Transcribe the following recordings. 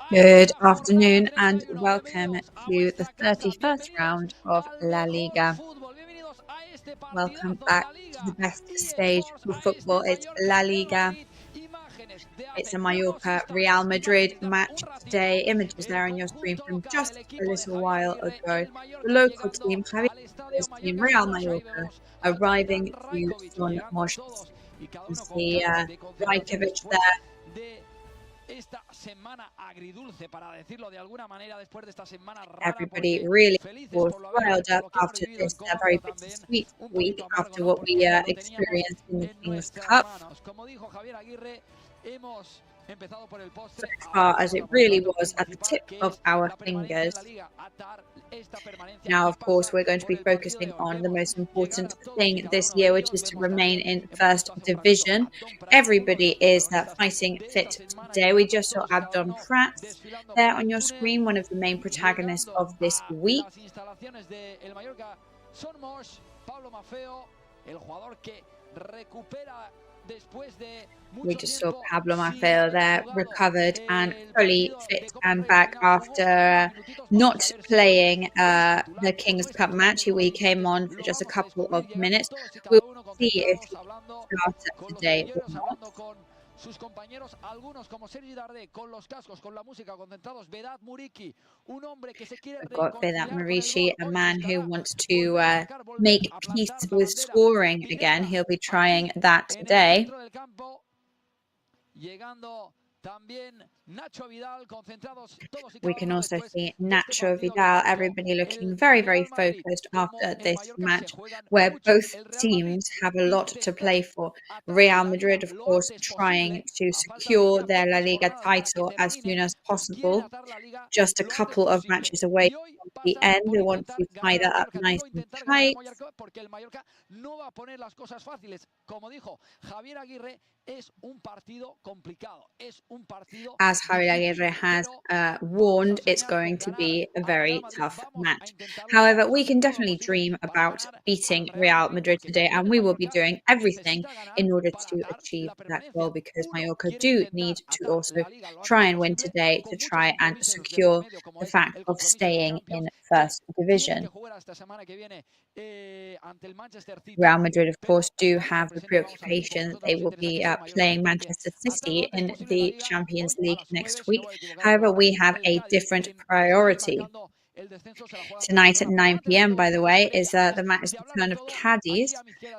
Good afternoon and welcome to the 31st round of La Liga. Welcome back to the best stage for football. It's La Liga. It's a Mallorca Real Madrid match today. Images there on your screen from just a little while ago. The local team, Javier's team, Real Mallorca, arriving to Son Moix. You see Rajkovic there. Everybody really was riled up after this very bittersweet week after what we experienced in the King's Cup. So far as it really was at the tip of our fingers. Now, of course, we're going to be focusing on the most important thing this year, which is to remain in first division. Everybody is fighting fit today. We just saw Abdon Prats there on your screen, one of the main protagonists of this week. We just saw Pablo Maffeo there, recovered and fully fit and back after not playing the King's Cup match. He came on for just a couple of minutes. We'll see if he starts today or not. I've got Vedat Muriqi, a man who wants to make peace with scoring again. He'll be trying that today. We can also see Nacho Vidal, everybody looking very, very focused after this match, where both teams have a lot to play for. Real Madrid, of course, trying to secure their La Liga title as soon as possible. Just a couple of matches away from the end. They want to tie that up nice and tight. As Javier Aguirre has warned, it's going to be a very tough match. However, we can definitely dream about beating Real Madrid today, and we will be doing everything in order to achieve that goal, because Mallorca do need to also try and win today to try and secure the fact of staying in first division. Real Madrid, of course, do have the preoccupation that they will be playing Manchester City in the Champions League next week. However, we have a different priority. Tonight at 9 p.m, by the way, is the turn of Cadiz,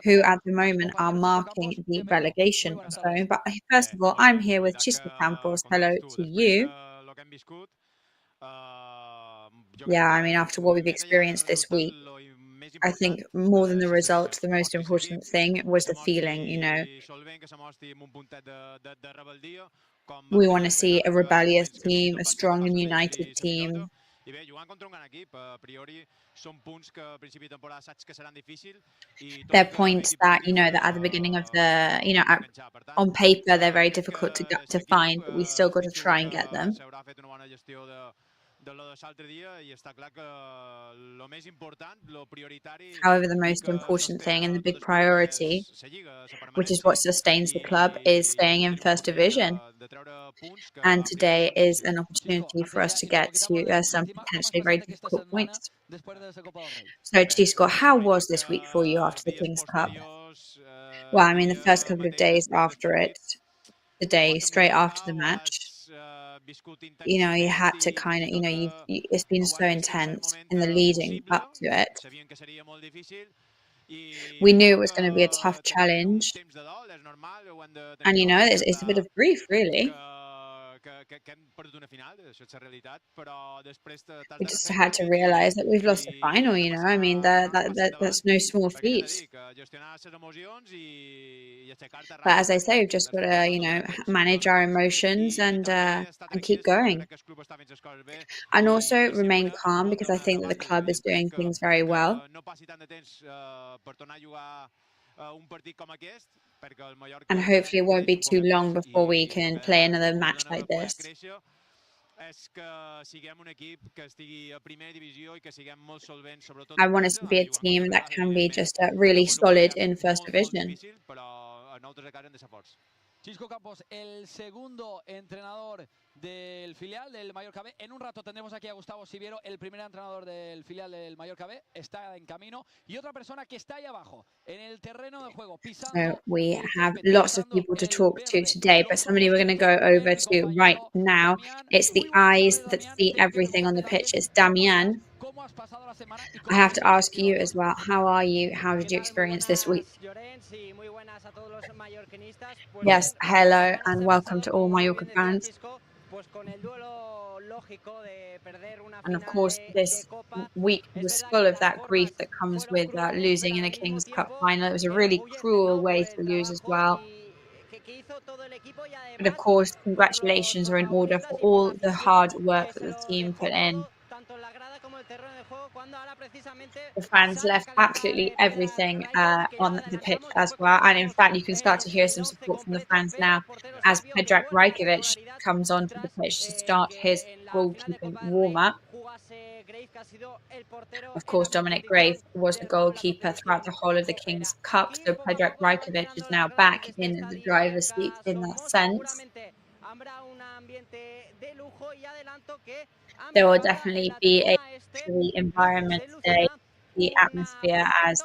who at the moment are marking the relegation zone. But first of all, I'm here with Chisco Campos. Hello to you. Yeah, I mean, after what we've experienced this week, I think more than the result, the most important thing was the feeling, you know. We want to see a rebellious team, a strong and united team. They're points that, you know, that at the beginning of the, you know, on paper, they're very difficult to find, but we still got to try and get them. However, the most important thing and the big priority, which is what sustains the club, is staying in first division. And today is an opportunity for us to get to some potentially very difficult points. So, Chisco, how was this week for you after the King's Cup? Well, I mean, the first couple of days after it, the day straight after the match, you know, you had to kind of, you know, it's been so intense in the leading up to it. We knew it was going to be a tough challenge. And, you know, it's a bit of grief, really. We just had to realize that we've lost the final, you know. I mean, that's no small feat. But as I say, we've just got to, you know, manage our emotions and keep going. And also remain calm, because I think that the club is doing things very well. And hopefully it won't be too long before we can play another match like this. I want us to be a team that can be just really solid in first division. Chisco Campos, el segundo entrenador del filial del Mallorca B. En un rato tendremos aquí a Gustavo Siviero, el primer entrenador del filial del Mallorca B. Está en camino. Y otra persona que está ahí abajo, en el terreno de juego, pisando. So we have lots of people to talk to today, but somebody we're going to go over to right now. It's the eyes that see everything on the pitch. It's Damian. I have to ask you as well, how are you? How did you experience this week? Yes, hello and welcome to all Mallorca fans. And of course, this week was full of that grief that comes with losing in the King's Cup final. It was a really cruel way to lose as well. But of course, congratulations are in order for all the hard work that the team put in. The fans left absolutely everything on the pitch as well. And in fact, you can start to hear some support from the fans now as Predrag Rajkovic comes onto the pitch to start his goalkeeping warm-up. Of course, Dominic Grave was the goalkeeper throughout the whole of the King's Cup, so Predrag Rajkovic is now back in the driver's seat in that sense. There will definitely be a luxury environment today, the atmosphere, as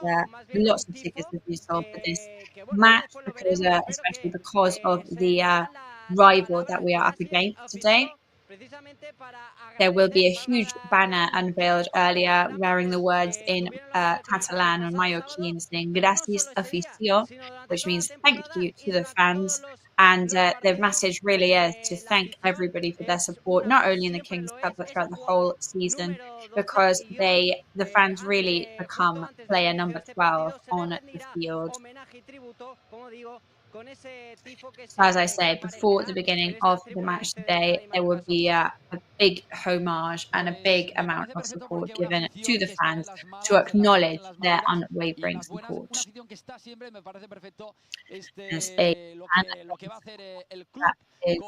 lots of tickets have been sold for this match, because especially because of the rival that we are up against today. There will be a huge banner unveiled earlier wearing the words in Catalan or Mallorquin saying "Gracias oficial," which means thank you to the fans. And the message really is to thank everybody for their support, not only in the King's Cup, but throughout the whole season, because the fans really become player number 12 on the field. So as I say, before the beginning of the match today, there will be a big homage and a big amount of support given to the fans to acknowledge their unwavering support. As a fan that is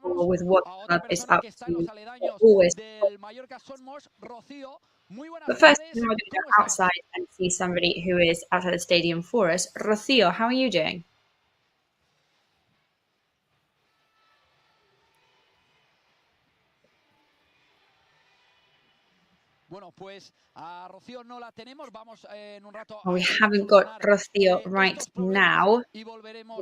always with what the club is up to, always. But first, we're going to go outside and see somebody who is outside the stadium for us. Rocío, how are you doing? Bueno, pues a Rocío no la tenemos. Vamos en un rato. Well, we haven't got Rocío right now. We're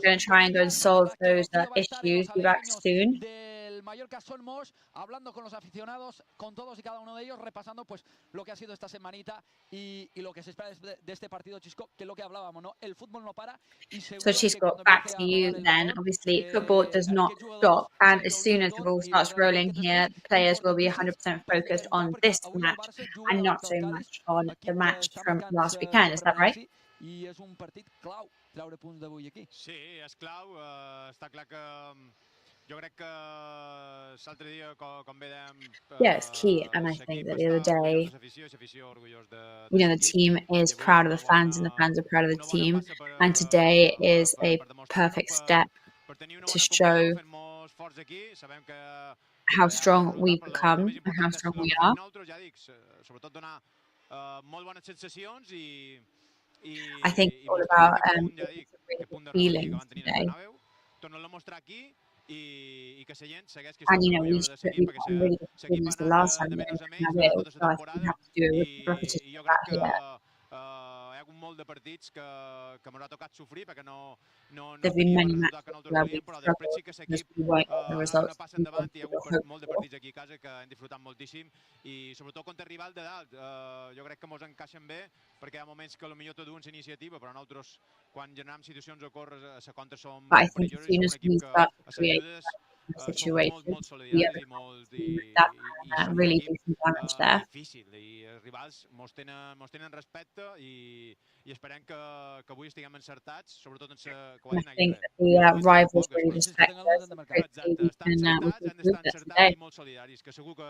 going to try and go and solve those issues. Be back soon. Del Mallorca Somos, hablando con los aficionados, con todos y cada uno de ellos, repasando pues lo que ha sido esta semanita y lo que se espera de este partido, Chisco, que es lo que hablábamos, ¿no? El fútbol no para y So Chisco, back to you then. Obviously, football does not stop, and as soon as the ball starts rolling here, the players will be 100% focused on this match and not so much on the match from last weekend. Is that right? I és un partit clau treure punts d'avui aquí. Sí, és clau. Està clar que jo crec que l'altre dia, com bé dèiem... Yeah, it's key, and I think that the other day, the team is proud of the fans and the fans are proud of the team, and today is a perfect step to show how strong we've become and how strong we are. I think it's all about feelings today. And we got really good performance the last time, so I think we have to do a repetition of that here. There have been many matches where we've struggled because we weren't getting the results we wanted or hoped for. I sobretot contra rival de dalt. Jo crec que mos encaixen bé perquè hi ha moments que potser tot dues iniciativa, però nosaltres quan generem situacions o corres a contra som But I think as soon as we start to create situations, we really do some damage there. Els rivals mos tenen respecte i esperem que avui estiguem encertats, sobretot en I think that the rivals really respect us. Estan molt solidaris, que segur que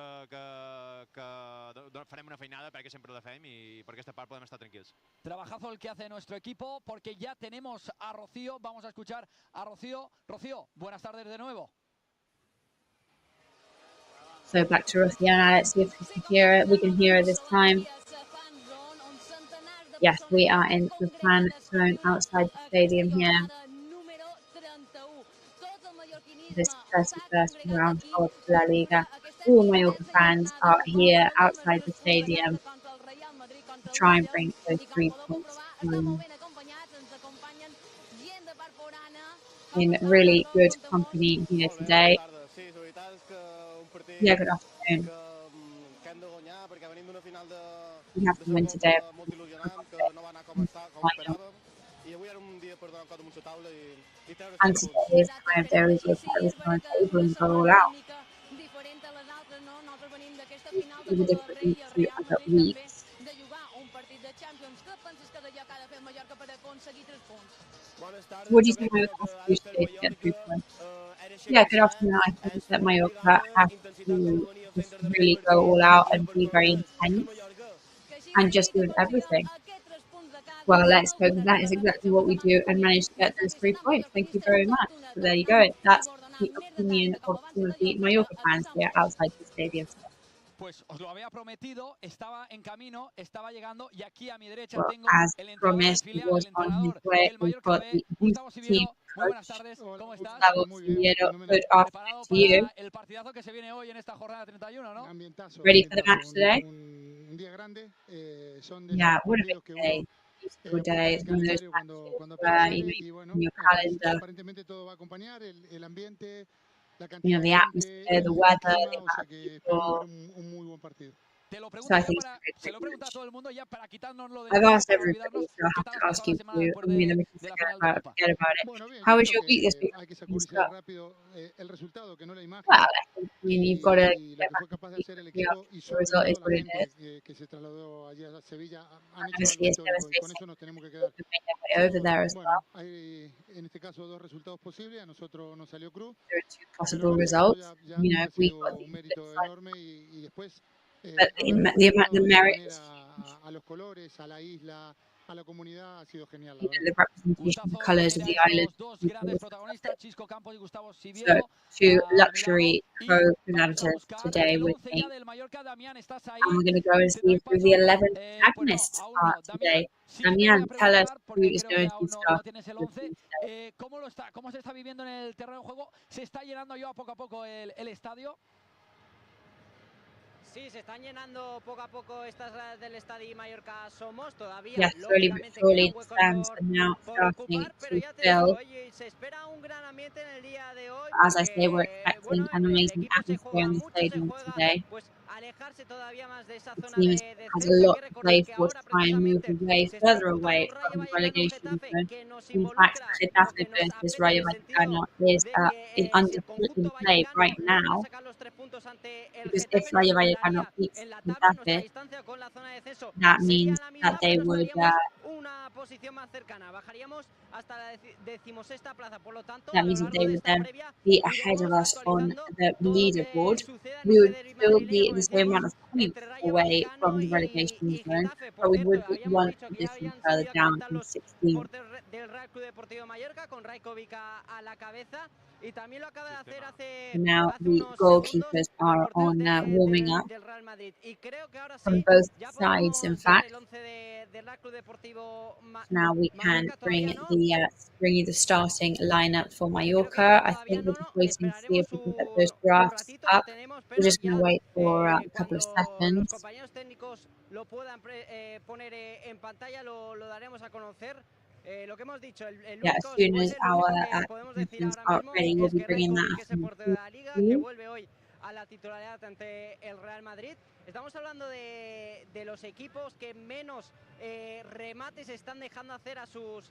farem una feinada perquè sempre la fem i per aquesta part podem estar tranquils. Trabajazo el que hace nuestro equipo porque ya tenemos a Rocío. Vamos a escuchar a Rocío. Rocío, buenas tardes de nuevo. So back to Rocío now. Let's see if we can hear it. We can hear it this time. Yes, we are in the fan zone outside the stadium here. this 31st round of La Liga. All Mallorca fans are here outside the stadium to try and bring those 3 points home. In really good company here today. Yeah, good afternoon. We have to win today. And today is kind of their result that was on the table and go all out. It was different to other weeks. What do you think Mallorca has to do today to get 3 points? Yeah, good afternoon. I think that Mallorca have to just really go all out and be very intense and just give everything. Well, let's hope that is exactly what we do and manage to get those 3 points. Thank you very much. So there you go. That's the opinion of some of the Mallorca fans here outside the stadium. Pues os lo había prometido, estaba en camino, estaba llegando y aquí a mi derecha Well, tengo as el entrenador del promised, he filial, was el on his entrenador way. del We've Mallorca got B, the youth Gustavo team Siviero. Muy buenas coach, tardes, ¿cómo estás? Gustavo Siviero. Good afternoon Preparado to you. para el partidazo que se viene hoy en esta jornada 31, ¿no? Ready for the match today? Yeah, what a big day. Beautiful day. It's one of those matches where, you put in your calendar, the atmosphere, the weather, the amount of people. Te lo So I pregunto ya think it's para, a great, se lo great he preguntado a match. todo el mundo ya para quitárnoslo de I've encima, asked para everybody, olvidarnos. so I ¿Qué have tal to has pasado ask la you semana too. después I mean, we can de la forget final de Copa? about it. How was your week this week? Well, I think, you've got to get back to the result is what it is. Obviously, it's devastating. We've made our way over there as well. There are 2 possible results. If we've got the flip side. But the merit, the representation, the colours of the island. Dos grandes protagonistas, Chisco Campos y Gustavo So, Siviero. 2 a mi luxury lado, y vamos a co-presenters buscar today el with 11 me. ya del Mallorca. Damián, ¿estás ahí? And we're going to go and Te see doy who the paso. 11 Pues no, protagonists aún are no. Damián, today. sí que te voy a Damián, tell us preguntar, who porque is creo que going to aún be no starting tienes el the 11. team today. ¿Cómo se está viviendo en el terreno de juego? ¿Se está llenando ya poco a poco el estadio? Sí, se están llenando poco a poco estas gradas del Estadio Mallorca Somos. Todavía, Yes, slowly but lógicamente, surely quedan the huecos stands are now por starting ocupar, pero to ya te fill. digo, oye, se espera un gran ambiente en el día de hoy As I say, we're porque, expecting bueno, an el amazing equipo se atmosphere juega in the mucho, se stadium juega today. pues alejarse todavía más de esa The zona team de has a descenso. Hay lot que to recordar play que for to ahora try and move precisamente away, se está further disputando away un Rayo from the Vallecano relegation Getafe zone. que nos In fact, involucra o Getafe que nos versus apeta en Rayo el sentido Vallecano is de si el in conjunto play vallecano right logra now, sacar los 3 puntos ante el because if Getafe, nos Rayo Vallecano igualaría beats en la tabla. Nuestra Getafe, distancia con la zona de descenso that sería means la that misma, they pero would estaríamos una posición más cercana. Bajaríamos hasta la 16ª plaza. Por lo tanto, a lo largo de esta then previa be ahead of iremos us on actualizando the todo lo que leaderboard. suceda en We ese would derbi still madrileño, be como the same amount decíamos, of points entre Rayo away Vallecano from the relegation y zone, Getafe. but Por we cierto, would be habíamos one dicho que ya position habían further subido a down calentar from los 16th. del Real Club Deportivo Mallorca con Rajkovic a la cabeza, y también lo acaba de hacer hace Now the unos segundos goalkeepers los are porteros on warming up del Real Madrid. Y creo que ahora from sí both ya sides. In podemos dar fact, el 11 del Real Club Deportivo now we can Mallorca. bring Todavía no, you the starting lineup for creo que Mallorca. I todavía think we're no, just no. waiting to see if Esperaremos we can get those un drafts ratito, lo up. tenemos, We're pero just going to ya wait for a couple of cuando los seconds. compañeros técnicos lo puedan poner en pantalla, lo daremos a conocer. Lo que hemos dicho, el Yeah, as único, soon si as fuese lo our único que podemos decir champions ahora are mismo ready, we'll es be que bringing Rajkovic that es up el on portero the de la Liga, que team. vuelve hoy a la titularidad ante el Real Madrid. Estamos hablando de los equipos que menos remates están dejando hacer a sus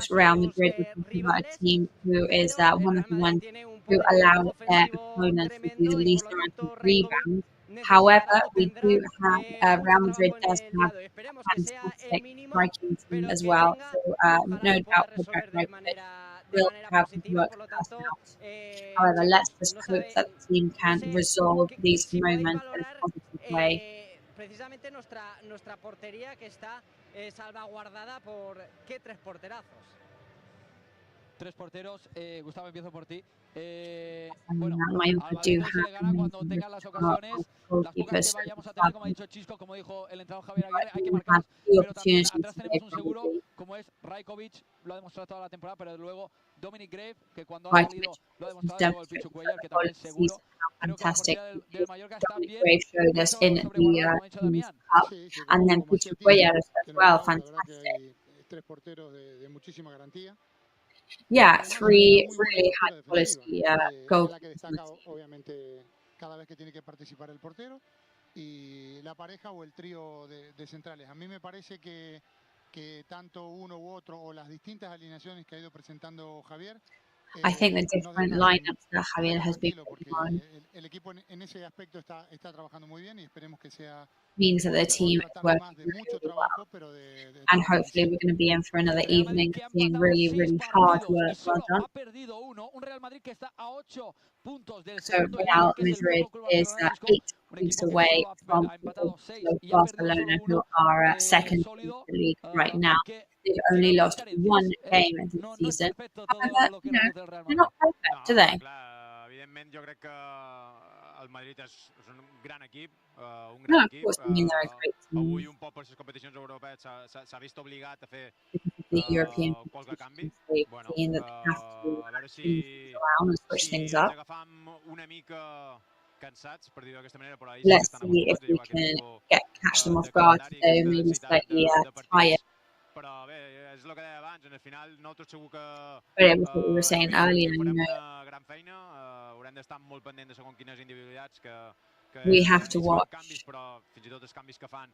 Real Madrid, we're talking about a rivales, team who is pero el one of Real the Madrid ones tiene un who poderío allow their ofensivo opponents to do the tremendo y por least lo amount of tanto Rajkovic rebounds. However, necesitará o we tendrá do have mucho Real Madrid trabajo en does el have día de hoy. Esperemos a que sea el fantastic mínimo, striking team pero as que well. tenga, So y ojalá no lo pueda doubt we'll get resolver very good. de We'll manera have to positiva. work Por lo us tanto, out. However, let's chicos, just no hope that the team no can sé resolve these si podéis moments in a valorar positive way. precisamente nuestra portería, que está salvaguardada por qué 3 porterazos. tres porteros. Gustavo, empiezo por ti. Bueno, Al Madrid se le gana cuando tengan las ocasiones, las pocas que vayamos a tener, como ha dicho Chisco, como dijo el entrenador Javier Aguirre, hay que marcarlas. Pero también atrás tenemos un seguro, como es Rajkovic, lo ha demostrado toda la temporada, pero luego Dominic Grave, que cuando ha salido lo ha demostrado, luego el Pichu Cuellar, que también es seguro. Creo que la portería del Mallorca está bien. showed us in the Damián. Cup, and then Pichu Cuellar as well, fantastic. Tres porteros de muchísima garantía. Yeah, three really high quality goals. La que destaca, obviamente, cada vez que tiene que participar el portero, y la pareja o el trío de centrales. A mí me parece que tanto uno u otro o las distintas alineaciones que ha ido presentando Javier, I think the different lineups that Javier has been putting on el equipo en ese aspecto está trabajando muy bien, y esperemos que sea means that the team is working really well. And hopefully we're going to be in for another evening seeing really, really hard work well done. So Real Madrid is 8 points away from Barcelona, who are second in the league right now. They've only lost one game this season. However, they're not perfect, do they? Evidentment, jo crec que el Madrid és un gran equip, No, of course, I mean, they're a great team. Avui, un poc per les competicions europees, s'ha vist obligat a fer The European qualque canvi. Bueno, A veure si ens agafam una mica cansats, per dir-ho d'aquesta manera, però ahir sí que let's estan see if we acostumats can catch them off guard today, maybe slightly tired. Però bé, és el que deia abans, en el final nosaltres segur que But it was what we were saying earlier, farem una gran feina, haurem d'estar molt pendents de segons quines individualitats que we have to watch, canvis, però fins i tot els canvis que fan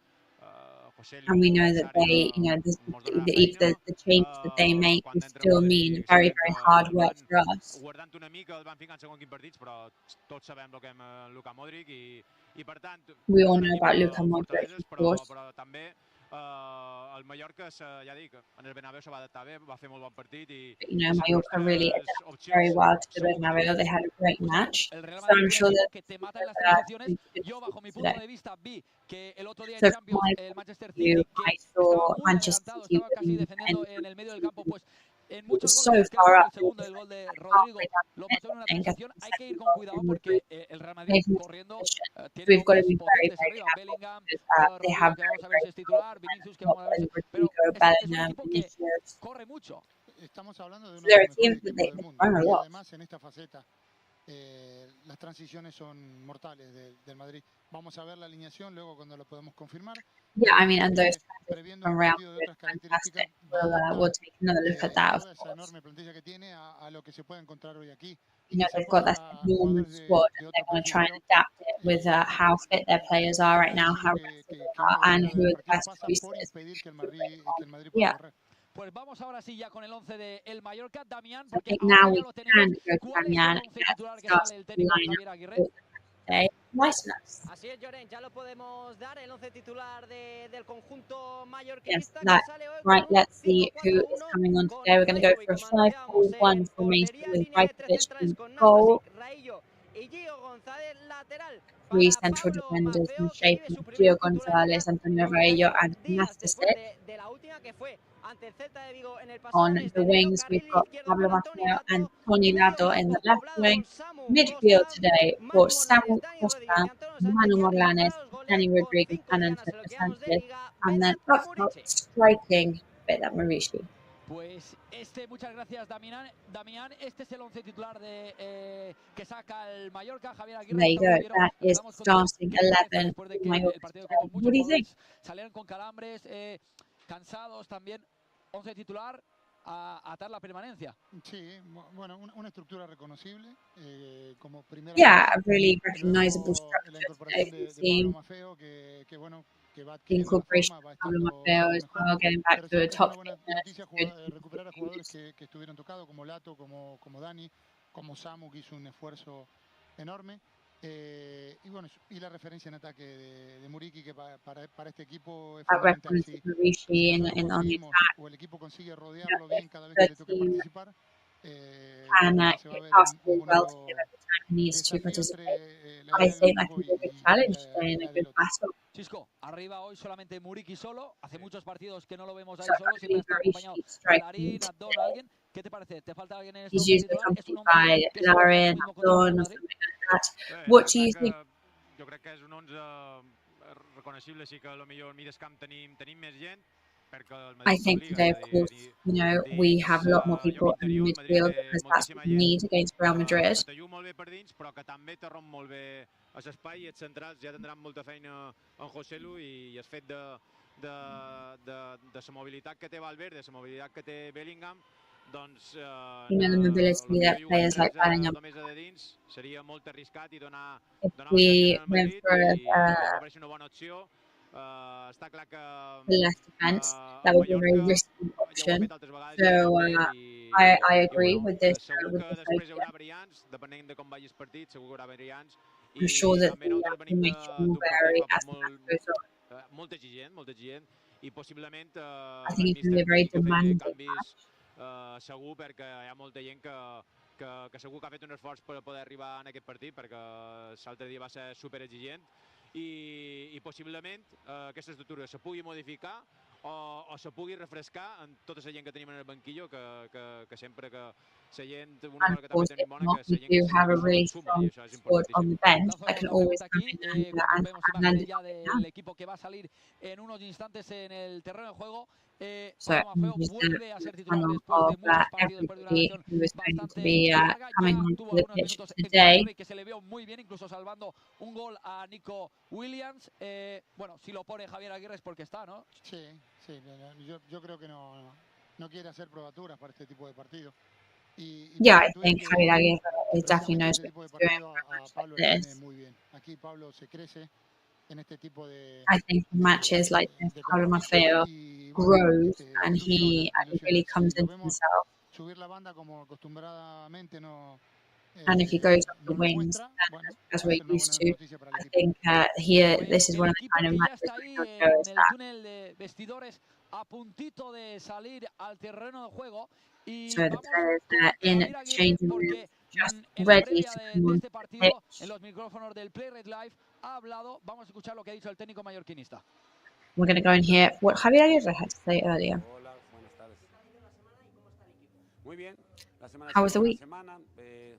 and we know that they, the changes that they make will still mean very, very hard work for us. Guardant una mica, el van ficant segons quins partits, però tots sabem el que hem Luka Modric i per tant... We all know about Luka Modric, of course. Però també el Mallorca, ja dic, en el Bernabéu se va adaptar bé, va fer molt bon partit i... Mallorca really adapted very well to the Bernabéu. They had a great match. So I'm sure that yo, bajo mi punto de vista, vi que el otro día en so Champions el Manchester City, I saw Manchester City estaba casi defendiendo en el medio del campo, pues en muchos so goles, far up. el segundo, el gol de Rodrigo, lo pasó en una transición. Hay que ir con cuidado porque el Real Madrid corriendo tiene We've got to hombres be very, potentes very arriba. careful Bellingham, because they have que vamos a ver si es very, titular, Vinicius, que vamos a ver si... Pero es un equipo que corre mucho. Estamos hablando de uno There de are los teams mejores that equipos they del mundo, run a y lot. además en esta faceta las transiciones son mortales del Madrid. Vamos a ver la alineación luego cuando lo podemos confirmar. Yeah, I mean, and those Previendo from un Real partido de otras características, we'll take another look at that, of toda esa course. enorme plantilla que tiene a lo que se puede encontrar hoy aquí. They've got that enormous squad, and they're going to try and adapt it with how fit their players are right now, how rested they are, and who are the best choices. Yeah. Pues vamos ahora sí ya con el 11 de el Mallorca, Damián, I porque think ahora now ya we lo can tenemos. go to ¿Cuál es el Damián 11 titular que start sale el the técnico Javier lineup Aguirre? for today. Nice enough. Así es, Llorens, ya lo podemos dar, el 11 titular del conjunto Yes, mallorquinista que that, sale hoy right, con un let's see who is 5-4-1 coming on con today. We're going to go Rajkovic, for a como anunciábamos 5-4-1 en formation portería, with línea de tres Rajkovic centrales in con goal, Nastasic, Raillo y Gio González lateral. three Para central Pablo defenders in Maffeo, que shape vive su of primera Gio González, titularidad Antonio 91 Reillo, and días después Nastasic. de la última que fue ante el Celta de Vigo en el pasado On mes de the enero. wings, we've Carril got izquierdo Pablo para Toni Maffeo and Lato, Tony medio Lato in the campo left poblado wing. con Samu Midfield Costa, today Manu for Morlanes, Samu Dani Rodríguez y Costa, Antonio Sánchez, Manu y arriba Morlanes, para los goles Danny con Rodriguez, 5 and dianas en Antonio lo que llevamos de Sanchez, liga, and then Vedat up top, Murici. striking Vedat Murici. Pues muchas gracias Damián, este es el 11 titular de que saca el Mallorca, Javier Aguirre. There you go, that is starting 11 después de que Mallorca el partido today. con What muchos do you think? jugadores salieron con calambres, cansados también, 11 titular a atar la permanencia. Sí, bueno, una estructura reconocible como primera. Yeah, a really recognizable la structure incorporación today. de Pablo Maffeo, que bueno, que va The adquiriendo la incorporation forma, va of Pablo estando Maffeo as mejor, well, getting back pero to a siempre es top una buena fitness. noticia recuperar a jugadores que estuvieron tocados, como Lato, como Dani, como Samu, que hizo un esfuerzo enorme. Y bueno, y la referencia en ataque de Muriqui, que para este equipo es That fundamental. reference to Murici on the attack. O el equipo consigue rodearlo bien cada vez que le toque participar. And se va a ver pass the un ball to bonito him every time he needs to desafío participate. entre I think that can be a good challenge today and a good battle. Chisco, arriba hoy solamente Muriqui solo, hace muchos partidos que no lo vemos ahí So solo, siempre está Murici acompañado de striking Larín, Abdón, alguien. ¿Qué te parece? ¿Te falta alguien en este He's once usually titular? Es un accompanied by hombre que se puede hacer Larin, lo mismo contra el Real Abdon, or Madrid. something like that. What do you think? Jo crec que és un 11 reconeixible, sí que potser al mig del camp tenim més gent, perquè el I Madrid think t'obliga, today, és of a course, dir, we have a lot more lloc people in interior, el Madrid midfield té because that's moltíssima what we gent, need against Real Madrid. que t'ajuu molt bé per dins, però que també te romp molt bé a l'espai i els centrals ja tindran molta feina en Joselu i el fet de la mobilitat que té Valverde, la mobilitat que té Bellingham, doncs The mobility that players like Bellingham. només de dins seria molt arriscat i donar If vantall we al went Madrid for i a mi a me pareix una bona opció. Està clar que less defense, that el would be a very Mallorca risky ja ho ha option. fet altres vegades So I agree with this. segur With que this després hi idea. haurà variants, depenent de com vagi el partit, segur que hi haurà variants. I'm sure that també the nosaltres venim formation will d'un partit vary que va as the match molt, goes on. molt exigent, i possiblement I think el it's going to be míster a very tingui que fer demanding canvis segur, perquè hi ha molta gent que segur que ha fet un esforç per poder arribar en aquest partit, perquè l'altre dia va ser super exigent i possiblement aquesta estructura se pugui modificar o se pugui refrescar en tota la gent que tenim en el banquillo, que sempre que la gent, una And cosa que of també course, tenim if bona, not, que we la gent que do sembla have a que really suma, i strong això és squad on importantíssim. the bench Lanzo that can la always pregunta come aquí, in como and vemos land imágenes it ya on del down. equipo que va a salir en unos instantes en el terreno de juego. So Pablo Maffeo just vuelve a ser the titular panel después de of muchos partidos, después de una everybody lesión who is going to bastante be larga. coming Ya onto tuvo the algunos pitch minutos en today. Aguirre, que se le vio muy bien, incluso salvando un gol a Nico Williams. Bueno, si lo pone Javier Aguirre es porque está, ¿no? Sí, yo creo que no quiere hacer probaturas para este tipo de partidos. Yeah, I think Javier Aguirre definitely knows este what tipo de he's doing partido for a a match Pablo like le viene this. muy bien. Aquí Pablo se crece en este tipo de I think matches like this, Pablo conflictos Maffeo y grows and ilusiona, he really comes si lo into vemos himself. subir la banda como acostumbradamente And if he goes up the no lo wings, muestra, bueno, as va a we're ser una used buena to, noticia para el I equipo. think here Pues this is one el of the equipo kind of que ya matches está where ahí he'll show us en el that. túnel de vestidores a puntito de salir al terreno de juego y So the vamos players con are in Javier the Aguirre changing porque room, just en la ready previa to de come on este to the partido en pitch. los micrófonos del Play Red Live ha hablado, vamos a escuchar lo que ha dicho el técnico mallorquinista. We're going to go and hear what Javier Aguirre had to say earlier. Hola, buenas tardes. Muy bien. La semana How was the buena week? semana.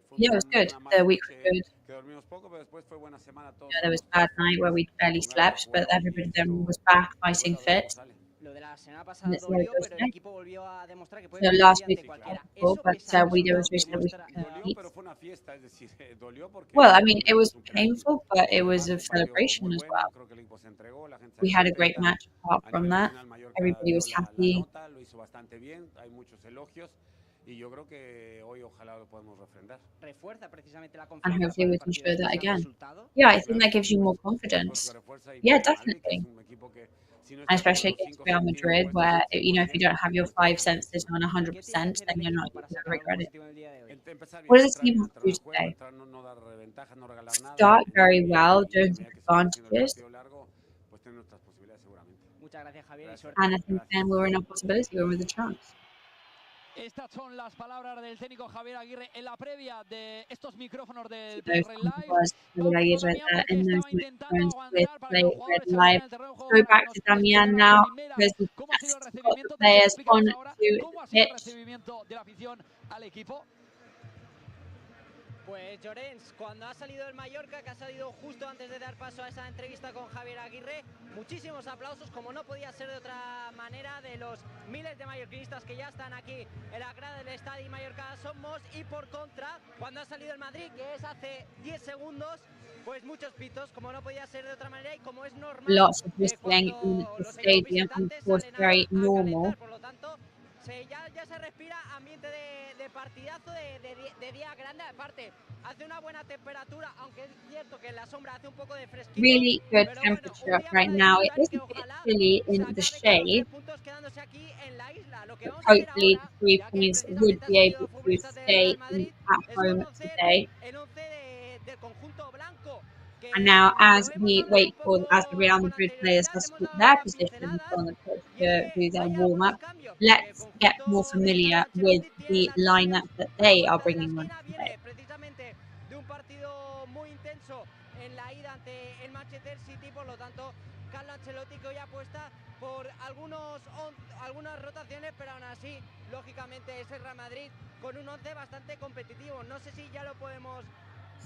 Fue Yeah, it was good. una mala The week was noche good. que dormimos poco, pero después fue buena semana. Todos There was estamos a bad night where we barely con ganas de slept, jugar but hoy y everybody esto then was back fighting duele, a ver fit. cómo sale. Lo de la semana And pasada let's see how it dolió, goes pero el today. equipo volvió a demostrar que puede So competir last ante week was cualquiera. difficult, Eso but pese al we resultado demonstrated that we demuestra, could Dolió, compete. pero fue una fiesta, es decir, dolió porque Well, I mean, it tuvimos was un penalti. painful, but it was a Además, un partido celebration muy as bueno, well. creo que el equipo se entregó, la gente We salió had a great contenta. match apart A from nivel that. nacional, Mallorca Everybody dio was la happy. nota, lo hizo bastante bien, hay muchos elogios y yo creo que hoy ojalá lo podemos refrendar. refuerza precisamente la And confianza hopefully para we el can partido show that ese again. resultado. Yeah, I think Claro, that gives you more por supuesto que confidence. refuerza y Yeah, frente al Madrid, que es definitely. un equipo que si no And estás con especially los against 5 Real sentidos Madrid, puestos where, al if you 100%, don't have your no estás five con senses encima. on ¿Qué tiene 100%, que hacer then el you're not equipo para going to sacar algo regret it. positivo en el día de hoy? Empezar What bien, does this entrar bien, team entrar do al juego, today? entrar no dar ventajas, no regalar nada Start y very well, a don't medida take que se vaya haciendo el advantages. partido largo, pues tener nuestras posibilidades seguramente. Muchas gracias, Javier, y Gracias. suerte. And I think Gracias. then we're in a possibility, we're with a chance. Estas son las palabras del técnico Javier Aguirre en la previa de estos micrófonos del So Play those Red kind Live. was Vamos con Javier Damián Aguirre porque in those estaba intentando microphones with aguantar para que Play los Red jugadores salieran Live. en el terreno de juego Go para que back nos to Damian explicara now la primera because he cómo ha sido el got the recibimiento. También players explícanos on ahora to cómo ha the sido el pitch. recibimiento de la afición al equipo. Pues Llorens, cuando ha salido el Mallorca, que ha salido justo antes de dar paso a esa entrevista con Javier Aguirre, muchísimos aplausos, como no podía ser de otra manera, de los miles de mallorquinistas que ya están aquí en la grada del Estadio Mallorca Somos. Y por contra, cuando ha salido el Madrid, que es hace 10 segundos, pues muchos pitos, como no podía ser de otra manera y como es normal. Lots of whistling in Cuando the los equipos stadium, and visitantes of course, salen very a normal. calentar, por lo tanto, ya se respira ambiente de partidazo, de día grande. Aparte, hace una buena temperatura, aunque es cierto que en la sombra hace un poco de fresquito. Really good Pero bueno, un temperature día right para now. It disfrutar y is que a bit ojalá chilly se in the acabe con los shade, 3 puntos quedándose aquí en la isla. Lo que but vamos a hacer hopefully ahora, the 3 ya que points would precisamente han be salido able to futbolistas del stay Real Madrid, at es home conocer today. el 11 del conjunto blanco. And now, as Lo hemos we hablado un wait for, as the poco Real con Madrid players anterioridad, have hemos swapped dado their algunas positions pinceladas. on the pitch Y es to que do their hay warm algunos up, cambios, porque el let's get more conjunto de familiar Carlo with Ancelotti tiene the lanzamientos. lineup that La they are vuelta de la bringing on esquina today. viene precisamente de un partido muy intenso en la ida ante el Manchester City. Por lo tanto, Carlo Ancelotti, que hoy apuesta por algunas rotaciones, pero aún así, lógicamente, es el Real Madrid con un 11 bastante competitivo. No sé si ya lo podemos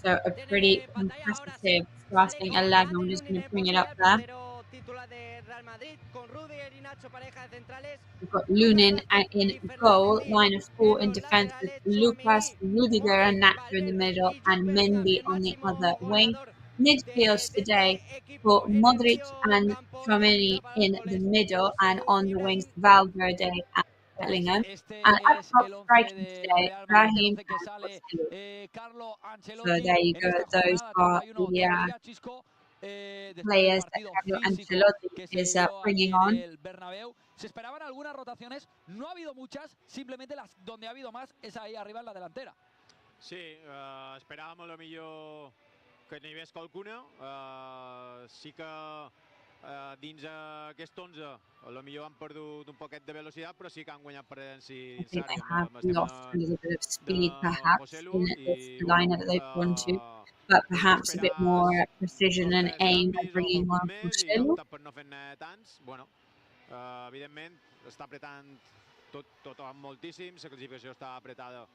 So a pretty competitive starting 11. I'm just going to bring it up there. We've got Lunin in goal, line of 4 in defence with Lucas, Rudiger and Nacho in the middle, and Mendy on the other wing. Midfield today for Modric and Tchouaméni in the middle, and on the wings Valverde and Bellingham. And at top striking today, Raheem and so there you go. Those are the players that Carlo Ancelotti is bringing on. Se esperaban algunas rotaciones, no ha habido muchas, simplemente las donde ha habido más es ahí arriba en la delantera. Sí, esperàvem a lo millor que n'hi hagués qualcuna. Sí que dins aquest 11 a lo millor han perdut un poquet de velocitat, però sí que han guanyat presència dins l'àrea. They have lost a little bit of speed perhaps in this lineup that they've gone to, but perhaps a bit more precision and aim by bringing on Joselu. Per no fer-ne tants, bueno, evidentment està apretant tot moltíssim, la classificació està apretada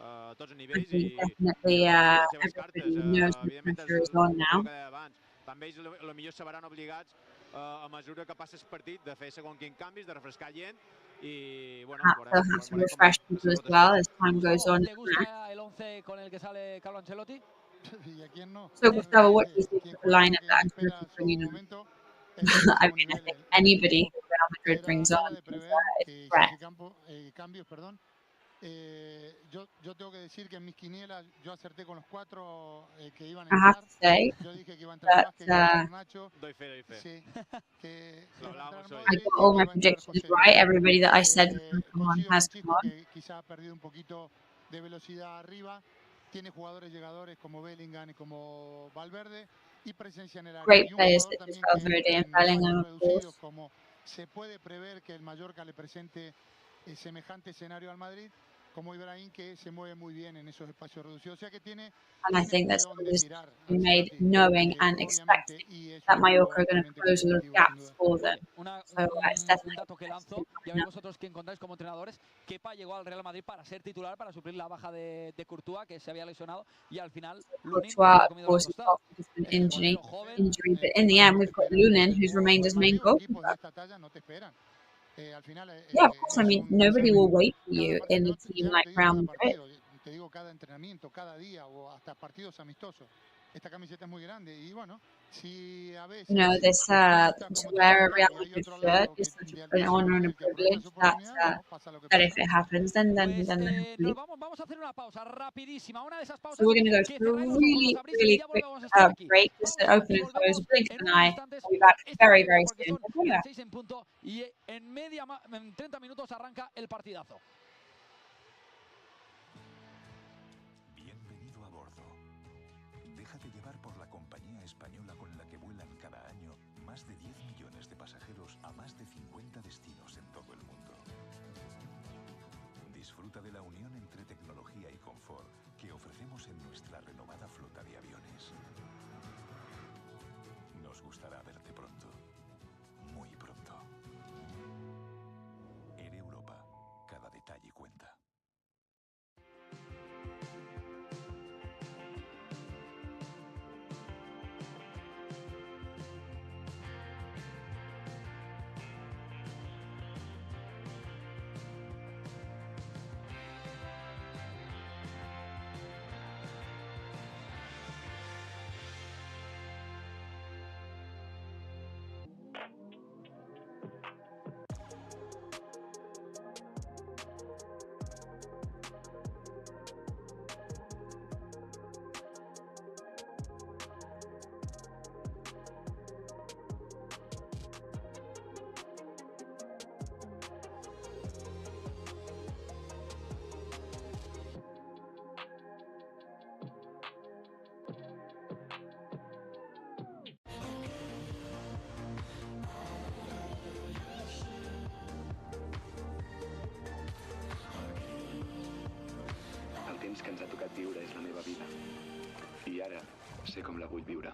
a tots els nivells i definitely everybody knows the pressure is on now. També ells potser se veuran obligats a mesura que passa el partit de fer segons quins canvis, de refrescar gent i bueno, they'll have to refresh people as well as time goes on. ¿Te gusta el 11 con el que sale Carlo Ancelotti? So Gustavo, what do you think of the lineup that Ancelotti is bringing on? I mean, I think anybody who Real Madrid brings on is a threat. Yo tengo que decir que en mis quinielas yo acerté con los 4 que iban a I have entrar. to say Yo dije que iba a entrar Vázquez, que iba a entrar Nacho. Doy fe. Sí, que I got all my predictions right. Everybody that I said was going to come on has come on. Quizá ha perdido un poquito de velocidad arriba. Tiene jugadores llegadores como Bellingham y como Valverde y presencia en el área. Great players such as Valverde and Bellingham, of course. Como se puede prever que el Mallorca le presente semejante escenario al Madrid, como Ibrahim, que se mueve muy bien en esos espacios reducidos. O sea que tiene And I think that's made knowing and expecting that Mallorca are going to close a little gaps for them. So it's definitely un dato que lanzo, ya veis vosotros que encontráis como entrenadores. Kepa llegó al Real Madrid para ser titular, para suplir la baja de Courtois, que se había lesionado, y al final Lunin Courtois, ha of comido la course, has tostada. got just an injury, but in the end, we've got Lunin, who's remained as main goalkeeper. Yeah, of course. I mean, nobody will wait for you in a team like Real Madrid. Te digo, cada entrenamiento, cada día o hasta partidos amistosos. Esta camiseta es muy grande y bueno, si a veces... You know, this to wear a Real Madrid shirt is such an honor and a privilege that if it happens, then hopefully. Vamos a hacer una pausa rapidísima, una de esas pausas. So we're going to go through a really quick break, just to open and close a blink of an eye. I'll be back very, very soon. Y en 30 minutos arranca el partidazo. Bienvenido a bordo. Déjate llevar por la compañía española con la que vuelan cada año más de 10 millones de pasajeros a más de 50 destinos en todo el mundo. Disfruta de la unión entre tecnología y confort que ofrecemos en nuestra renovada flota de aviones. Nos gustará verte pronto, muy pronto. Air Europa, cada detalle cuenta. temps que ens ha tocat viure és la meva vida. I ara Sé com la vull viure.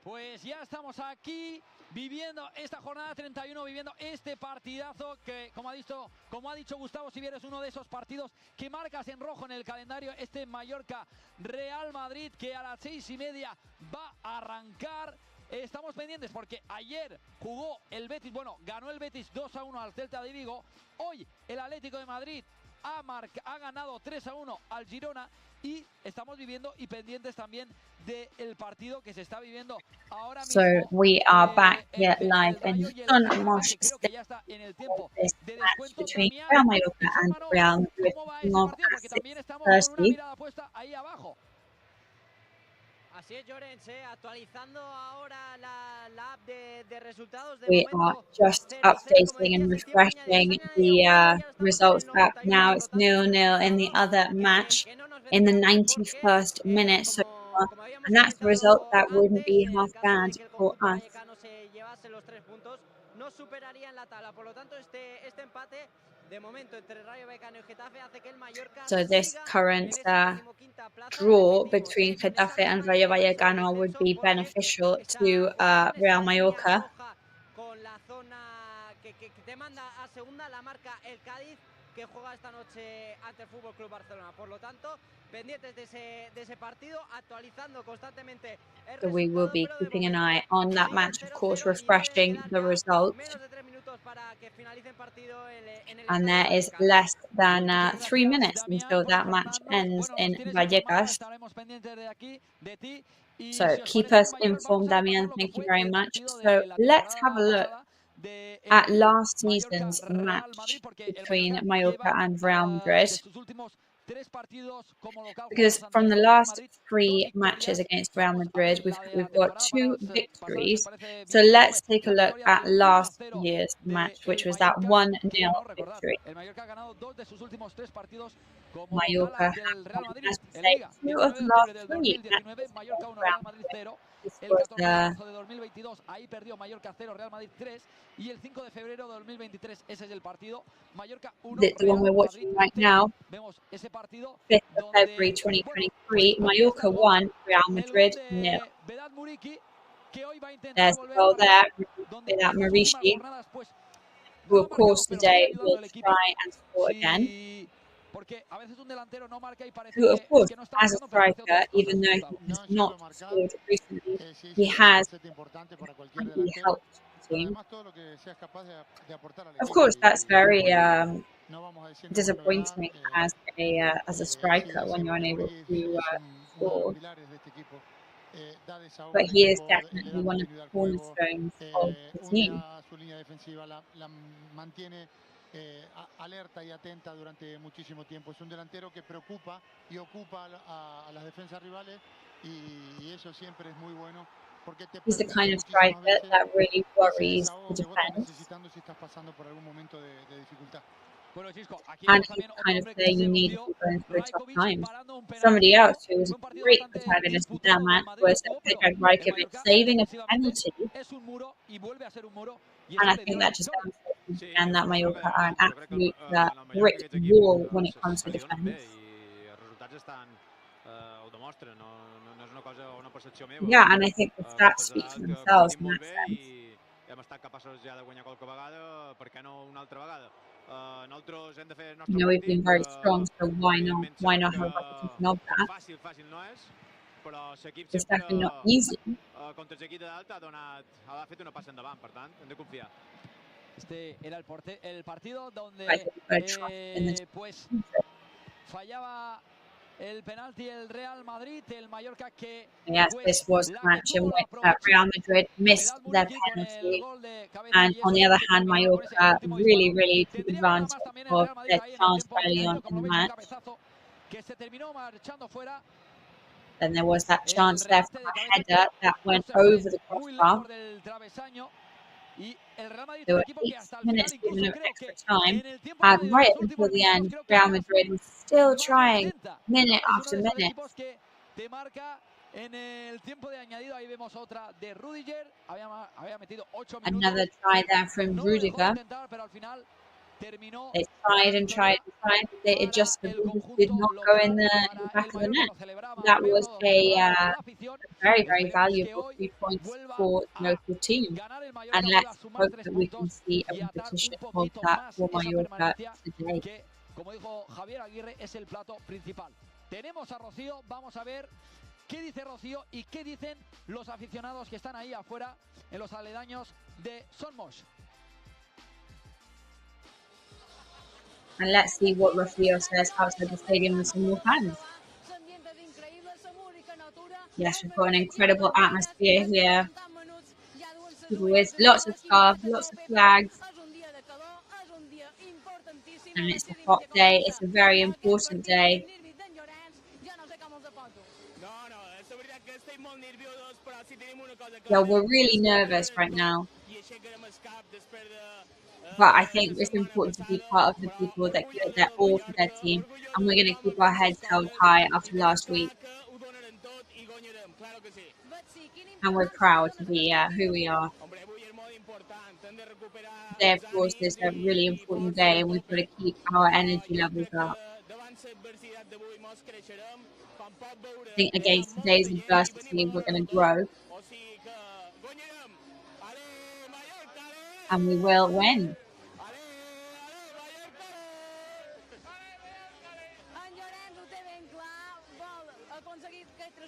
Pues ya estamos aquí viviendo esta jornada 31, viviendo este partidazo que, como ha dicho Gustavo Siviero, es uno de esos partidos que marcas en rojo en el calendario. Este Mallorca Real Madrid, que a las 6:30 va a arrancar. Estamos pendientes porque ayer jugó el Betis, ganó el Betis 2-1 al Celta de Vigo. Hoy el Atlético de Madrid ha ganado 3-1 al Girona. Y estamos viviendo y pendientes también del partido que se está viviendo ahora mismo. So we are back here live in Son Mosh Stadium for this match between Real Mallorca and Real Madrid on at 6:30. Así es, Llorens, actualizando ahora la app de resultados. We are just updating and refreshing the results app now. It's 0-0 in the other match in the 91st minute so far, and that's a result that wouldn't be half bad for us. No superaría en la tabla, por lo tanto este empate de momento entre Rayo Vallecano y Getafe hace que el Mallorca So this current draw between Getafe and Rayo Vallecano would be beneficial to Real Mallorca. Con la zona que te manda a segunda la marca el Cádiz, que juega esta noche ante el Futbol Club Barcelona. Por lo tanto, pendientes de ese partido, actualizando constantemente el So we will resultado, be keeping an eye on that match, of course, refreshing the result. And there is less than 3 minutes until that match ends in Vallecas. So keep us informed, Damian. Thank you very much. So let's have a look at last season's match between Mallorca and Real Madrid. Because from the last 3 matches against Real Madrid, we've got 2 victories. So let's take a look at last year's match, which was that 1-0 victory. Mallorca have won, as we say, 2 of the last 3 matches against Real Madrid. This was ahí perdió Mallorca 0, Real Madrid 3, y el 5 de febrero de 2023 ese es el partido. Mallorca 1, the one we're watching right now. 5th of February 2023, Mallorca 1, Real Madrid 0. There's the goal there, that Marishi, who of course today will try and score again. Who of course, as a striker, even though he has not scored recently, he has and he helped the team. Of course, that's very disappointing as a striker when you're unable to score. But he is definitely one of the cornerstones of the team. Alerta y atenta durante muchísimo tiempo. Es un delantero que preocupa y ocupa a las defensas rivales y eso siempre es muy bueno porque te He's the kind of striker that really worries the defense. Si estás pasando por algún momento de dificultad. And he's the kind of player you need if you're going through tough times. Somebody else who was a great protagonist in that match was Predrag Rajkovic saving a penalty. And I think that just demonstrates again that Mallorca are an absolute brick wall when it comes to defense. Yeah, and I think the stats speak for themselves in that sense. You know, we've been very strong, so why not have a repetition of that? però l'equip It's sempre definitely not easy. contra els equips de dalt ha fet una passa endavant, per tant, hem de confiar. Este era el partido donde I think we're trusting in the pues team. fallaba el penalti el Real Madrid, el Mallorca que Yes, pues, this was la the match que in tuvo which lo aprovechó. Real Madrid missed Pedal their Muriqui con el penalty, gol de cabeza and y on eso the es lo other que hand, terminó con ese Mallorca último really, disparo. really took Tendría advantage problemas también el of Real Madrid their ahí en el chance tiempo de early añadido, on como in lo the veis, un match. cabezazo que se terminó marchando fuera. Then there was that El chance there remate for de a cabeza header que that no went se over fue the muy crossbar. lejos del travesaño. Y el Real Madrid, There un were equipo 8 que hasta el final, minutes given incluso of creo extra que time, en el tiempo and añadido, right los until últimos the minutos, end, creo que Real más, Madrid was still más trying, intenta. minute Es uno after de esos minute. equipos que te marca en el tiempo de añadido. Ahí vemos otra de Rudiger. Había metido 8 minutos. Another try there from No lo dejó de Rudiger. intentar, pero al final terminó They tried and tried and tried, but it just did not go in the back of the net. That was a very, very valuable 3 points for the local team. And let's hope that we can see a repetition of that for Mallorca today. Que, como dijo Javier Aguirre, es el plato principal. Tenemos a Rocío, vamos a ver qué dice Rocío y qué dicen los aficionados que están ahí afuera en los aledaños de Somos. And let's see what Rafael says outside the stadium with some more fans. Yes, we've got an incredible atmosphere here. People with lots of scarves, lots of flags. And it's a hot day, it's a very important day. Yeah, we're really nervous right now. But I think it's important to be part of the people that give their all for their team. And we're going to keep our heads held high after last week. And we're proud to be who we are. Today, of course, is a really important day, and we've got to keep our energy levels up. I think against today's adversity, we're going to grow. And we will win.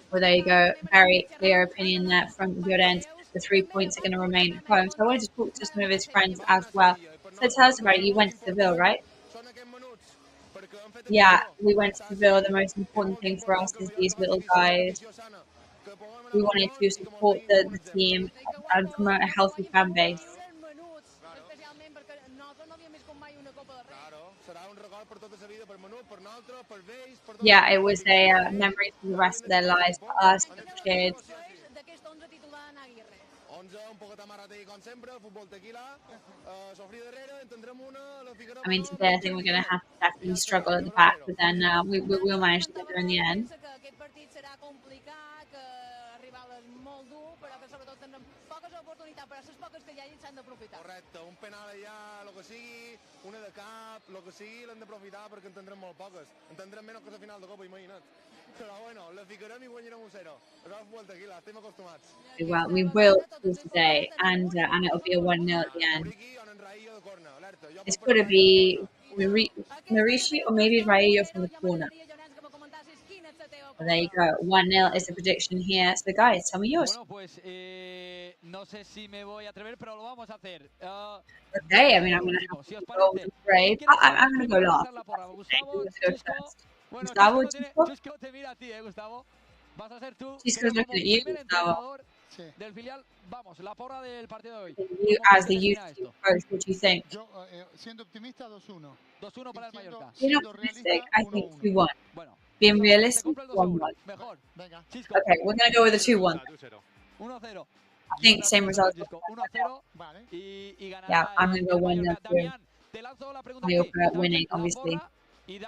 Well, there you go. Very clear opinion there from Llorente. The 3 points are going to remain at home. So I wanted to talk to some of his friends as well. So tell us about it. You went to Seville, right? Yeah, we went to Seville. The most important thing for us is these little guys. We wanted to support the team and promote a healthy fan base. Yeah, it was a memory for the rest of their lives, for us, for the kids. I mean, today I think we're going to have to definitely struggle at the back, but then we will manage to get there in the end. Correcte, un penal allà, el que sigui, una de cap, el que sigui, l'hem d'aprofitar perquè en tindrem molt poques. En tindrem menys que la final de Copa, imagina't. Però bueno, la ficarem i guanyarem 1-0. Això és futbol tequila, estem acostumats. Well, we will score today, and it'll be a 1-0 at the end. It's got to be Mauricio or maybe Rayo from the corner. Well, there you go. 1-0 is the prediction here. So, guys, tell me yours. Bueno, pues no sé si me voy a atrever, pero lo vamos a hacer. Okay, I mean, I'm going to have to go brave. I'm going to go last. Gustavo, Gustavo, Chisco te mira a ti, Gustavo. Vas a ser tú. Chisco's looking at you, Gustavo. Del filial, vamos, la porra del partido de hoy. You, as the youth coach, what do you think? Yo, siendo optimista, 2-1. 2-1 para el Mallorca. Being optimistic, I think 2-1. Bueno, being realistic, 1-1. Mejor. Okay, we're going to go with a 2-1. 1-0. I think same result. Yeah, I'm going to go 1-0 too. Mallorca winning, obviously.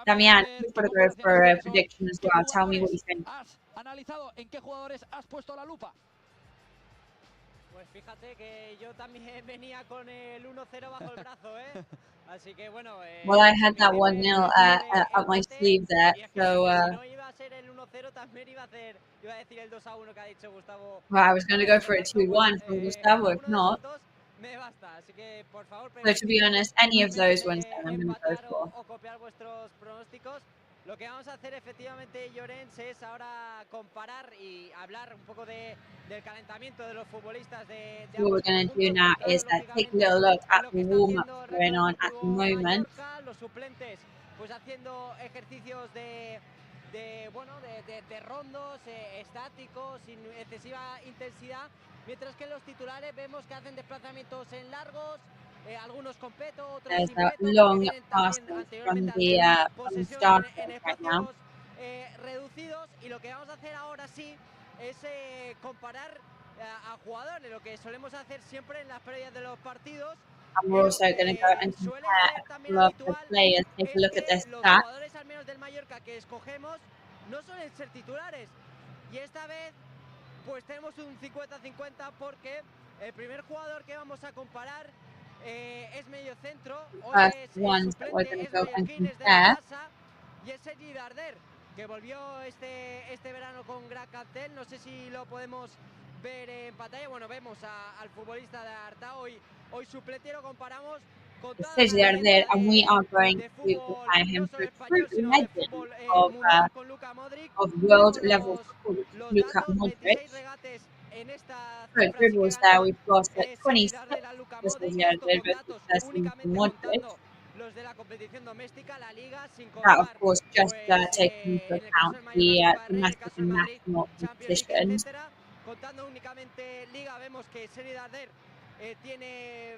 Damian, you've got to go for a prediction as well. Tell me what you think. ¿Has analizado en qué jugadores has puesto la lupa? Pues fíjate que yo también venía con el 1-0 bajo el brazo, ¿eh? Así que bueno... Well, I had that 1-0 up my sleeve there, so... Si no iba a ser el 1-0, también iba a decir el 2-1 que ha dicho Gustavo. Well, I was going to go for a 2-1 from Gustavo, if not. Me basta, así que por favor... So to be honest, any of those ones that I'm going to go for. O copiar vuestros pronósticos. Lo que vamos a hacer efectivamente, Llorens, es ahora comparar y hablar un poco del calentamiento de los futbolistas de What we're ambos going to do conjuntos, now is centrado take a little lógicamente look en at lo the que está warm-up haciendo el going Resto on at the Deportivo moment. Mallorca, los suplentes pues haciendo ejercicios de rondos estáticos sin excesiva intensidad, mientras que los titulares vemos que hacen desplazamientos en largos, algunos con peto, otros There's sin a peto, porque long vienen también passes anteriormente from a the hacer from posesión starters en right now. espacios reducidos. Y lo que vamos a hacer ahora sí es comparar a jugadores, lo que solemos hacer siempre en las previas de los partidos. And Y we're lo also going to go que and suele compare ser a también couple of the habitual players, take a es look at their que los stats. jugadores, al menos del Mallorca, que escogemos no suelen ser titulares. Y esta vez pues tenemos un 50-50 porque el primer jugador que vamos a comparar es medio centro, hoy First es ones that we're suplente, going to es go and mallorquín, es de la compare. casa y es SIGUE Darder, que volvió este verano con gran cartel. No sé si lo podemos ver en pantalla. Bueno, vemos al futbolista de Arta hoy suplente, y lo comparamos con toda It's una There, leyenda and we are going de to fútbol, compare no him to solo a true español, sino de legend fútbol of mundial, con Luka Modric. world Vemos level football, los Luka datos, Modric. 26 regates en esta So cifra, sí que dribbles there, ganó we've got SIGUE 26 Darder a Luka for Modric, Sergio esto con versus datos 13 for únicamente Modric. contando los de la competición doméstica, la liga, sin That, of contar course, just pues taking into en el caso account del Mallorca Copa del Rey, en el domestic caso del and Madrid national Champions League, competitions. etcétera. Contando únicamente liga, vemos que SIGUE Darder tiene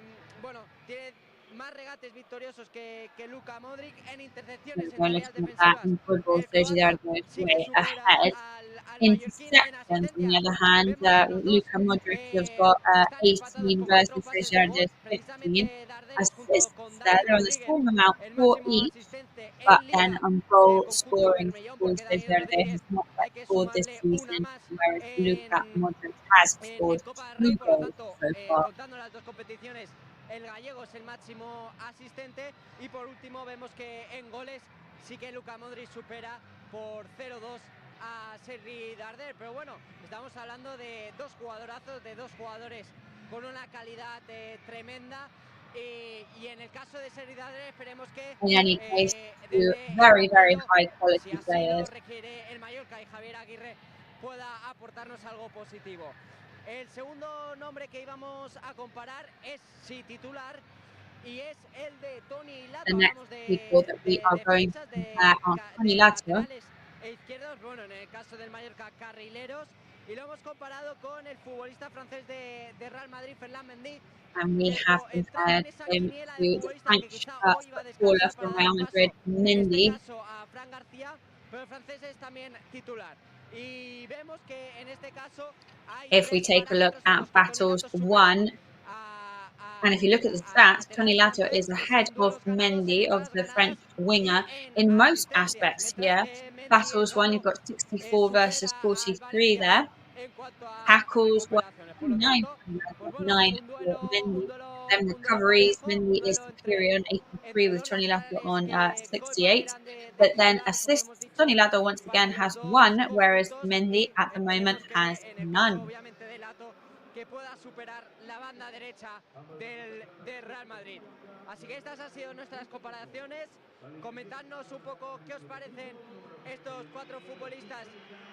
más regates victoriosos que Luka Modric. En intercepciones, en We're tareas looking at that defensivas, in football, el Sergio croata Darder is sí que way supera ahead. al mallorquín. En Interceptions, on the asistencias other hand, vemos que los dos Luka Modric has got están empatados 18 con 4 versus pases Sergio de Darder gol. 15. Precisamente Darder junto con Assists, Dani they're on the Rodríguez, same amount, el 4 máximo each, asistente but en then liga on del goal conjunto scoring bermellón, for porque Dani Sergio Darder Rodríguez has not hay yet que scored this sumarle una season, más whereas Luka Modric has en scored Copa del 2 Rey. Por lo goals tanto, so far. contando las dos competiciones, el gallego es el máximo asistente. Y por último vemos que en goles sí que Luka Modric supera por 0-2 a SIGUE Darder. Pero bueno, estamos hablando de dos jugadorazos, de dos jugadores con una calidad tremenda. Y en el caso de SIGUE Darder, esperemos que In any case, two desde very, el very banquillo, high si quality así players. lo requiere el Mallorca y Javier Aguirre, pueda aportarnos algo positivo. El segundo nombre que íbamos a comparar es titular, y es el de Toni Lato. The next Hablamos people that we de are going to defensas, compare are Toni de Lato, laterales e izquierdos, bueno, en el caso del Mallorca, carrileros, y lo hemos comparado con el futbolista francés de Real Madrid, Ferland Mendy. and we have Entraba compared en esa him quiniela to de the futbolistas que French quizá hoy iba a footballer descansar para from dar Real paso, Madrid, en este Mendy. caso a Fran García, pero el francés es también titular. Y vemos que en este caso hay If we tres take a look parámetros en at los que Toni battles Lato supera won, a and if you look at the al stats, lateral Toni Lato francés. is Es ahead en of duelos ganados, en Mendy, of entradas the ganadas French y winger, en in most asistencias, aspects mientras here. que Mendy, el Battles won, gato, you've got 64 versus supera al 43 Valenciennes there. en cuanto a Tackles won recuperaciones. Por lo 9 tanto, pues for bueno, 9 for un Mendy. duelo, Then un duelo recoveries, parejo, un Mendy is duelo superior on 83 entre with dos Toni Lato laterales on que hoy para mí 68. eran de But then titular, como hemos assists, dicho, Toni Lato once para again los has dos 1, whereas conjuntos. Mendy Y at the moment esperemos has que en el caso none. obviamente de Lato, que pueda superar la banda derecha del Real Madrid. Así que estas han sido nuestras comparaciones. Comentadnos un poco qué os parecen estos cuatro futbolistas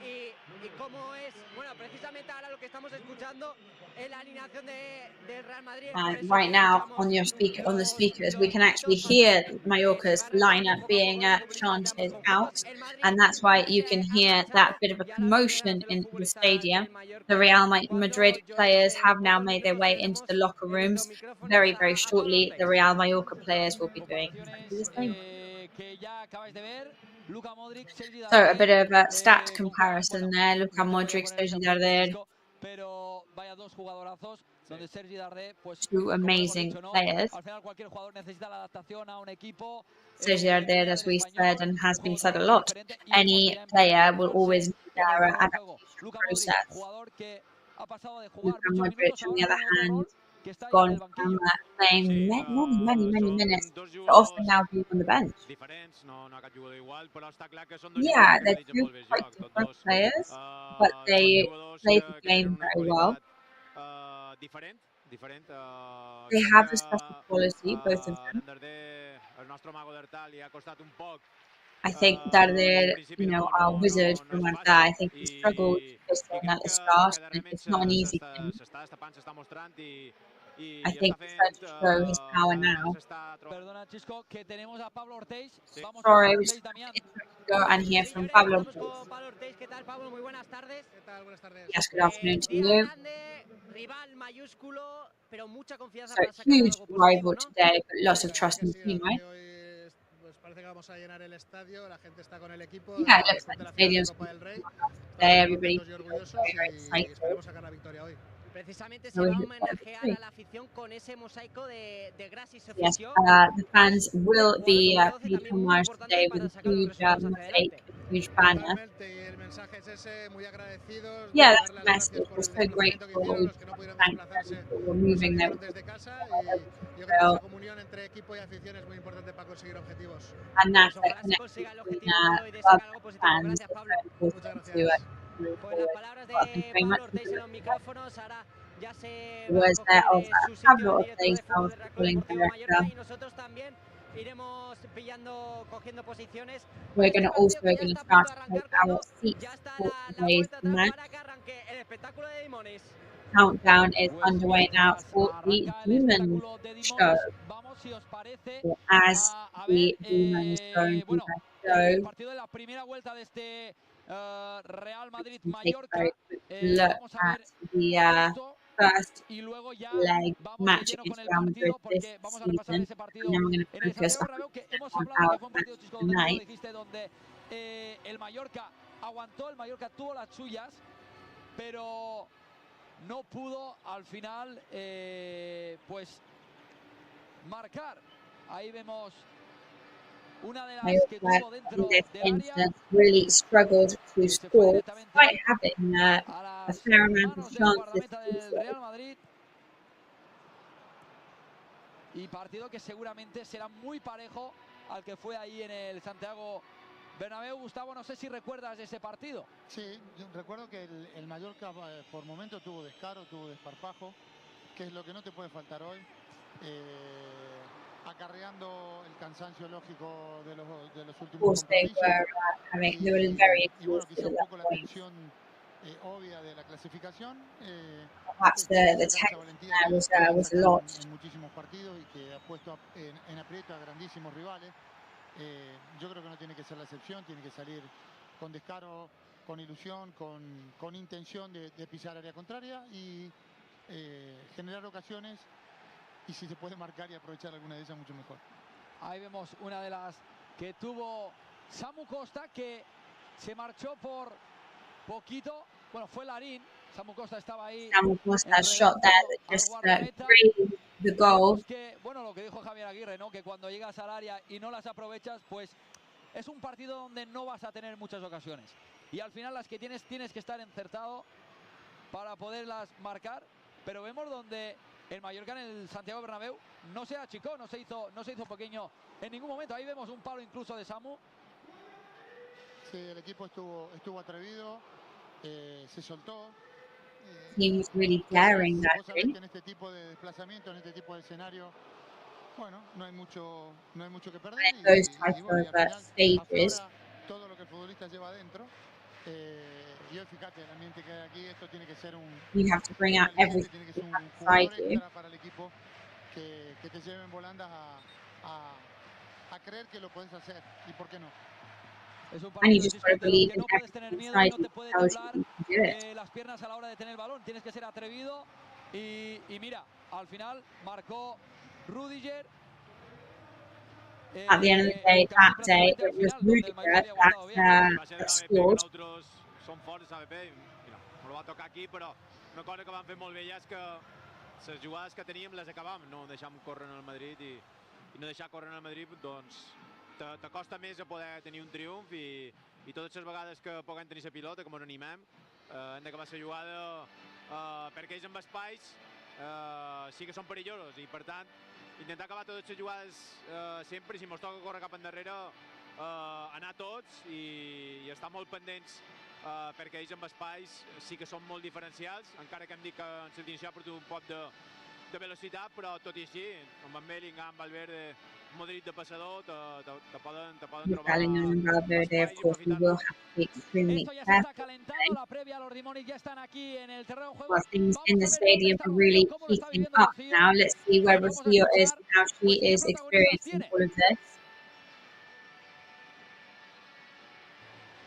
y cómo es, bueno, precisamente ahora lo que estamos escuchando es la alineación del Real Madrid. Por eso Right que now escuchamos on your speaker, on the speakers, we los can actually gritos para hear que Mallorca's van retomando lineup poco a poco being los futbolistas de ambos chanted out, conjuntos. El Madrid and that's why ya you se can ha hear that marchado bit of a y a las gradas commotion de los in the futbolistas stadium. del The Mallorca. Real Madrid Cuando Llorens, players have un now poco el made their minuto, way into cedemos the locker los rooms. micrófonos Very, very a todos los shortly, the players. Real Mallorca players will be doing exactly the Comparaciones same. que ya acabáis de ver. Luka Modric, SIGUE So a bit Darder, of a stat bueno, comparison there. Luka no te voy a Modric, poner Sergio ejemplos de Darder, disco, pero vaya dos jugadorazos donde SIGUE Darder, pues two como hemos amazing dicho, ¿no? players. Al final cualquier jugador necesita la adaptación a un equipo. Sergio El Darder, filial as del we said español, and un has been juego said a totalmente lot, diferente y vemos que any ya empieza a player will integrarse always need en el their terreno de juego. adaptation Luka Modric, process. jugador que ha pasado de jugar Luka muchos Modric, minutos on ahora the other tiene otro hand, rol que está ya en gone el from banquillo. playing Sí, many minutes són dos to also jugadors now being on the bench. diferents, no cap jugador igual, però està clar que són dos Yeah, jugadors que they're realitzen two molt bé el quite joc. Tots different dos players, but són they jugadors play the que tenen game una very well. qualitat diferent. They Crec have que a special quality, both of a them. Darder, el nostre mago d'Artal, li ha costat un poc I think that they're, a wizard from Marta. I think he struggled to fit in at the start, and it's not an easy thing. I think he's starting to show his power now. Perdona, Chisco, que tenemos a Pablo Ortiz. Sorry, we just want to go and hear from Pablo. Pablo Ortiz, ¿qué tal, Pablo? Muy buenas tardes. ¿Qué tal? Buenas tardes. Yes, good afternoon to Día you. grande, rival mayúsculo, pero mucha confianza So, para sacar huge algo positivo, rival ¿no? today, but lots of La verdad trust que in the sí, team, la verdad right? que hoy pues parece que vamos a llenar el estadio, la gente está con el equipo Yeah, it looks después like de the la final de stadium's Copa del Rey. today. Estamos muy Everybody contentos y feels orgullosos very, very y excited. esperemos sacar la victoria hoy. Precisamente se So va a he's homenajear excited. a la afición con ese mosaico de Gracias Yes, Afición. the fans will be paid homage today with a huge mosaic, a huge banner. Totalmente, y el mensaje es ese, muy agradecidos, Yeah, that's darle the las gracias message. por We're el so desplazamiento que grateful. hicieron, los que no pudieron Thank desplazarse them for nos moving their ayudaron desde casa y yo creo que will, esa comunión entre equipo y afición es muy importante para conseguir objetivos. and that's Pues that ojalá se consiga el connection objetivo de hoy de between sacar algo club positivo. and fans Gracias, is Pablo. so Muchas important gracias. move Pues las forward. palabras Well, thank you de very much. Pablo Ortiz en los micrófonos, ahora ya se va a Was there coger of su sitio Pablo de director Ortiz, de fútbol our del Real Club footballing Deportivo Mallorca, director. y nosotros también iremos cogiendo posiciones para We're este going to partido que ya start está a punto to de take arrancar our cuando seats ya está for la today's cuenta atrás match. para que arranque el espectáculo de Limones. Countdown is Pues underway now mientras for the arranca el Demons espectáculo de show. Dimones, vamos, si os parece, So as a the ver, Demons go into bueno, the el show, partido de la primera vuelta de este Real we can take a Madrid-Mallorca. very quick look Vamos a at ver the esto first y luego ya leg vamos de match lleno con against el Real Madrid partido, this porque vamos a repasar season, ese and partido then we're going en to el focus Santiago Bernabéu, que hemos on hablado, our que fue un partido, match Chisco, donde tú lo tonight. dijiste, donde el Mallorca aguantó, el Mallorca tuvo las suyas, pero no pudo al final pues marcar. Ahí vemos una de las que tuvo dentro In this del área, instance, really struggled to que se fue score, directamente despite having a a las fair amount of manos del chances guardameta to do del so. Real Madrid. Y partido que seguramente será muy parejo al que fue ahí en el Santiago Bernabéu. Gustavo, no sé si recuerdas ese partido. Sí, yo recuerdo que el Mallorca por momentos tuvo descaro, tuvo desparpajo, que es lo que no te puede faltar hoy, acarreando el cansancio lógico de los últimos Course, they compromisos were very y bueno, quizá exhausted un at poco that la point. tensión obvia de la clasificación. Perhaps the sacar esa tension valentía there que was viene a sacando lot. en muchísimos partidos y que ha puesto en aprieto a grandísimos rivales. Yo creo que no tiene que ser la excepción, tiene que salir con descaro, con ilusión, con intención de pisar área contraria y generar ocasiones, y si se puede marcar y aprovechar alguna de ellas, mucho mejor. Ahí vemos una de las que tuvo Samu Costa, que se marchó por poquito. Bueno, fue Larín. Samu Costa estaba ahí. Samu Costa shot there that just grazed the goal. Que, bueno, lo que dijo Javier Aguirre, ¿no? Que cuando llegas al área y no las aprovechas, pues es un partido donde no vas a tener muchas ocasiones. Y al final las que tienes que estar encertado para poderlas marcar. Pero vemos donde el Mallorca en el Santiago Bernabéu no se achicó, no se hizo pequeño en ningún momento. Ahí vemos un palo incluso de Samu. Sí, el equipo estuvo atrevido, se soltó. He was really daring that Vos sabés day. que en este tipo de desplazamiento, en este tipo de escenario, bueno, no hay mucho que perder. When it goes type Bueno, y of al final stages, aflora todo lo que el futbolista lleva adentro. Y hoy fíjate, el ambiente que hay aquí, esto tiene que ser you have to bring out everything tiene que you ser have un inside jugador you. extra para el equipo que te lleven volandas a creer que lo puedes hacer, y por qué no. Es un And you partido, just Chisco, got to de los believe que in no puedes everything tener miedo y inside no you te puede tells you temblar you can do it. las piernas a la hora de tener el balón. Tienes que ser atrevido y mira, al final marcó Rudiger. At the end of the day, that day, it was Rudiger that scored. Són forts, sabe bé. Mira, no lo va tocar aquí, però una cosa que van fer molt bé ja és que les jugades que teníem les acabam, no deixàvem córrer en el Madrid i no deixar córrer en el Madrid, doncs t'acosta més a poder tenir un triomf i totes les vegades que puguem tenir la pilota, com ens animem, hem d'acabar la jugada perquè ells amb espais sí que són perillosos i per tant intentar acabar totes les jugades sempre, i si ens toca córrer cap endarrere anar tots i estar molt pendents perquè ells amb espais sí que són molt diferencials, encara que hem dit que en l'inici ha portat un poc de velocitat, però tot i així, amb en Bellingham, Valverde, Madrid de passador, te poden With trobar Bellingham and Valverde, of l'espai i course, we will aprofitar-lo. have to be extremely Esto ya se está careful calentando, today. la previa, los Dimonis ya están aquí en el terreno de juego. While things in Vamos the a ver dónde stadium está are Rocío, really cómo lo está heating viviendo up Rocío, now. Let's see where y vamos a Rocío is escuchar and how pues she qué is protagonistas experiencing tiene. all of this.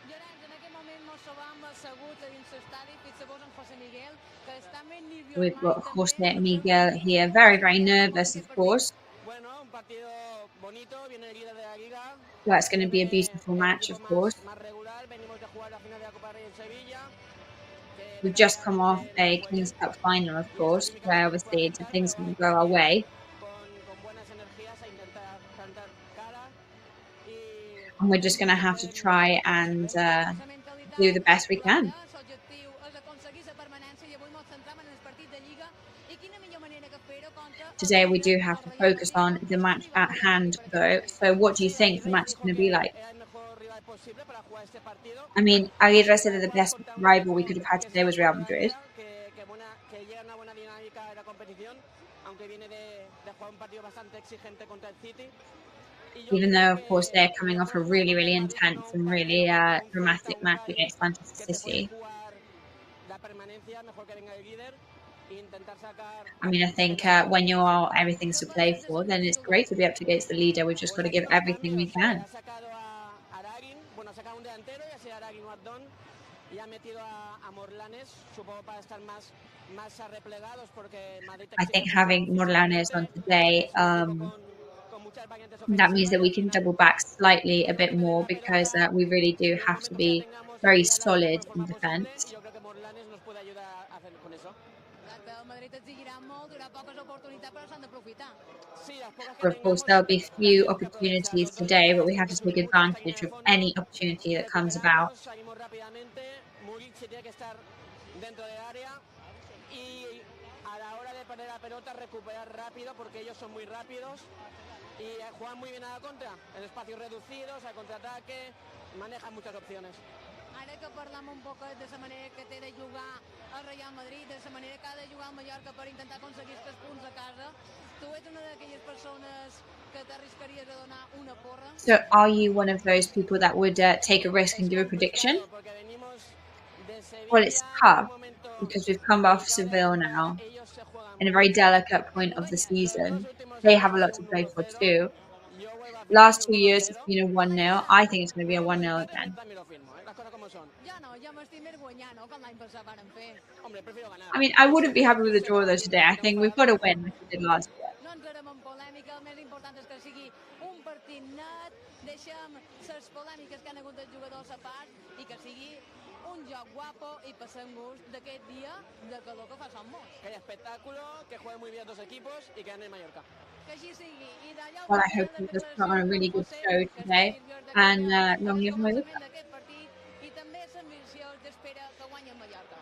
Llorenç, en aquest moment mos trobam asseguts a dins l'estadi, fixeu-vos en José Miguel, que està més We've nerviós got mai Jose també. Miguel here, very, very nervous, of course. Bueno, un partido bonito, viene el líder de la liga. Well, it's going to be a Viene beautiful el match, equipo of course. más regular. Venimos de jugar la final de la Copa Rey en Sevilla. Que We've just come off verdaderamente a nos fue Kings bien. Cup final, of Y esta course, química where no se puede obviously aceptar, things pero didn't go hay our que way. ir con buenas energías a intentar plantar cara. Y And we're just going to have to try and do the best we can. L'objectiu és aconseguir la permanència i avui mos centram en el partit de Lliga i quina millor manera que fer-ho contra Today we do have to focus on the match at hand, though. So what do you think the match is going to be like? era el mejor rival posible para jugar este partido. I mean, Aguirre said that the best rival we could have had today was Real Madrid. Que llega una buena dinámica de la competición, aunque viene de jugar un partido bastante exigente contra el City. Even though, of course, they're coming off a really, really intense and really dramatic match against Manchester City. I mean, I think when you are everything's to play for, then it's great to be up against the leader. We've just got to give everything we can. I think having Morlanes on today, that means that we can double back slightly a bit more because we really do have to be very solid in defence. Of course, there'll be few opportunities today, but we have to take advantage of any opportunity that comes about. Perder la pelota, recuperar rápido porque ellos son muy rápidos y juegan muy bien a la contra, en espacios reducidos, al contraataque, manejan muchas opciones. Ara que parlem un poc de la manera que té de jugar el Real Madrid, de la manera que ha de jugar el Mallorca per intentar aconseguir aquests punts a casa, tu ets una d'aquelles persones que t'arriscaries a donar una porra? So are you one of those people that would take a risk and give a prediction? Well, it's tough because we've come off Seville now in a very delicate point of the season. They have a lot to play for too. Last 2 years it's been a 1-0. I think it's going to be a 1-0 again. I mean, I wouldn't be happy with the draw though today. I think we've got to win like we did last year. No entrarem en polèmica, el més important és que sigui un partit net, deixem les polèmiques que han hagut dels jugadors a part i que sigui un joc guapo y passem gust d'aquest dia de calor que fa som molts. Que haya espectáculo, que jueguen muy bien dos equipos y que gane el Mallorca. Que així sigui. I d'allà Well, I hope we just put on a really good show today and long live Mallorca. d'aquest partit i també l'ambició d'espera que guanyi el Mallorca.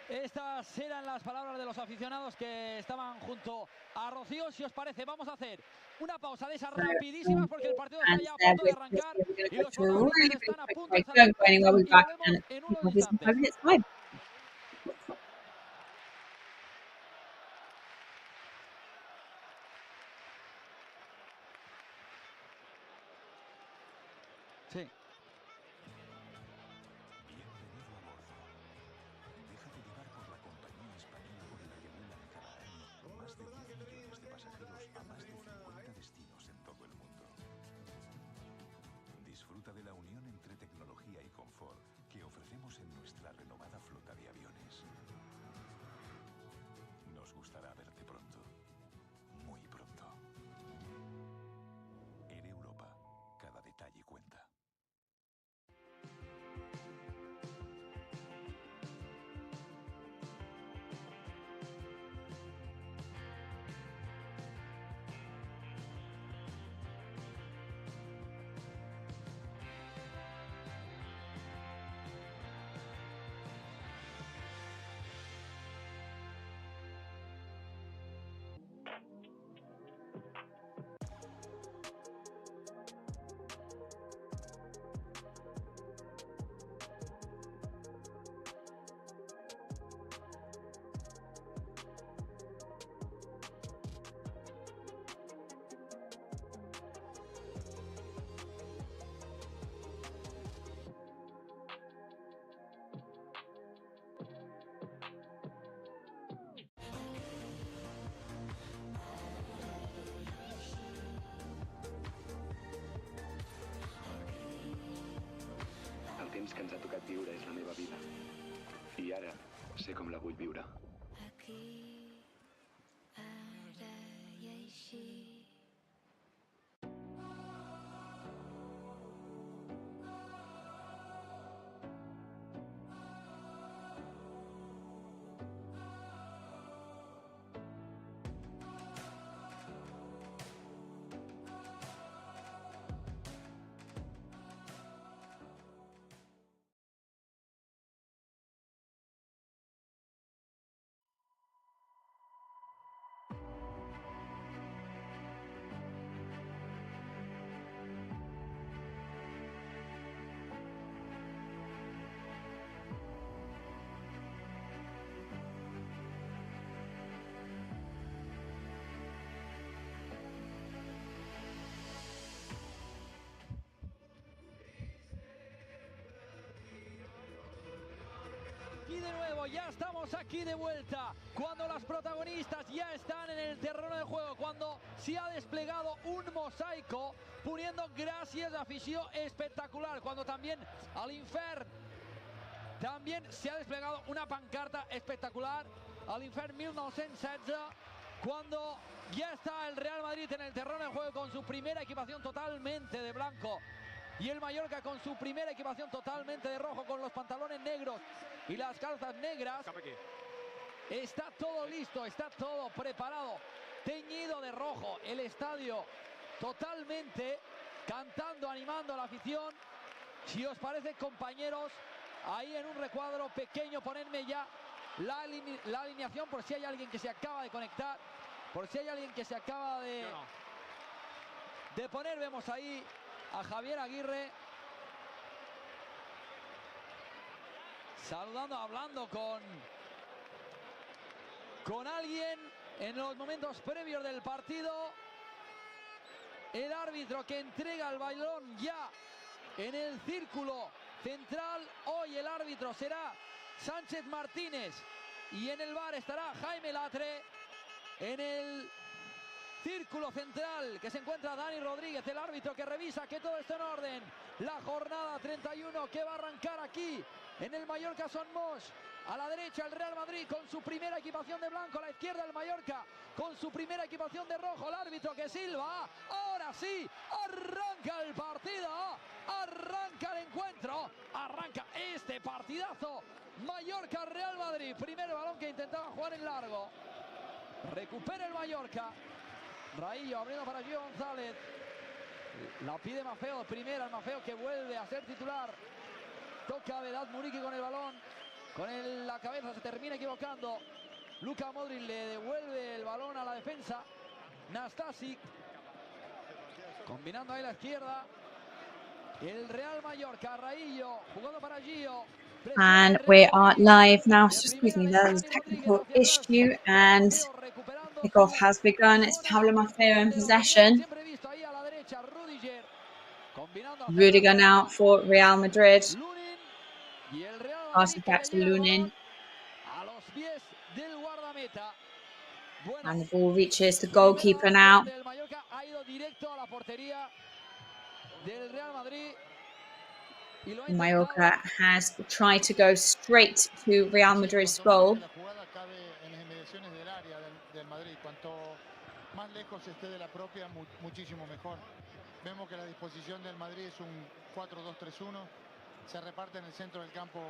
Estas eran las palabras de los aficionados que estaban junto a Rocío. Si os parece, vamos a hacer una pausa de esas rapidísimas porque el partido está ya a punto de arrancar y los protagonistas están a punto de salir. Y volvemos en unos instantes. Sí. Disfruta de la unión entre tecnología y confort que ofrecemos en nuestra renovada flota de aviones. Nos gustará verte pronto, muy pronto. En Europa, cada detalle cuenta. viure és la meva vida. I ara sé com la vull viure. Y de nuevo, ya estamos aquí de vuelta, cuando las protagonistas ya están en el terreno de juego, cuando se ha desplegado un mosaico, poniendo gracias a afición espectacular, cuando también al Infern también se ha desplegado una pancarta espectacular, al Infern 1916, cuando ya está el Real Madrid en el terreno de juego con su primera equipación totalmente de blanco, y el Mallorca con su primera equipación totalmente de rojo, con los pantalones negros y las calzas negras. Está todo listo, está todo preparado, teñido de rojo, el estadio totalmente cantando, animando a la afición. Si os parece, compañeros, ahí en un recuadro pequeño ponedme ya la alineación, por si hay alguien que se acaba de conectar, por si hay alguien que se acaba de poner. Vemos ahí a Javier Aguirre saludando, hablando con alguien en los momentos previos del partido. El árbitro que entrega el balón ya en el círculo central. Hoy el árbitro será Sánchez Martínez y en el VAR estará Jaime Latre. En el círculo central que se encuentra Dani Rodríguez, el árbitro que revisa que todo esté en orden. La jornada 31 que va a arrancar aquí en el Mallorca Son Moix. A la derecha el Real Madrid con su primera equipación de blanco, a la izquierda el Mallorca con su primera equipación de rojo. El árbitro que silba. Ahora sí, arranca el partido, arranca el encuentro, arranca este partidazo. Mallorca Real Madrid, primer balón que intentaba jugar en largo. Recupera el Mallorca. Raillo abriendo para Gio González. La pide Maffeo, primera el Maffeo que vuelve a ser titular. Toca Vedat Muriqui con el balón. Con la cabeza se termina equivocando. Luka Modric le devuelve el balón a la defensa. Nastasic. Combinando ahí la izquierda. El Real Mallorca, Raillo jugando para Gio. And we are live now. So excuse me, there was a technical issue and kickoff has begun. It's Pablo Maffeo in possession. Rudiger now for Real Madrid. Passes back to Lunin. And the ball reaches the goalkeeper now. Mallorca has tried to go straight to Real Madrid's goal. Más lejos esté de la propia, muchísimo mejor. Vemos que la disposición del Madrid es un 4-2-3-1. Se reparte en el centro del campo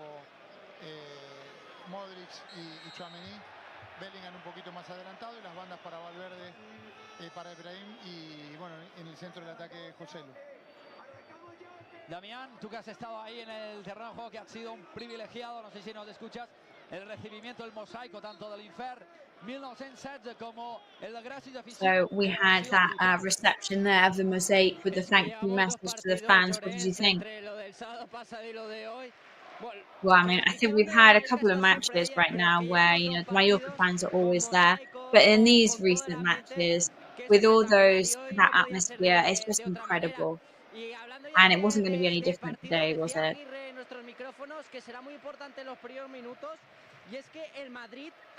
Modric y Tchouaméni. Bellingham un poquito más adelantado y las bandas para Valverde, para Ibrahim y bueno, en el centro del ataque Joselu. Damián, tú que has estado ahí en el terreno de juego, que has sido un privilegiado, no sé si nos escuchas, el recibimiento del mosaico tanto del Infern 1916 como el gracias afición. So we had that reception there of the mosaic with the thank you message to the fans. What did you think? Well, I mean, I think we've had a couple of matches right now where, you know, the Mallorca fans are always there. But in these recent matches, with all that atmosphere, it's just incredible. And it wasn't going to be any different today, was it?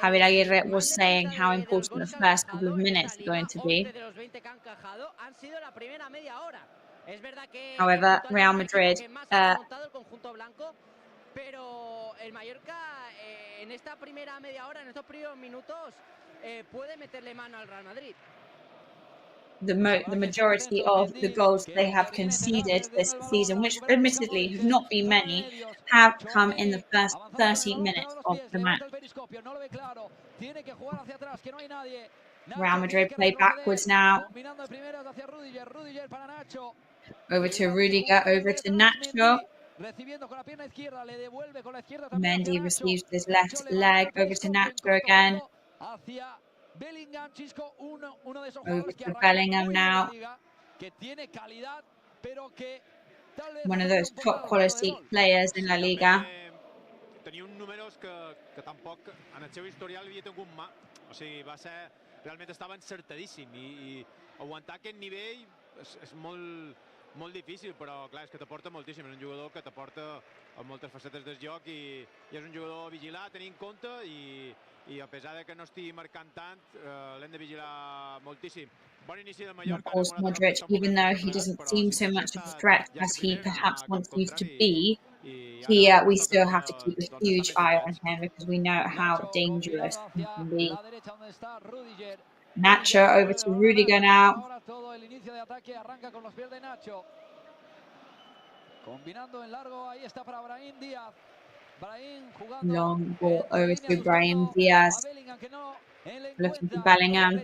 Javier Aguirre was saying how important the first couple of minutes are going to be. However, Real Madrid pero el Mallorca en esta primera media hora, en estos primeros minutos, puede meterle mano al Real Madrid. The majority of the goals they have conceded this season, which admittedly have not been many, have come in the first 30 minutes of the match. Real Madrid play backwards now. Over to Rudiger, over to Nacho. Mendy receives his left leg, over to Nacho again. Over to Bellingham now. One of those top quality players in La Liga. Tenia uns números que tampoc en el seu historial havia tingut mà. O sigui, va ser... Realment estava encertadíssim i aguantar aquest nivell és molt difícil, però clar, és que t'aporta moltíssim. És un jugador que t'aporta moltes facetes del joc i és un jugador a vigilar, a tenir en compte i a pesar de que no estigui marcant tant, l'hem de vigilar moltíssim. Bon inici del Mallorca. Of course, Modric, even though he doesn't seem so much of a threat as he perhaps once used to be, here we still have to keep a huge eye on him because we know how dangerous he can be. Nacho over to Rudiger now. Long ball over to Brahim Diaz. Looking for Bellingham.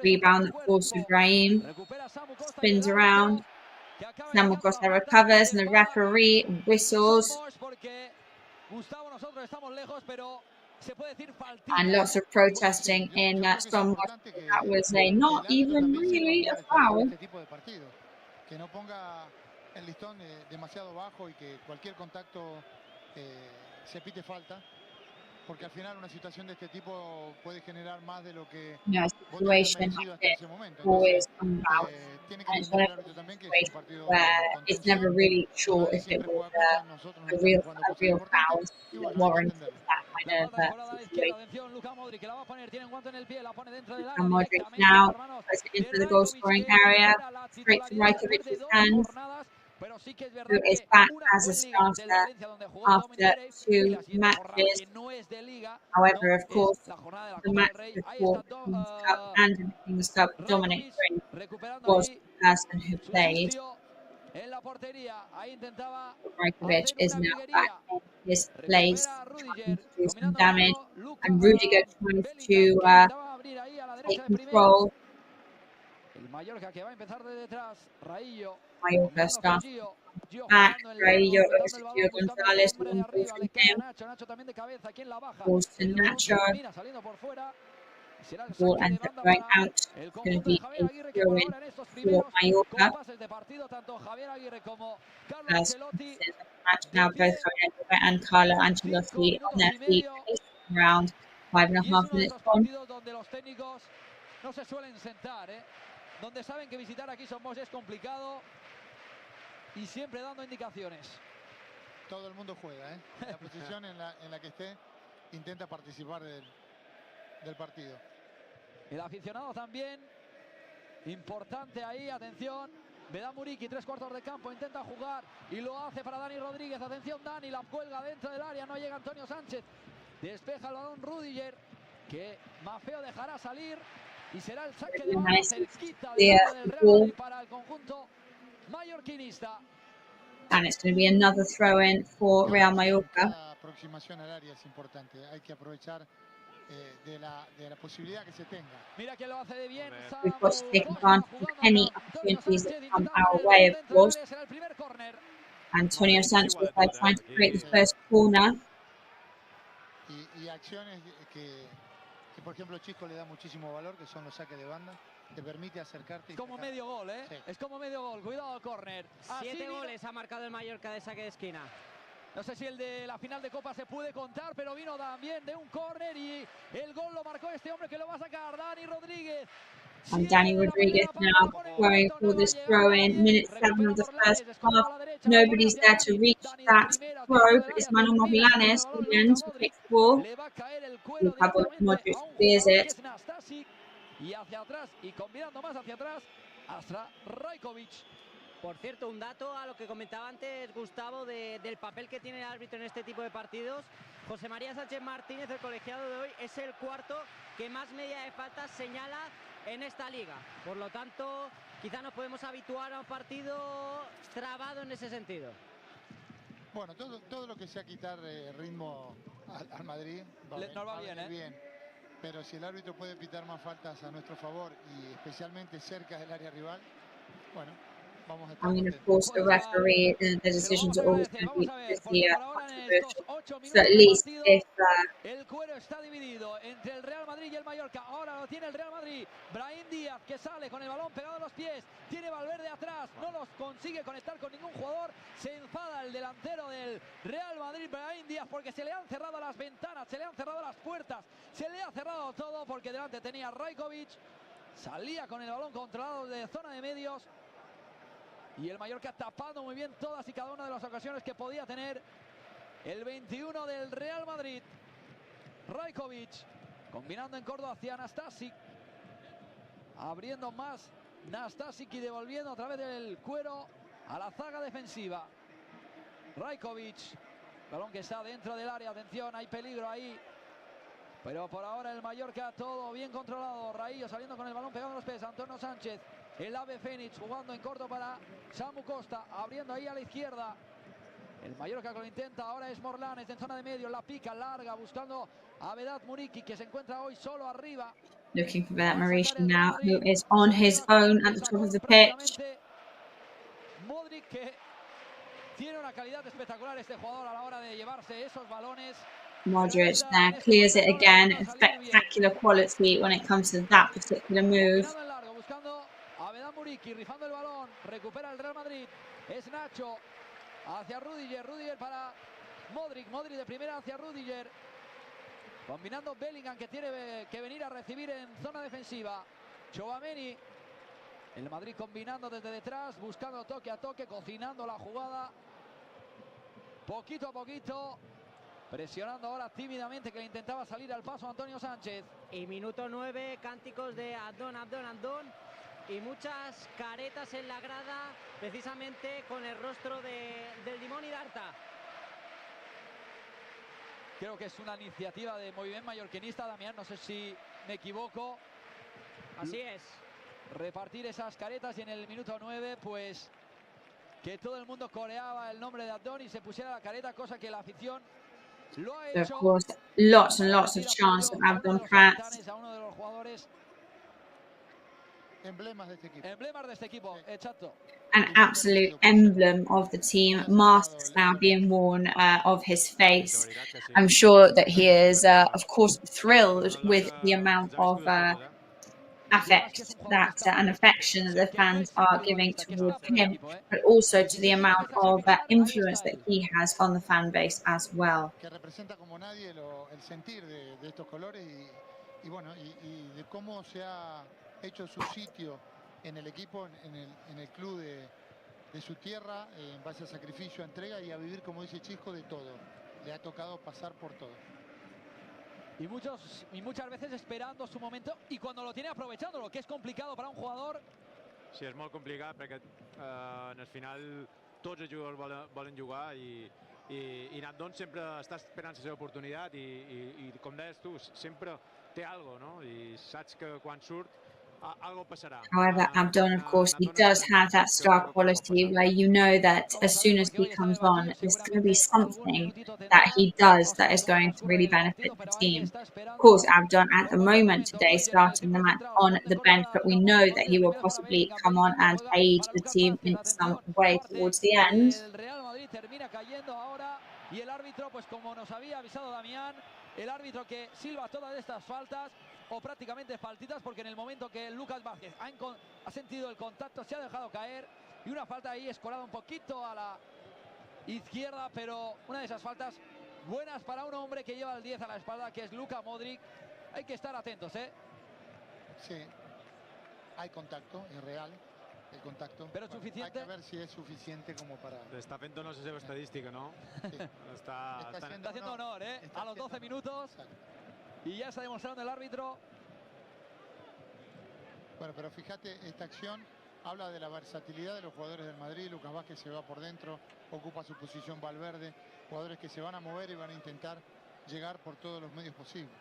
Rebound that falls to Brahim. Spins around. Samuel Costa recovers and the referee whistles. And lots of protesting in some. That was not even really a foul. Que no ponga el listón demasiado bajo y que cualquier contacto se pite falta, porque al final una situación de este tipo puede generar más de lo que situation like this always comes out. And it's one of those situations where it's never really sure if it was a real foul, that warranted that kind of situation. And Modric now puts it into the goal scoring area, straight to Rajkovic's hands, who is back as a starter after 2 matches. However, of course, the match before the King's Cup and in the King's Cup, Dominic Brink was the person who played. Rajkovic is now back in his place, trying to do some damage, and Rudiger tries to take control. Mallorca starts back. Raillo over to Gio Gonzalez. Long ball from him. Balls to Nacho. Ball ends up going out. It's going to be a throw-in for Mallorca. First match now, both Javier and Carlo Ancelotti on their feet. Around 5.5 minutes on. Donde saben que visitar aquí Somos es complicado y siempre dando indicaciones. Todo el mundo juega, ¿eh? La posición en la que esté intenta participar del partido. El aficionado también, importante ahí, atención. Veda Muriqui, 3/4 de campo, intenta jugar y lo hace para Dani Rodríguez. Atención, Dani, la cuelga dentro del área, no llega Antonio Sánchez. Despeja el balón Rudiger, que Mafeo dejará salir. Y será el saque de banda cerquita del Real para el conjunto mallorquinista. And it's going to be another throw-in for Real Mallorca. La aproximación al área es importante. Hay que aprovechar de la posibilidad que se tenga. Mira que lo hace de bien. We've got to take advantage of any opportunities that come our way, of course. Antonio Sanchez there trying to create the first corner. Y acciones que por ejemplo Chisco le da muchísimo valor, que son los saques de banda, te permite acercarte y como medio gol, ¿eh? Sí. Es como medio gol, cuidado al córner. 7 goles ha marcado el Mallorca de saque de esquina. No sé si el de la final de Copa se puede contar, pero vino también de un córner y el gol lo marcó este hombre que lo va a sacar, Dani Rodríguez. And Dani Rodríguez now going for this throw-in. Minute 7 of the first half. Nobody's there to reach that throw, but it's Manuel Mobilanes who ends with the ball. Modric clears it. Y hacia atrás, y combinando más hacia atrás, hasta Rajkovic. Por cierto, un dato a lo que comentaba antes Gustavo del papel que tiene el árbitro en este tipo de partidos. José María Sánchez Martínez, el colegiado de hoy, es el cuarto que más media de faltas señala en esta liga. Por lo tanto, quizá nos podemos habituar a un partido trabado en ese sentido. Bueno, todo lo que sea quitar ritmo al Madrid nos va bien, bien. Pero si el árbitro puede pitar más faltas a nuestro favor y especialmente cerca del área rival, bueno, vamos a estar contentos. Of course, the referee, the decisions are always going to be pretty controversial. So at least if el cuero está dividido entre el Real Madrid y el Mallorca. Ahora lo tiene el Real Madrid. Brahim Díaz, que sale con el balón pegado a los pies. Tiene Valverde atrás. No los consigue conectar con ningún jugador. Se enfada el delantero del Real Madrid, Brahim Díaz, porque se le han cerrado las ventanas, se le han cerrado las puertas, se le ha cerrado todo, porque delante tenía Rajkovic. Salía con el balón controlado de zona de medios. Y el Mallorca tapando muy bien todas y cada una de las ocasiones que podía tener el 21 del Real Madrid. Rajkovic combinando en corto hacia Nastasic, abriendo más Nastasic y devolviendo a través del cuero a la zaga defensiva. Rajkovic, balón que está dentro del área, atención, hay peligro ahí, pero por ahora el Mallorca todo bien controlado. Raillo saliendo con el balón pegado a los pies, Antonio Sánchez, el ave Fénix jugando en corto para Samu Costa, abriendo ahí a la izquierda. El Mallorca que lo intenta, ahora es Morlanes en zona de medio, la pica larga buscando a Vedat Muriqui, que se encuentra hoy solo arriba. looking for Vedat Muriqi now, who is on his own at the top of the pitch. Modric, que tiene una calidad espectacular este jugador a la hora de llevarse esos balones. Modric there clears it again, a spectacular quality when it comes to that particular move. Buscando a Vedat Muriqui, rifando el balón, recupera el Real Madrid, es Nacho. Hacia Rudiger, Rudiger para Modric, Modric de primera hacia Rudiger. Combinando Bellingham, que tiene que venir a recibir en zona defensiva. Tchouaméni. El Madrid combinando desde detrás, buscando toque a toque, cocinando la jugada. Poquito a poquito. Presionando ahora tímidamente, que le intentaba salir al paso Antonio Sánchez. Y minuto 9, cánticos de Abdón, Abdón, Abdón. Y muchas caretas en la grada, precisamente con el rostro del Limón y Darta. Creo que es una iniciativa de movimiento mallorquinista, Damián, no sé si me equivoco. Así es. Repartir esas caretas y en el minuto 9, pues, que todo el mundo coreaba el nombre de Abdón y se pusiera la careta, cosa que la afición lo ha hecho. Of course, lots and lots of chance of Abdon Prats. A uno de los jugadores emblemas de este equipo. Emblemas de este equipo, exacto. An absolute emblem of the team. Masks now being worn of his face. I'm sure that he is, of course, thrilled with the amount of affect that and affection that the fans are giving towards him, but also to the amount of influence that he has on the fan base as well. Que representa como nadie el sentir de estos colores y bueno, y de cómo se ha hecho su sitio en el equipo, en el club de su tierra, en base a sacrificio, a entrega y a vivir, como dice Chisco, de todo. Le ha tocado pasar por todo. Y muchas veces esperando su momento y cuando lo tiene aprovechándolo, que es complicado para un jugador. Sí, és molt complicat perquè en el final tots els jugadors volen jugar i Abdón sempre està esperant la seva oportunitat i com deies tu, sempre té algo, no? I saps que quan surt algo passarà. However, Abdon, of course, he does have that star quality where you know that as soon as he comes on, there's going to be something that he does that is going to really benefit the team. Of course, Abdon at the moment today starting the match on the bench, but we know that he will possibly come on and aid the team in some way towards the end. El Real Madrid termina cayendo ahora y el árbitro, pues como nos había avisado Damián, el árbitro que silba todas estas faltas o prácticamente faltitas, porque en el momento que Lucas Vázquez ha sentido el contacto se ha dejado caer y una falta ahí escorada un poquito a la izquierda, pero una de esas faltas buenas para un hombre que lleva el 10 a la espalda, que es Luka Modric. Hay que estar atentos, ¿eh? Sí, hay contacto, es real el contacto. Pero suficiente. Hay que ver si es suficiente como para... Està fent no la seva estadística, no? Sí. Està haciendo honor, ¿eh? A los 12 minutos. Exacto. Y ya está demostrando el árbitro. Bueno, pero fíjate esta acción habla de la versatilidad de los jugadores del Madrid. Lucas Vázquez se va por dentro, ocupa su posición Valverde, jugadores que se van a mover y van a intentar llegar por todos los medios posibles.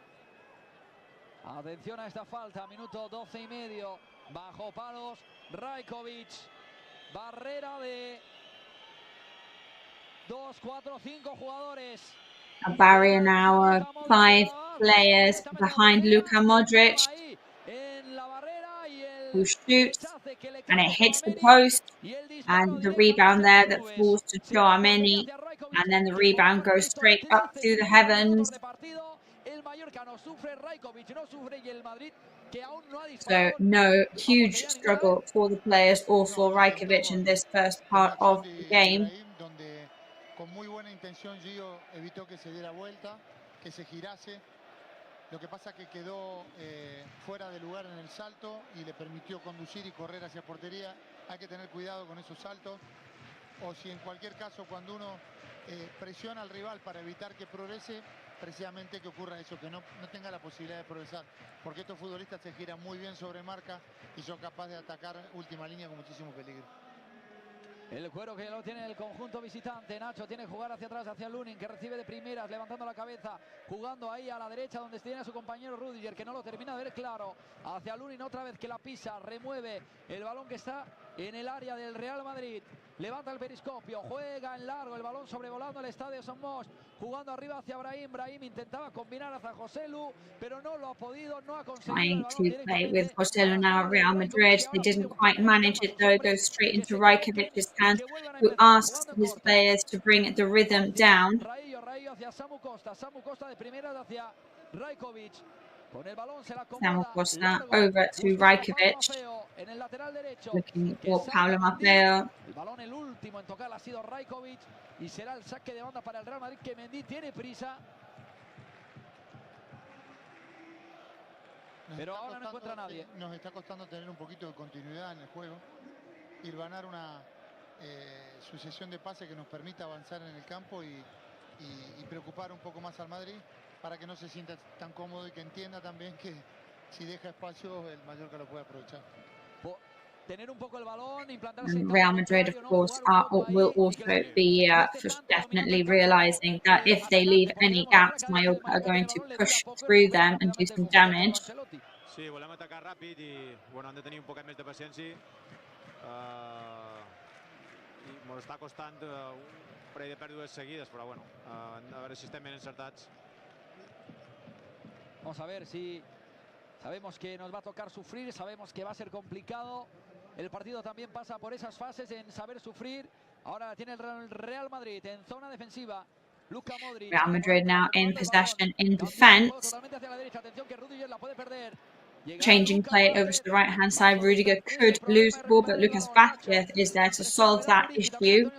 Atención a esta falta, minuto 12 y medio, bajo palos, Rajkovic, barrera de 2, 4, 5 jugadores. A barrier now of 5 players behind Luka Modric, who shoots, and it hits the post, and the rebound there that falls to Tchouaméni, and then the rebound goes straight up to the heavens. So no huge struggle for the players or for Rajkovic in this first part of the game. Con muy buena intención Gio evitó que se diera vuelta, que se girase. Lo que pasa que quedó fuera de lugar en el salto y le permitió conducir y correr hacia portería. Hay que tener cuidado con esos saltos. O si en cualquier caso cuando uno presiona al rival para evitar que progrese, precisamente que ocurra eso, que no tenga la posibilidad de progresar. Porque estos futbolistas se giran muy bien sobre marca y son capaces de atacar última línea con muchísimo peligro. El cuero que lo tiene el conjunto visitante. Nacho tiene que jugar hacia atrás, hacia Lunin, que recibe de primeras, levantando la cabeza, jugando ahí a la derecha donde tiene a su compañero Rüdiger, que no lo termina de ver claro. Hacia Lunin otra vez, que la pisa, remueve el balón que está en el área del Real Madrid. Levanta el periscopio, juega en largo, el balón sobrevolando el estadio Somos, jugando arriba hacia Brahim. Brahim intentaba combinar hacia Joselu, pero no lo ha podido, no ha conseguido. Trying to play with Joselu now at Real Madrid. They didn't quite manage it though. It goes straight into Rajkovic's hands, who asks his players to bring the rhythm down. Samu Costa de primeras hacia Rajkovic. Con el balón se la Samu Costa over to Rajkovic, looking for Paulo Maffeo. El balón el último en tocar ha sido Rajkovic y será el saque de banda para el Real Madrid, que Mendy tiene prisa. Pero ahora no encuentra a nadie. Nos está costando tener un poquito de continuidad en el juego, hilvanar una sucesión de pases que nos permita avanzar en el campo y preocupar un poco más al Madrid para que no se sienta tan cómodo y que entienda también que si deja espacio el Mallorca lo puede aprovechar. Tener un poco el balón, implantarse. Real Madrid, of course, will also be definitely realizing that if they leave any gaps, Mallorca are going to push through them and do some damage. Sí, volem atacar ràpid i bueno, han de tenir un poquet més de paciència. I ens està costant un parell de pèrdues seguides, però bueno, a veure si estem ben encertats. Vamos a ver si sabemos que nos va a tocar sufrir, sabemos que va a ser complicado. El partido también pasa por esas fases en saber sufrir. Ahora la tiene el Real Madrid en zona defensiva. Luka Modric. Real Madrid now in possession in defense. Changing play over to the right-hand side. Rudiger could lose the ball, but Lucas Vázquez is there to solve that issue.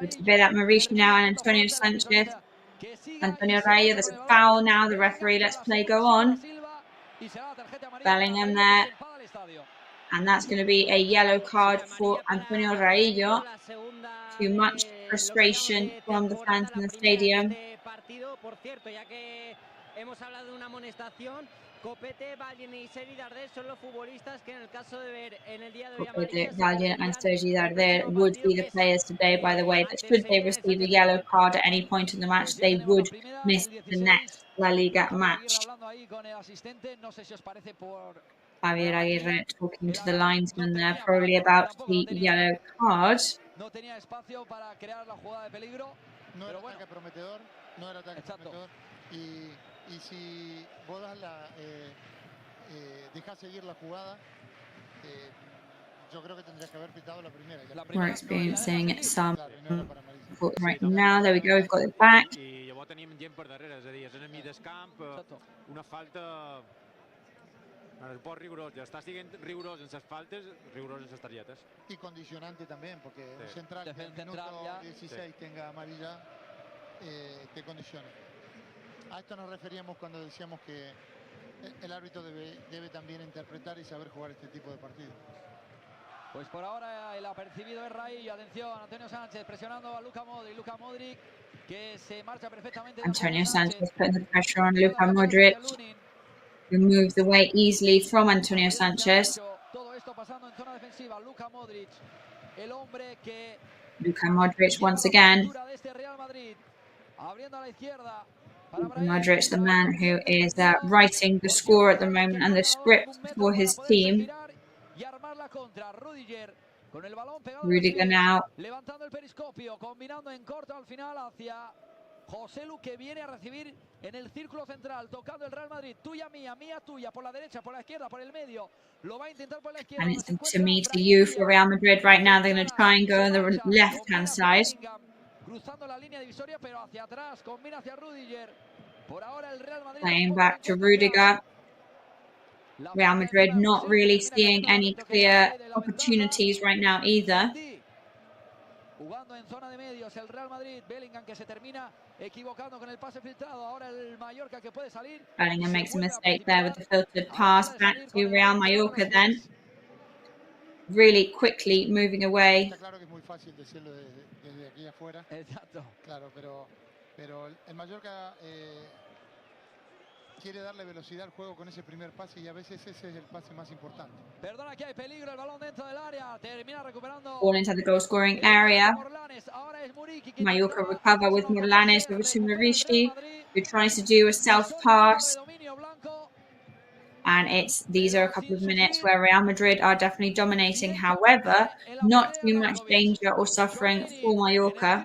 It's a bit at Mauricio now and Antonio Sanchez. Antonio Raya, there's a foul now. The referee lets play go on. Bellingham there. And that's going to be a yellow card for Antonio Raillo. Too much frustration from the fans in the stadium. Copete, Valien y Sergi Darder son los futbolistas que en el caso de ver en el día de hoy Copete, Valien and Sergi Darder would be the players today, by the way, that should they receive a yellow card at any point in the match, they would miss the next La Liga match. Javier Aguirre talking to the linesman there, probably about the yellow card. No tenía espacio para crear la jugada de peligro. No era ataque prometedor, no era ataque prometedor. Y si Bodas deja seguir la jugada, yo creo que tendría que haber pitado la primera. We're experiencing some right now. There we go, we've got it back. I llavors tenim gent per darrere, és a dir, és enemic del camp, una falta poc rigorós, ja està sent rigorós en les faltes, rigorós en les tarjetes. Y condicionante también, porque un central que en el minuto 16 tenga amarilla, te condiciona. A esto nos referíamos cuando decíamos que el árbitro debe también interpretar y saber jugar este tipo de partidos. Pues por ahora el apercibido es Raillo. Atención, Antonio Sánchez presionando a Luka Modric, que se marcha perfectamente. Antonio Sánchez putting the pressure on Luka Modric, who moves away easily from Antonio Sánchez. Todo esto pasando en zona defensiva. ofensiva. Luka Modric, el hombre que Luka Modric once again. de este Real Madrid, abriendo a la izquierda. Luka Modric, the man who is writing the score at the moment and the script for his team. Rudiger now. Levantando el periscopio, combinando en corto al final hacia José Lu, que viene a recibir en el círculo central, tocando el Real Madrid. Tuya, mía, mía, tuya, por la derecha, por la izquierda, por el medio. Lo va a intentar por la izquierda. And it's to me, to you for Real Madrid right now. They're going to try and go on the left-hand side. Cruzando la línea divisoria, pero hacia atrás, combina hacia Rudiger. Por ahora el Real Madrid Playing back to Rudiger. Real Madrid not really seeing any clear opportunities right now either. Jugando en zona de medios el Real Madrid. Bellingham, que se termina equivocando con el pase filtrado. Ahora el Mallorca, que puede salir. Bellingham makes a mistake there with the filtered pass back to Real Mallorca then. Really quickly moving away. Está claro que es muy fácil decirlo desde aquí afuera. Exacto. Claro, pero el Mallorca quiere darle velocidad al juego con ese primer pase y a veces ese es el pase más importante. Perdona, que hay peligro, el balón dentro del área, termina recuperando. Ball into the goal scoring area. Mallorca recover with Morlanes over to Marishi, who tries to do a self pass. And these are a couple of minutes where Real Madrid are definitely dominating. However, not too much danger or suffering for Mallorca.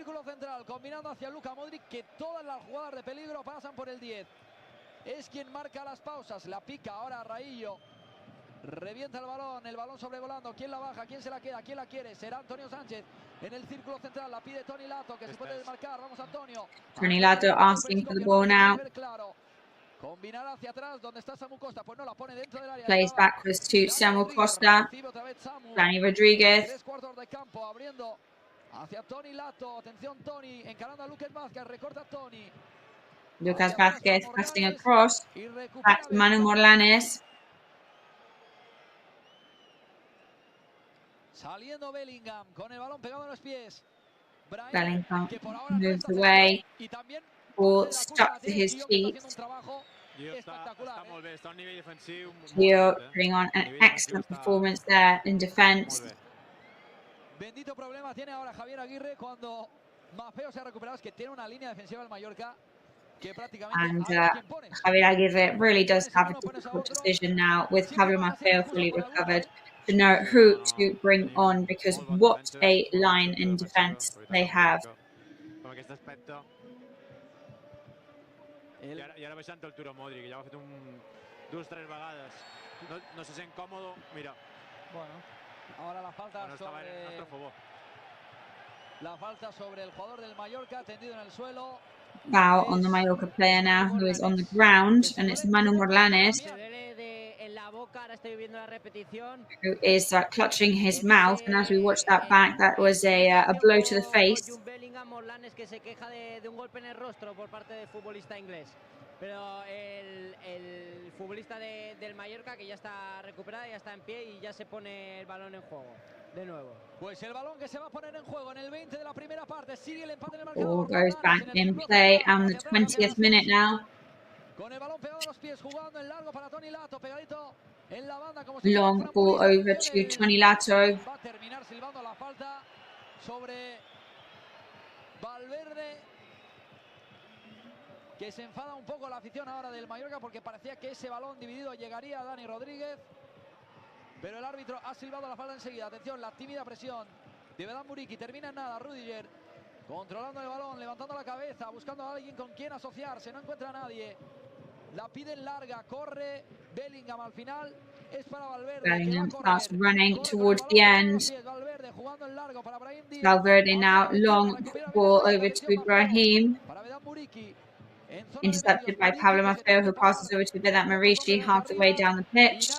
Es quien marca las pausas, la pica ahora Raillo. Revienta el balón sobrevolando. ¿Quién la baja? ¿Quién se la queda? ¿Quién la quiere? Será Antonio Sánchez en el círculo central. La pide Toni Lato, que se puede desmarcar. Vamos, Antonio. Toni Lato asking for the ball now. Combinar hacia atrás, donde está Samu Costa. Pues no, la pone dentro del área. Plays backwards to Samu Costa. Dani Rodriguez. 3 cuartos de campo, abriendo hacia Toni Lato. Atención, Toni, encarando a Lucas Vázquez. Recorta Toni. Lucas Vázquez passing across. Back to Manu Morlanes. Saliendo Bellingham con el balón pegado a los pies. Bellingham moves away. Ball stuck to his feet. Gio putting on an excellent performance there in defense. Bendito problema tiene ahora Javier Aguirre cuando más feo se ha recuperado, es que tiene una línea defensiva del Mallorca. And Javier Aguirre really does have a difficult decision now with Pablo Maffeo fully recovered to know who to bring on, because what a line in defense they have. I ara baixant el Turo Modric, ja ho ha fet 2 o 3 vegades. No se sent còmodo, mira. Bueno, ahora la falta sobre el jugador del Mallorca, tendido en el suelo. Foul on the Mallorca player now, who is on the ground, and it's Manu Morlanes, who is clutching his mouth. And as we watch that back, that was a blow to the face. Que se queja de un golpe en el rostro por parte del futbolista inglés. Pero el futbolista del Mallorca, que ya está recuperado, ya está en pie y ya se pone el balón en juego de nuevo. Pues el balón que se va a poner en juego en el 20 de la primera parte. Sigue el empate en el marcador. Ball goes back in play on the 20th minute now. Con el balón pegado a los pies, jugando en largo para Toni Lato, pegadito en la banda como si long ball over to Toni Lato. Va a terminar silbando la falta sobre Valverde, que se enfada un poco la afición ahora del Mallorca porque parecía que ese balón dividido llegaría a Dani Rodríguez, pero el árbitro ha silbado la falta enseguida. Atención, la tímida presión de Vedan Muriqui, termina en nada. Rudiger controlando el balón, levantando la cabeza, buscando a alguien con quien asociarse, no encuentra a nadie. La piden larga, corre Bellingham al final. Es para Valverde. Bellingham starts running towards the end. Valverde now, long ball over to Ibrahim. Intercepted by Pablo Maffeo, who passes over to Vedat Marishi half the way down the pitch.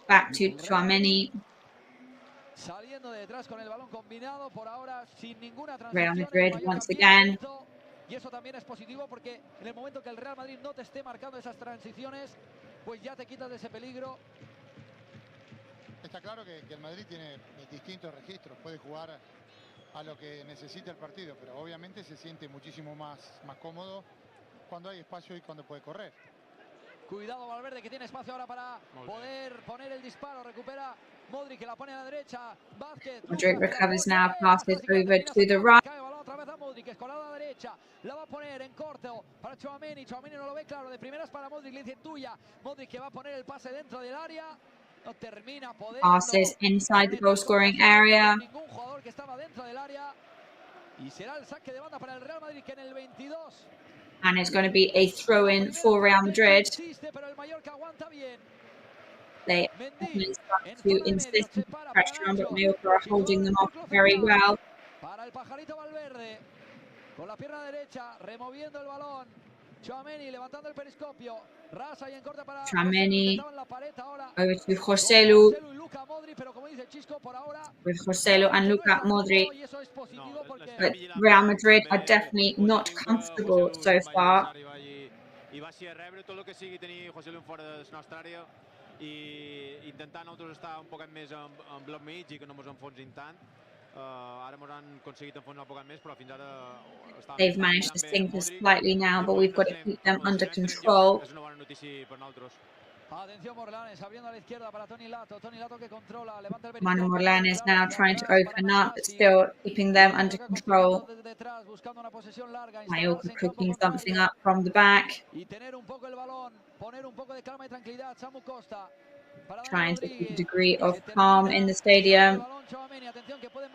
Back to Tchouaméni. Real Madrid once again. Y eso también es positivo porque en el momento que el Real Madrid no te esté marcando esas transiciones, pues ya te quitas de ese peligro. Está claro que el Madrid tiene distintos registros, puede jugar a lo que necesita el partido, pero obviamente se siente muchísimo más cómodo cuando hay espacio y cuando puede correr. Cuidado Valverde, que tiene espacio ahora para poder poner el disparo. Recupera Modric, que la pone a la derecha. Vázquez. Modric recovers now, passes over to the right. Cae balón otra vez a Modric, escolada a la derecha. La va a poner en corto para Tchouaméni. Tchouaméni no lo ve claro. De primeras para Modric, le dice tuya. Modric que va a poner el pase dentro del área. No termina poder. Passes inside the goal scoring area. Ningún jugador que estaba dentro del área. Y será el saque de banda para el Real Madrid, que en el 22. And it's going to be a throw-in for Real Madrid. They start to insist on pressure on, but Mallorca are holding them off very well. Para el pajarito Valverde, con la pierna derecha, removiendo el balón. Tchouaméni levantando el periscopio. Rasa y en corte para Tchouaméni over to Joselu. With Joselu and Luka Modric. But Real Madrid are definitely not comfortable so far. I va així a rebre tot el que sigui tenir Joselu fora de la nostra àrea i intentar nosaltres estar un poquet més en bloc mig i que no ens enfonsin tant. Ara ens han aconseguit enfonsar un poquet més, però fins ara... They've managed to sink us slightly now, but we've got to keep them under control. És una bona notícia per nosaltres. Atención Morlanes, abriendo a la izquierda para Toni Lato. Toni Lato que controla, levanta el Manu Morlanes now trying to open up, but still keeping them under control. Mallorca cooking something up from the back. Y tener un poco el balón, poner un poco de calma y tranquilidad. Samu Costa. Trying to keep a degree of calm in the stadium. Atención que puede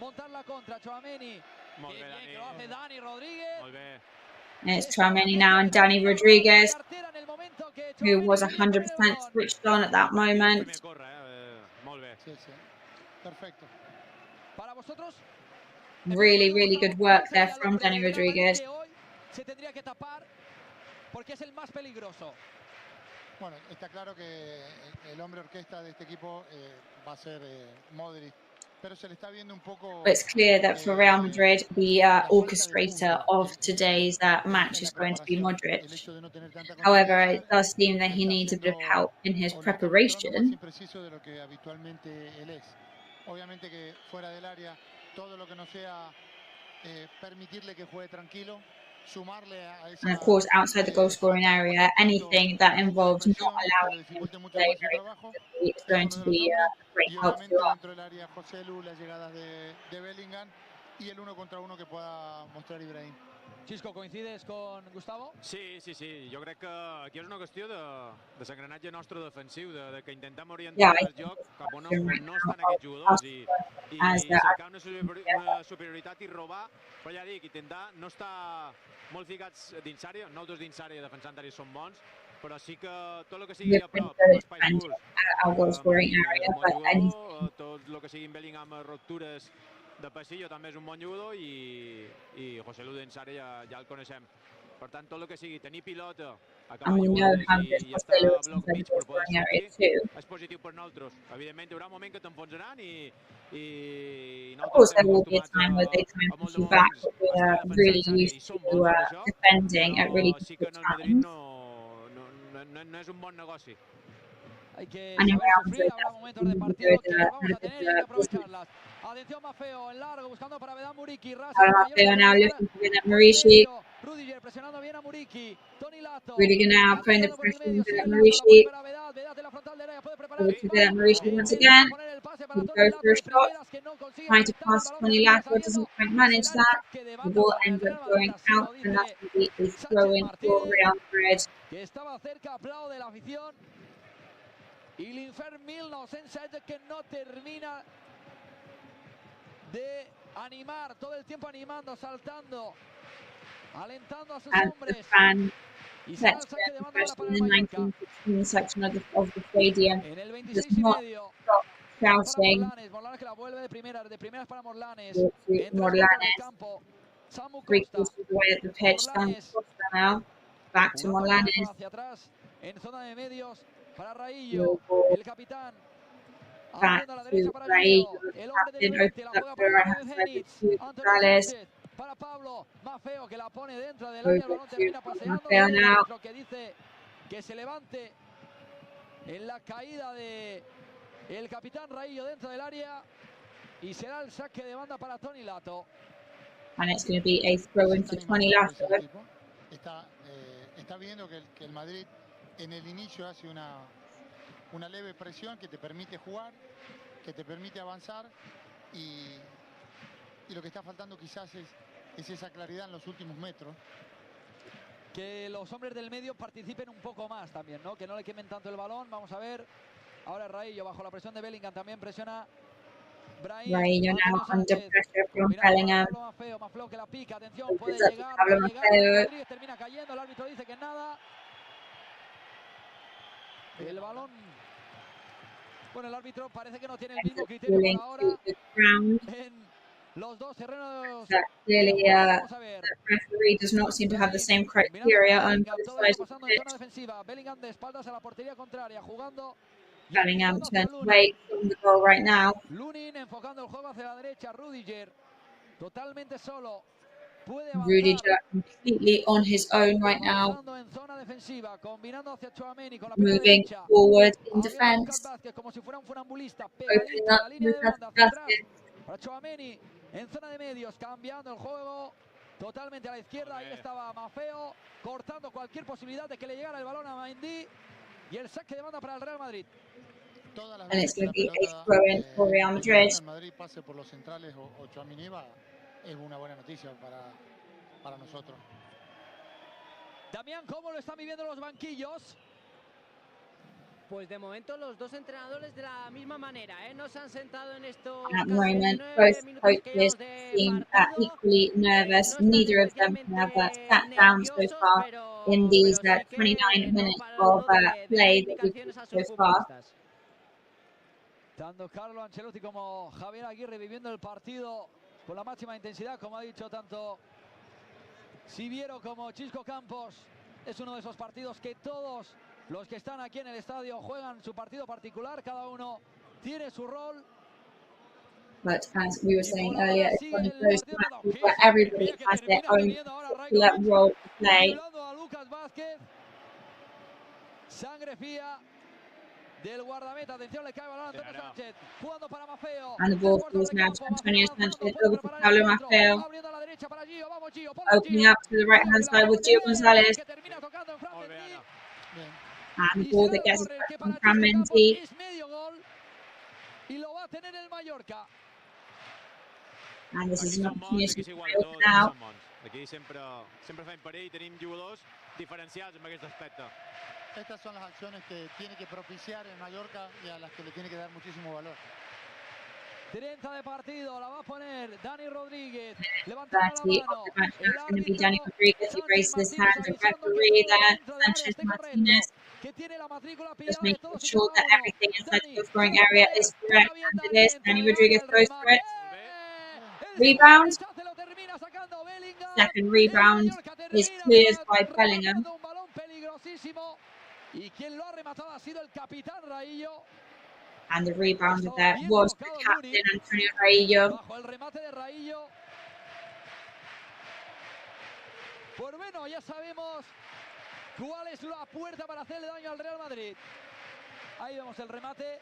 montar la contra. Tchouaméni. Molt bé, Dani. Que lo hace Dani Rodríguez. Molt bé. And it's Tchouaméni now and Dani Rodriguez, who was 100% switched on at that moment. Really, really good work there from Dani Rodriguez. Bueno, está claro que el hombre orquesta de este equipo va a ser Modric. But it's clear that for Real Madrid, the orchestrator of today's match is going to be Modric. However, it does seem that he needs a bit of help in his preparation. Obviamente que fuera del área, todo lo que no sea permitirle que juegue tranquilo. And of course, outside the goal-scoring area, anything that involves not allowing him to play very comfortably is going to be a great help to us. Xisco, ¿coincides con Gustavo? Sí. Jo crec que aquí és una qüestió de l'engranatge nostre defensiu, de que intentem orientar el joc cap on no estan aquests jugadors i cercar una superioritat i robar, però ja dic, intentar no estar molt ficats dins àrea, nosaltres dins àrea defensant àrea som bons, però sí que tot el que sigui a prop, espais curts, tot el que sigui Bellingham amb ruptures de passillo també és un bon jugador i Joselu dins àrea ja el coneixem. Per tant, tot el que sigui tenir pilota, acabar jugades i estar a bloc mig per poder sortir és positiu per nosaltres. Evidentment, hi haurà un moment que t'enfonsaran i nosaltres estem acostumats a molt de moments really used to defending at really difficult times. No és un bon negoci. Hay que sufrir, habrá momentos de partido que vamos a tener y hay que aprovecharlas. Atención Maffeo, en largo, buscando para Vedan Muriqui. Maffeo now looking for Vedan Muriqui. Rudiger presionando bien a Muriqui. Toni Lato. Rudiger now putting the pressure on Vedan Muriqui. Over to Vedan Muriqui once again. He'll go for a shot. Trying to pass Toni Lato, doesn't quite manage that. The ball ends up going out, and that's going to be a throw-in for Real Madrid. Que estaba cerca, aplaude la afición. Y l'Infern 1916 que no termina de animar, todo el tiempo animando, saltando, alentando a sus hombres. Y se el saque de banda para el Mallorca. Section of the stadium. En el 26 y medio. Shouting. Morlanes que la vuelve de primeras para Morlanes. Morlanes. Three quarters away at the pitch. Samu Costa now. Back to Morlanes. Hacia atrás, en zona de medios. Para Raillo, el capitán. Back to Raillo, the captain, opens up the right hand side to González. Para Pablo, Maffeo que la pone dentro del área, el balón termina paseando. Now. Que dice que se levante en la caída de el capitán Raillo dentro del área y será el saque de banda para Toni Lato. And it's going to be a throw into Toni Lato. Está viendo que el Madrid en el inicio hace una leve presión que te permite jugar, que te permite avanzar y lo que está faltando quizás es esa claridad en los últimos metros. Que los hombres del medio participen un poco más también, ¿no? Que no le quemen tanto el balón. Vamos a ver. Ahora Raillo bajo la presión de Bellingham también presiona. Raillo now under pressure from Bellingham. Más feo que la pica. Atención, puede Opens up to llegar. Pablo Maffeo. Rodríguez termina cayendo. El árbitro dice que nada. El balón. Bueno, el árbitro parece que no tiene el mismo criterio por ahora. En los dos terrenos. Clearly, the referee does not seem to have the same criteria on both sides of the pitch. Defensiva. Bellingham de espaldas a la portería contraria, jugando. Bellingham turns away from the goal right now. Lunin enfocando el juego hacia la derecha. Rudiger totalmente solo. Puede Rudiger completely on his own right now. en zona defensiva, combinando hacia Tchouaméni con la moving forward in defense. Como si fuera un funambulista, Opening up Lucas Vázquez. Para Tchouaméni en zona de medios, cambiando el juego totalmente a la izquierda. Ahí estaba Maffeo, cortando cualquier posibilidad de que le llegara el balón a Mendy. Y el saque de banda para el Real Madrid. And it's going to be a throw in for Real Madrid. El Madrid pase por los centrales o Tchouaméni es una buena noticia para nosotros. Damián, ¿cómo lo están viviendo los banquillos? Pues de momento los dos entrenadores de la misma manera, ¿eh? No se han sentado en estos At the moment, both coaches seem equally nervous. Neither of them have sat down so far in these 29 minutes of play that we've seen so far. Tanto Carlo Ancelotti como Javier Aguirre viviendo el partido con la máxima intensidad, como ha dicho tanto Siviero como Chisco Campos. Es uno de esos partidos que todos los que están aquí en el estadio juegan su partido particular, cada uno tiene su rol. But as we were saying earlier, it's one of those matches where everybody has their own particular role to play. Sangre fría del guardameta. Atención, le cae el balón a Antonio Sánchez. Jugando para Maffeo. And the ball falls now to Antonio Sanchez over to Pablo Maffeo. Opening up to the right hand side with Gio Gonzalez. And the ball that gets from Fran Mendy. Y lo va a tener el Mallorca. And this is an opportunity to play off now. Aquí sempre fem perill, tenim jugadors diferencials en aquest aspecte. Estas son las acciones que tiene que propiciar el Mallorca y a las que le tiene que dar muchísimo valor. 30 de partido, la va a poner Dani Rodríguez. 30 of the match now is going to be Dani Rodríguez. He raises his hand. The referee there, Sanchez Martinez, just making sure that everything inside the scoring area is correct. And it is. Dani Rodríguez goes for it. Rebound. Second rebound is cleared by Bellingham. Y quien lo ha rematado ha sido el capitán Raillo. And the rebounder there was the captain, Antonio Raillo. Bajo el remate de Raillo. Pues bueno, ya sabemos cuál es la puerta para hacerle daño al Real Madrid. Ahí vemos el remate,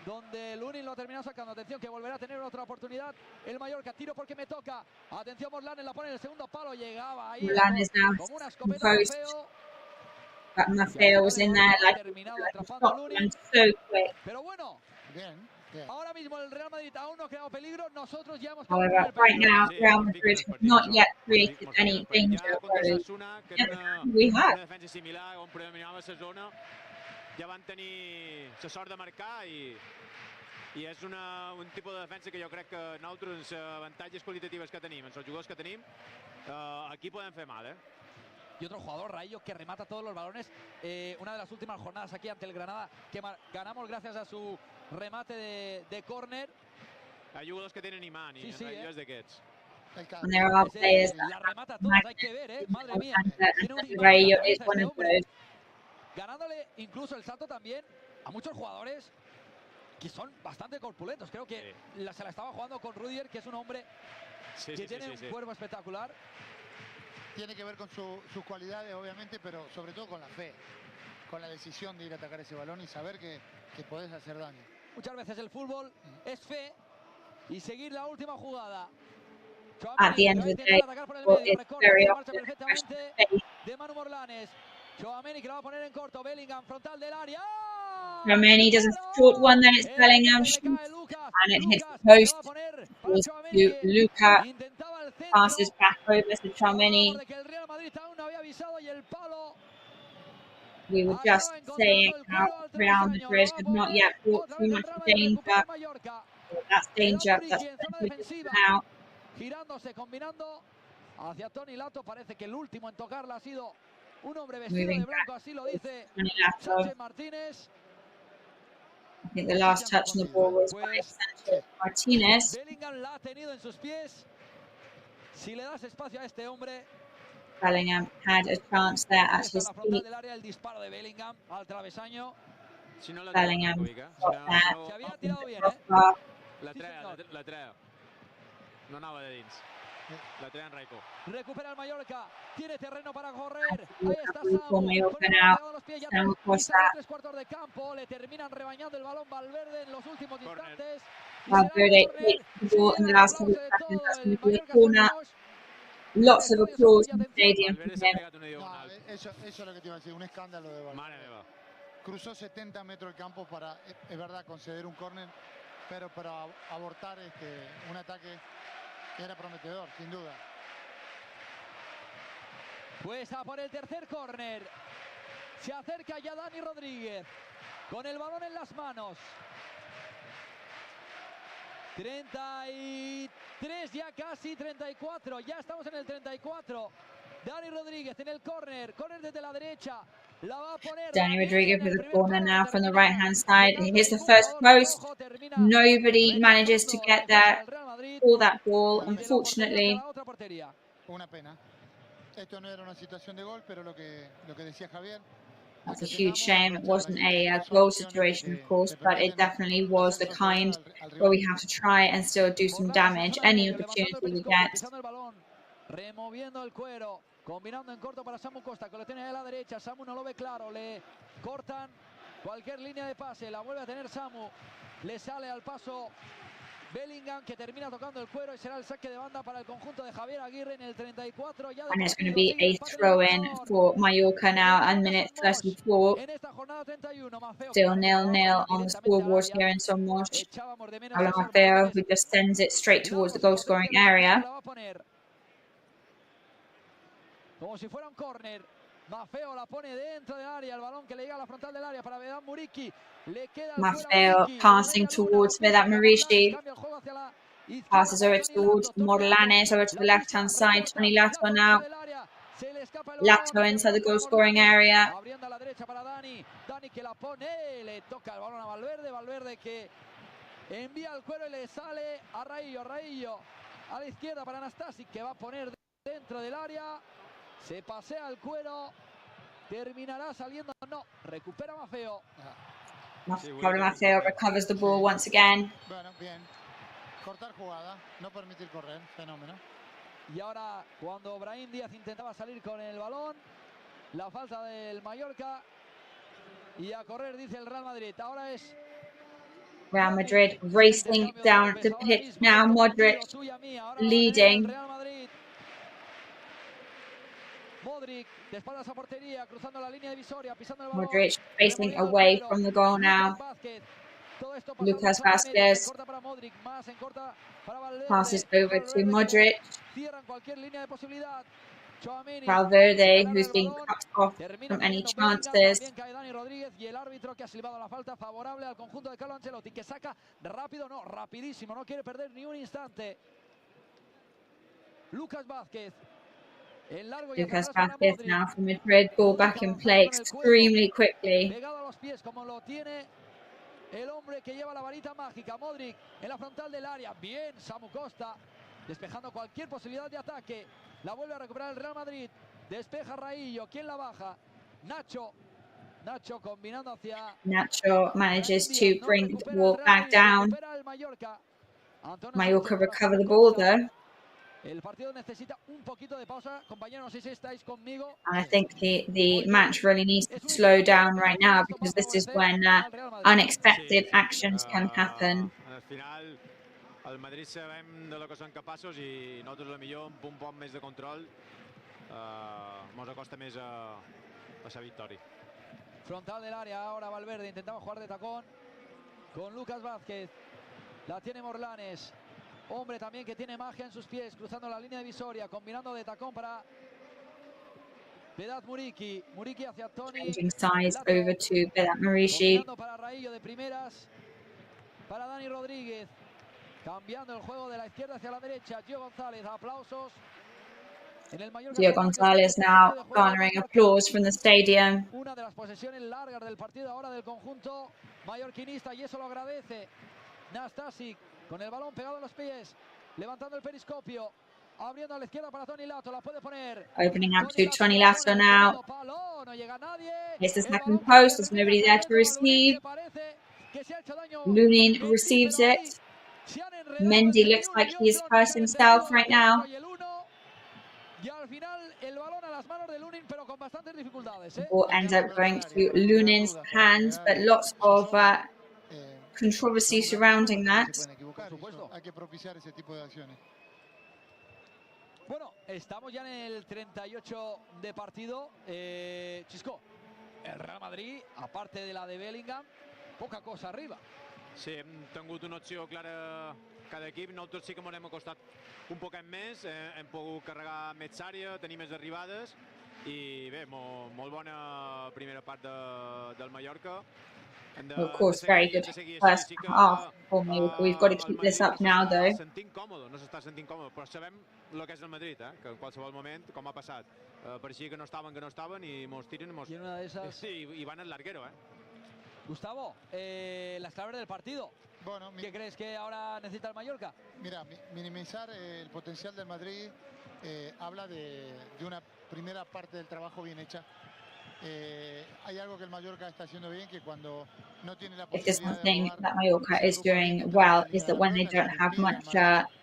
donde Lunin lo ha terminado sacando. Atención, que volverá a tener otra oportunidad el Mallorca. Tiro porque me toca. Atención, Morlanes la pone en el segundo palo. Llegaba ahí como una escopeta. But Maffeo was in there like and so quick. Pero bueno, ahora mismo el Real Madrid aún no ha creado peligro. Nosotros ya hemos However, right now, Real Madrid have not yet created any danger. We have. Una defensa similar on predominava la zona. Ja van tenir la sort de marcar i és un tipus de defensa que jo crec que nosaltres, avantatges qualitatives que tenim, els jugadors que tenim, aquí podem fer mal, Y otro jugador, Raillo, que remata todos los balones. Una de las últimas jornadas aquí ante el Granada, que ganamos gracias a su remate de córner. Hi jugadors que tenen imant i Raillo és d'aquests. And there are players that remata todas, hay que ver, madre mía. Raillo is one of those. Ganándole incluso el salto también a muchos jugadores que son bastante corpulentos. Creo que se la estaba jugando con Rudiger, que es un hombre que tiene un cuerpo espectacular. Tiene que ver con sus cualidades, obviamente, pero sobre todo con la fe, con la decisión de ir a atacar ese balón y saber que podés hacer daño. Muchas veces el fútbol es fe y seguir la última jugada. At the end of the day, it's very often a question of faith. De Manu Morlanes. Tchouaméni que lo va a poner en corto. Bellingham, frontal del área. Tchouaméni does a short one, then it's Bellingham shoots, and it hits the post. Goes to Luka, passes back over to Tchouaméni. We were just saying how Real Madrid have not yet brought too much danger. Well, that's danger, that's plenty now. Girándose, combinando hacia Toni Lato. Parece que el último en tocarla ha sido un hombre vestido Moving de blanco, así lo dice Toni Lato. Sánchez Martínez. I think the last touch on the ball was by Sanchez Martinez. Bellingham la ha tenido en sus pies. Si le das espacio a este hombre. Bellingham had a chance there at his feet. El disparo de Bellingham al travesaño. Bellingham got there. Se había tirado bien, La treia. No anava de dins. La treia en Raiko. Recupera el Mallorca. Tiene terreno para correr. Ahí está Samu. Mallorca now. Samu Costa. 3/4 de campo. Le terminan rebañando el balón Valverde en los últimos instantes. Valverde hits the ball in the last couple of seconds. That's going to be a corner. Lots of applause in the stadium for him. No, eso es lo que te iba a decir, un escándalo de Valverde. Cruzó 70 metros el campo para, es verdad, conceder un córner, pero para abortar un ataque que era prometedor, sin duda. Pues a por el tercer córner. Se acerca ya Dani Rodríguez con el balón en las manos. 33 ya casi, 34. Ya estamos en el 34. Dani Rodríguez en el córner. Córner desde la derecha. La va a poner Dani Rodríguez with a corner now from the right-hand side. Here's the first post. Nobody manages to get there. All that ball, unfortunately. Una pena. Esto no era una situación de gol, pero lo que decía Javier. That's a huge shame. It wasn't a goal situation, of course, but it definitely was the kind where we have to try and still do some damage any opportunity we get. Removiendo el cuero, combinando en corto para Samu Costa, que lo tiene a la derecha. Samu no lo ve claro, le cortan cualquier línea de pase, la vuelve a tener Samu, le sale al paso Bellingham, que termina tocando el cuero, y será el saque de banda para el conjunto de Javier Aguirre en el 34. And it's going to be a throw-in for Mallorca now at minute 34. Still 0-0 on the scoreboard here in Somos. Pablo Maffeo, who just sends it straight towards the goal-scoring area. Como si fuera un córner. Maffeo la pone dentro del área, el balón que le llega a la frontal del área para Vedan Muriqui. Maffeo passing towards Vedat Muriqi. Passes over towards Morlanes, over to the left-hand side. Toni Lato now. Lato inside the goal-scoring area. Abriendo a la derecha para Dani. Dani que la pone, le toca el balón a Valverde. Valverde que envía el cuero y le sale a Raillo. Raillo a la izquierda para Anastasic, que va a poner dentro del área. Se pasea el cuero, terminará saliendo, no, recupera Maffeo. Pablo Maffeo recovers the ball once again. Bueno, bien. Cortar jugada, no permitir correr, fenómeno. Y ahora, cuando Brahim Díaz intentaba salir con el balón, la falta del Mallorca, y a correr dice el Real Madrid. Ahora es Real Madrid racing down the pitch now. Modric leading. Modric, de espaldas a portería, cruzando la línea divisoria, pisando el balón. Modric facing away from the goal now. Lucas Vázquez passes over to Modric. Valverde, who's been cut off from any chances. Y el árbitro que ha silbado la falta favorable al conjunto de Carlo Ancelotti, que saca rápido, no, rapidísimo, no quiere perder ni un instante. Lucas Vázquez. Lucas Vázquez now from Madrid, ball back in play extremely quickly. Pegado a los pies como lo tiene el hombre que lleva la varita mágica, Modric, en la frontal del área. Bien, Samu Costa, despejando cualquier posibilidad de ataque. La vuelve a recuperar el Real Madrid. Despeja Raillo. ¿Quién la baja? Nacho. Nacho combinando hacia... Nacho manages to bring the ball back down. Mallorca recover the ball though. El partido necesita un poquito de pausa, compañeros, no sé si estáis conmigo. I think the match really needs to slow down right now, because this is when unexpected actions can happen. Al final, el Madrid sabem de lo que són capaços i nosaltres, a lo millor, amb un poc més de control, mos acosta més a esa victòria. Frontal del área, ahora Valverde intentaba jugar de tacón con Lucas Vázquez. La tiene Morlanes. Hombre también que tiene magia en sus pies, cruzando la línea divisoria, combinando de tacón para Vedat Muriqi. Muriqi hacia Toni. Changing sides over to Vedat Muriqi. Combinando para Raillo de primeras. Para Dani Rodríguez. Cambiando el juego de la izquierda hacia la derecha. Gio González, aplausos. Gio González now garnering applause from the stadium. Una de las posesiones largas del partido ahora del conjunto mallorquinista y eso lo agradece Nastasic con el balón pegado a los pies, levantando el periscopio, abriendo a la izquierda para Toni Lato, la puede poner. Opening up to Toni Lato now. No llega nadie. Here's the second post, there's nobody there to receive. Lunin receives it. Mendy looks like he is hurt himself right now. The ball ends up going to Lunin's hands, but lots of controversy surrounding that. Bueno, estamos ya en el 38 de partido. Chisco, el Real Madrid, aparte de la de Bellingham, poca cosa arriba. Sí, hem tingut una opció clara cada equip. Nosaltres sí que ens hem acostat un poquet més, hem pogut carregar més àrea, tenir més arribades i bé, molt bona primera part del Mallorca. Of course, very good first half for me. We've got to keep this up now, though. No s'està sentint còmode, però sabem el que és el Madrid, que en qualsevol moment, com ha passat, pareixia que no estaven i mos tiren i van al larguero. Gustavo, las claves del partido. Bueno, ¿Qué crees que ahora necesita el Mallorca? Mira, minimizar el potencial del Madrid habla de una primera parte del trabajo bien hecha. Hay algo que el Mallorca está haciendo bien, que cuando no tiene la If there's posibilidad one thing de that Mallorca is doing well, is that when they don't have much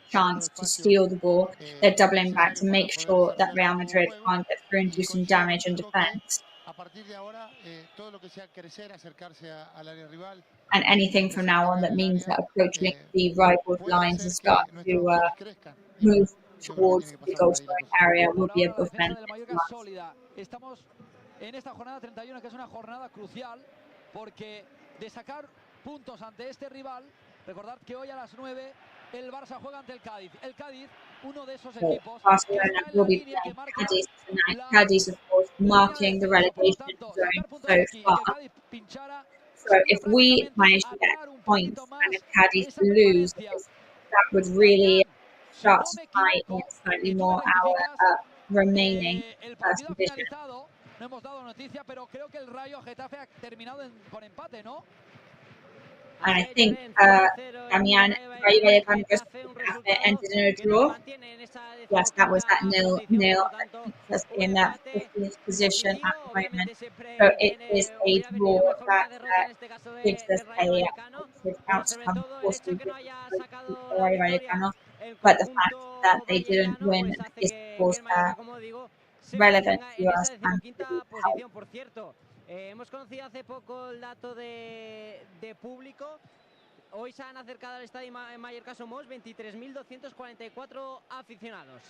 chance to steal the ball, they're doubling back to make sure that Real Madrid can't get through and do some damage in defense. A partir de ahora, todo lo que sea crecer, acercarse al área rival. And anything from now on that means that approaching the rival lines and start to move towards the goal scoring area will be of benefit to us. Estamos en esta jornada 31, que es una jornada crucial, porque de sacar puntos ante este rival, recordad que hoy a las 9 el Barça juega ante el Cádiz. El Cádiz, uno de esos equipos Barcelona will be playing Cadiz tonight. Cadiz, of course, marking the relegation zone so far. So if we manage to get points and if Cadiz lose, that would really start to tie in slightly more our remaining first division. No hemos dado noticia, pero creo que el Rayo Getafe ha terminado con empate, ¿no? And I think Damian Rayo Vallecano ended in a draw. Yes, that was at 0-0. That's in that 15th position at the moment. So it is a draw that gives us a positive outcome. Of course, we did Rayo Vallecano, but the fact that they didn't win is, of course, relevant to us and por cierto. Hemos conocido hace poco el dato de público. Hoy se han acercado al estadio en Mallorca. Somos 23.244 aficionados.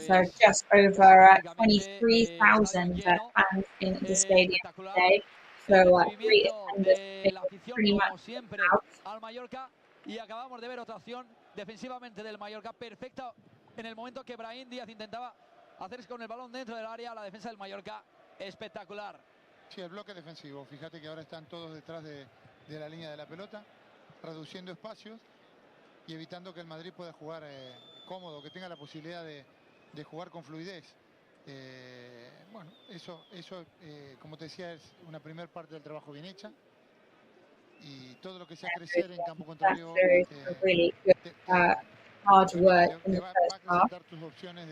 So just over 23,000 fans in the stadium today. So great attendance, pretty much al Mallorca, y acabamos de ver otra acción defensivamente del Mallorca perfecta en el momento que Brahim Díaz intentaba hacerse con el balón dentro del área. La defensa del Mallorca espectacular. Sí, el bloque defensivo. Fíjate que ahora están todos detrás de la línea de la pelota, reduciendo espacios y evitando que el Madrid pueda jugar cómodo, que tenga la posibilidad de jugar con fluidez. Bueno, eso como te decía, es una primera parte del trabajo bien hecha. Y todo lo que sea crecer en campo contrario te va a acrecentar tus opciones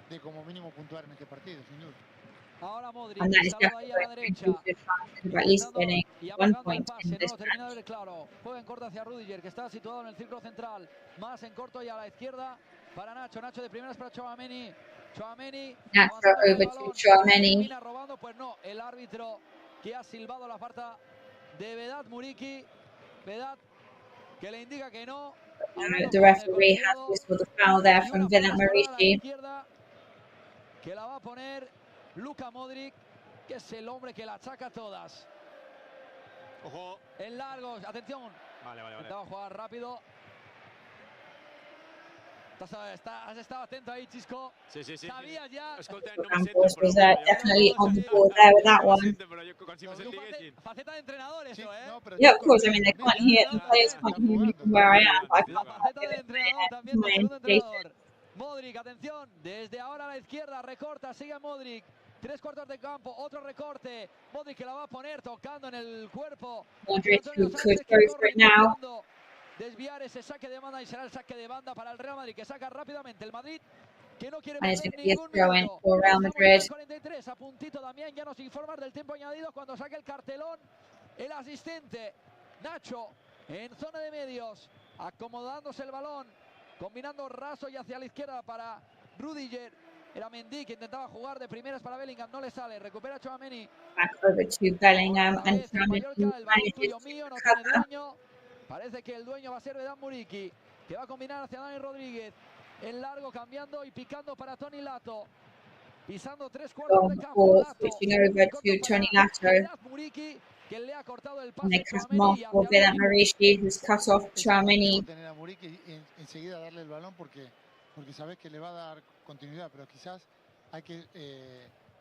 de como mínimo puntuar en este partido, sin duda. Ahora Modric, and that is definitely at least getting 1 point in this match. Claro. Juega en corto hacia Rudiger, que está situado en el círculo central, más en corto y a la izquierda para Nacho. Nacho de primeras para Tchouaméni. Nacho over to Tchouaméni. Robando, pues no, el árbitro que ha silbado la falta de Vedat Muriqi. Vedat que le indica que no. The referee has whistled the foul there from Vedat Muriqi. Que la va a poner Luka Modric. que es el hombre que la achaca todas. Ojo. En largos, atención. Vale. Intentaba jugar rápido. Has estado atento ahí, Chisco. Sí. Sabías ya. Escolta, Campos was definitely on the board there with that one. Faceta de entrenador eso, ¿eh? Yeah, of course. I mean, they can't hear, the players can't hear me from where I am. But I La can't faceta give de it entrenador también, my del segundo indication. entrenador. Modric, atención, desde ahora a la izquierda, recorta, sigue Modric. 3/4 de campo, otro recorte. Modric que la va a poner tocando en el cuerpo. Modric who could go for it now. Desviar ese saque de banda y será el saque de banda para el Real Madrid que saca rápidamente el Madrid que no quiere And it's perder going to be a ningún throw-in minuto. for Real Estamos Madrid. en el 43, a puntito Damián, ya nos informan del tiempo añadido cuando saque el cartelón el asistente Nacho en zona de medios, acomodándose el balón, combinando raso y hacia la izquierda para Rudiger. Era Mendy que intentaba jugar de primeras para Bellingham, no le sale, recupera Tchouaméni. Back over to Bellingham and El Tchouaméni balón manages tuyo to mío, no tiene recover. dueño. Parece que el dueño va a ser Vedan Muriqui, que va a combinar hacia Dani Rodríguez. En largo, cambiando y picando para Toni Lato. Pisando 3/4 de campo. Ball Lato. switching over to Toni Lato. Vedan Muriqui, que le ha cortado el And pase they a cut him off Tchouaméni for hacia Vedan Muriqi, who's cut off Tchouaméni. Tener a Muriqui y enseguida darle el balón porque sabes que le va a dar continuidad, pero quizás hay que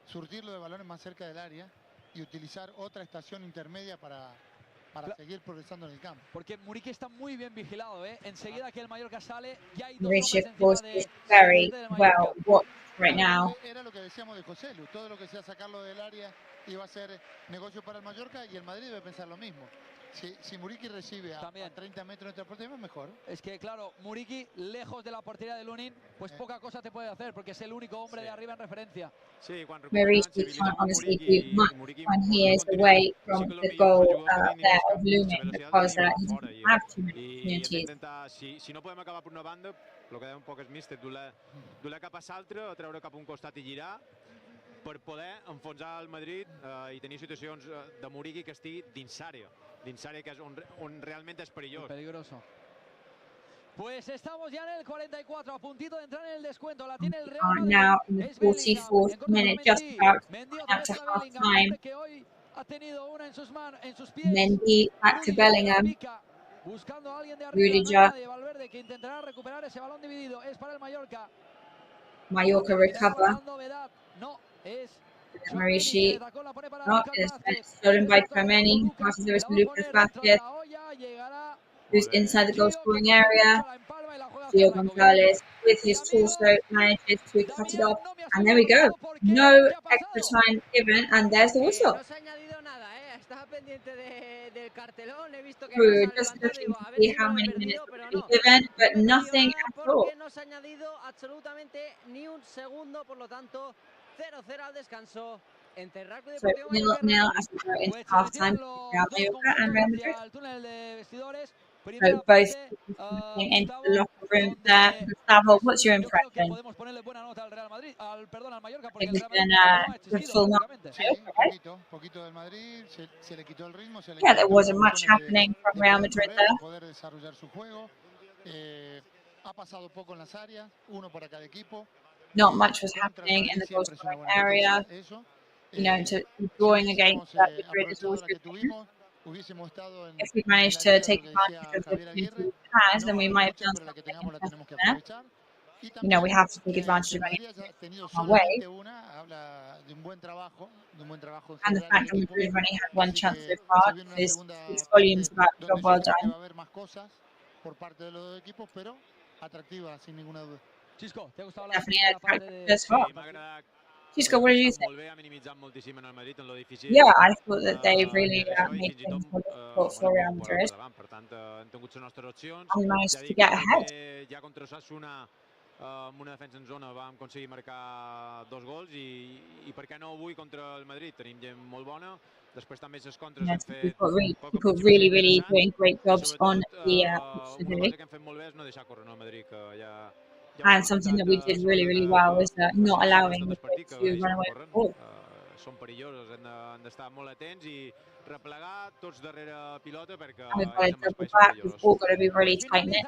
surtirlo de balones más cerca del área y utilizar otra estación intermedia para seguir progresando en el campo. Porque Muriqui está muy bien vigilado, ¿eh? Enseguida que el Mallorca sale, ya hay dos Muriqi, hombres of course, encima is very del well Mallorca. watched right now. Era lo que decíamos de José Lu, todo lo que sea sacarlo del área iba a ser negocio para el Mallorca y el Madrid debe pensar lo mismo. Si Muriqui recibe a 30 metros de nuestra portería, mejor. Es que, claro, Muriqui, lejos de la portería de Lunin, pues poca cosa te puede hacer, porque es el único hombre de arriba en referencia. Muriqui can't honestly do much when he is away from the goal there of Lunin because he doesn't have too many opportunities. Si no podem acabar per una banda, el que deia un poc és míster, dur-la cap a l'altra, treure cap a un costat i girar, per poder enfonsar el Madrid i tenir situacions de Muriqui que estigui dins l'àrea que és on realment és perillós. Peligroso. Pues estamos ya en el 44, a puntito de entrar en el descuento. La tiene el Real Madrid. Now in the 44th minute, just about up to half time. Que hoy ha tenido una en sus pies. Mendy back to Bellingham. Buscando a alguien de Rudiger. de Valverde que intentará recuperar ese balón dividido. Es para el Mallorca. Mallorca recover. No, es Muriqi. No, it's stolen by Tchouaméni. Passes over to Lucas Vázquez, who's inside the goal scoring area. Gio Gonzalez with his torso manages to cut it off. And there we go. No extra time given, and there's the whistle. Estaba pendiente del cartelón, he visto que We're just looking to see how many minutes will be given, but nothing at all. No se ha añadido absolutamente ni un segundo, por lo tanto 0-0 al descanso. Entre Rugby So 0-0 as we go into halftime. Real Mallorca and Real Madrid. So both came into the locker room there. Gustavo, what's your impression? It's been a full mark. Yeah, there wasn't much happening from Real Madrid there. Not much was happening in the goal scoring area. You know, drawing against Madrid is always good. If we managed to take advantage of the opportunity we had, then we might have done something interesting there. You know, we have to take advantage of anything on our way. And the fact that Madrid have only had one chance so far speaks volumes about the job well done. Definitely an attractive as well. Chisco, what did you think? Yeah, I thought that they really made things more difficult for Real Madrid and managed to get ahead. Amb una defensa en zona vam aconseguir marcar 2 gols i per què no avui contra el Madrid tenim gent molt bona, després també les contres hem fet people really doing great jobs on the una cosa que hem fet molt bé és no deixar córrer el Madrid, que and something that we did really well was not allowing Madrid to run away with the ball. són perillosos, hem d'estar molt atents i replegar tots darrere pilota perquè And we've got to estem en double espais back. We've perillosos. all got to be really tight knit.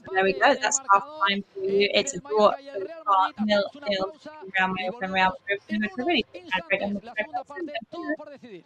So there we go. That's half time for you. It's a draw so far, 0-0 between Real Mallorca and Real Madrid. And we're really good Madrid and La segunda parte, todo por decidir.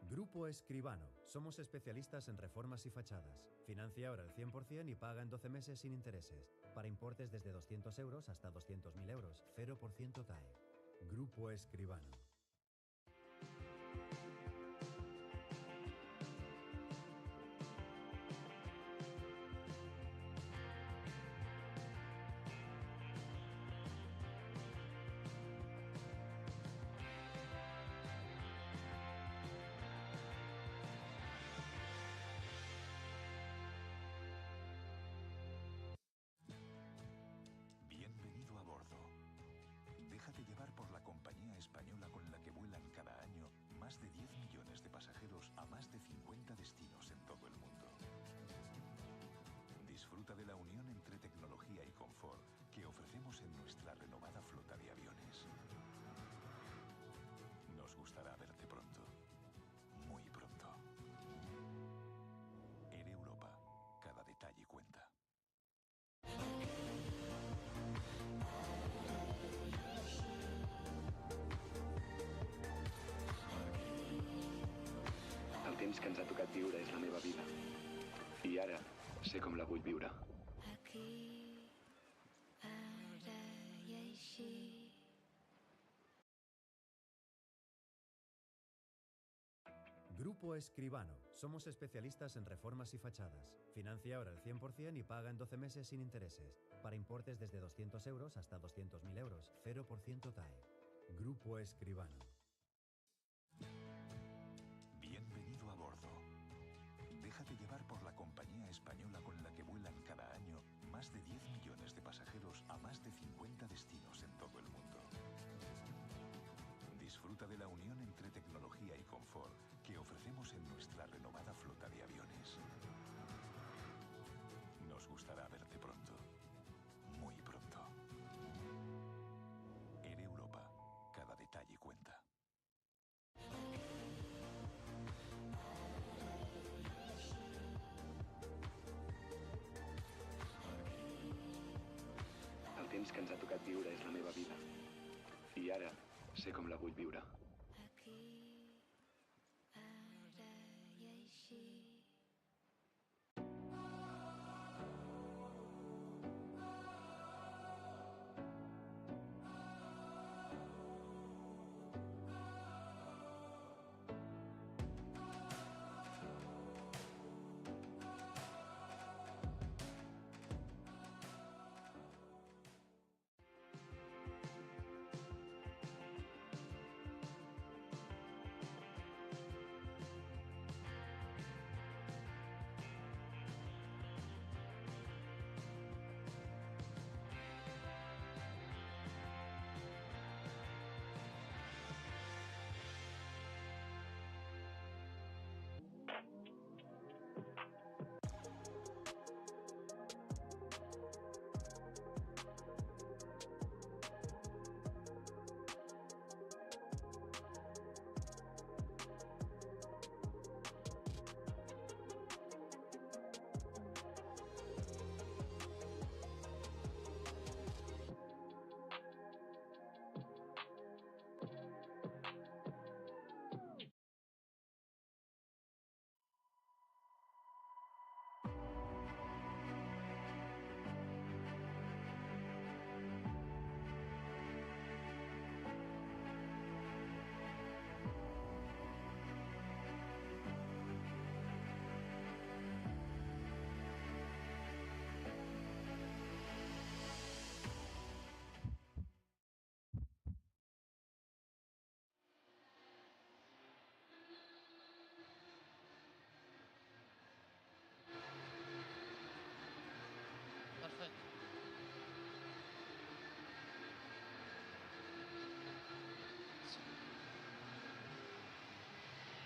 Grupo Escribano. Somos especialistas en reformas y fachadas. Financia ahora el 100% y paga en 12 meses sin intereses. Para importes desde 200 euros hasta 200.000 euros. 0% TAE. Grupo Escribano. Bienvenido a bordo. Déjate llevar por la compañía española con la que vuelan cada año más de 10 millones de pasajeros a más de 50 destinos en todo el mundo. Disfruta de la unión entre tecnología y confort que ofrecemos en nuestra renovada flota de aviones. Nos gustará verte pronto, muy pronto. En Europa, cada detalle cuenta. El temps que ens ha tocat viure és la meva vida. I ara sé com la vull viure. Grupo Escribano. Somos especialistas en reformas y fachadas. Financia ahora el 100% y paga en 12 meses sin intereses. Para importes desde 200 euros hasta 200.000 euros. 0% TAE. Grupo Escribano. Bienvenido a bordo. Déjate llevar por la compañía española con la que vuelan cada año más de 10 millones de pasajeros a más de 50 destinos en todo el mundo. Disfruta de la unión entre tecnología y confort que ofrecemos en nuestra renovada flota de aviones. Nos gustará verte pronto, muy pronto. En Europa, cada detalle cuenta. El temps que ens ha tocat viure és la meva vida. I ara sé com la vull viure.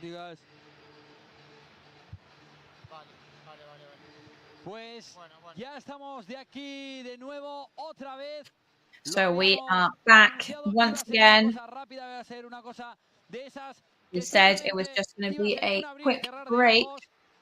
Digas. Vale. Pues ya estamos de aquí de nuevo otra vez. So we are back once again. We said it was just going to be a quick break.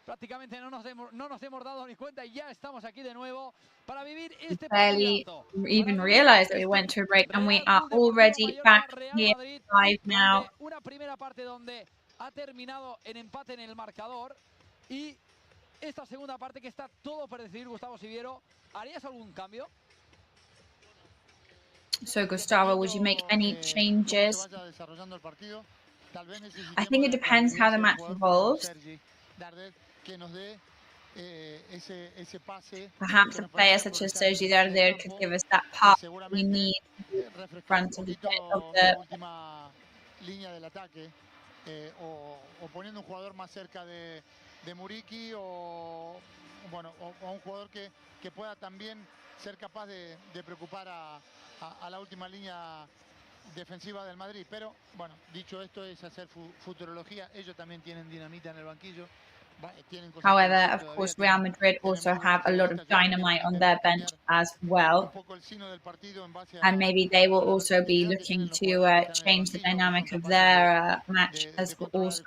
Prácticamente no nos hemos dado ni cuenta y ya estamos aquí de nuevo para vivir We este barely partidazo. even realized that we went to a break, and we are already back here live now. Una primera parte donde ha terminado en empate en el marcador y esta segunda parte que está todo por decidir. Gustavo Siviero, ¿harías algún cambio? So Gustavo, would you make any changes? I think it depends how the match evolves. Perhaps a player such as Sergi Darder could give us that pass we need in front of the línea del ataque, o poniendo un jugador más cerca de Muriqui, o un jugador que pueda también ser capaz de preocupar a la última línea defensiva del Madrid. Pero bueno, dicho esto, es hacer futurología. Ellos también tienen dinamita en el banquillo. However, of course, Real Madrid also have a lot of dynamite on their bench as well. And maybe they will also be looking to change the dynamic of their match as also.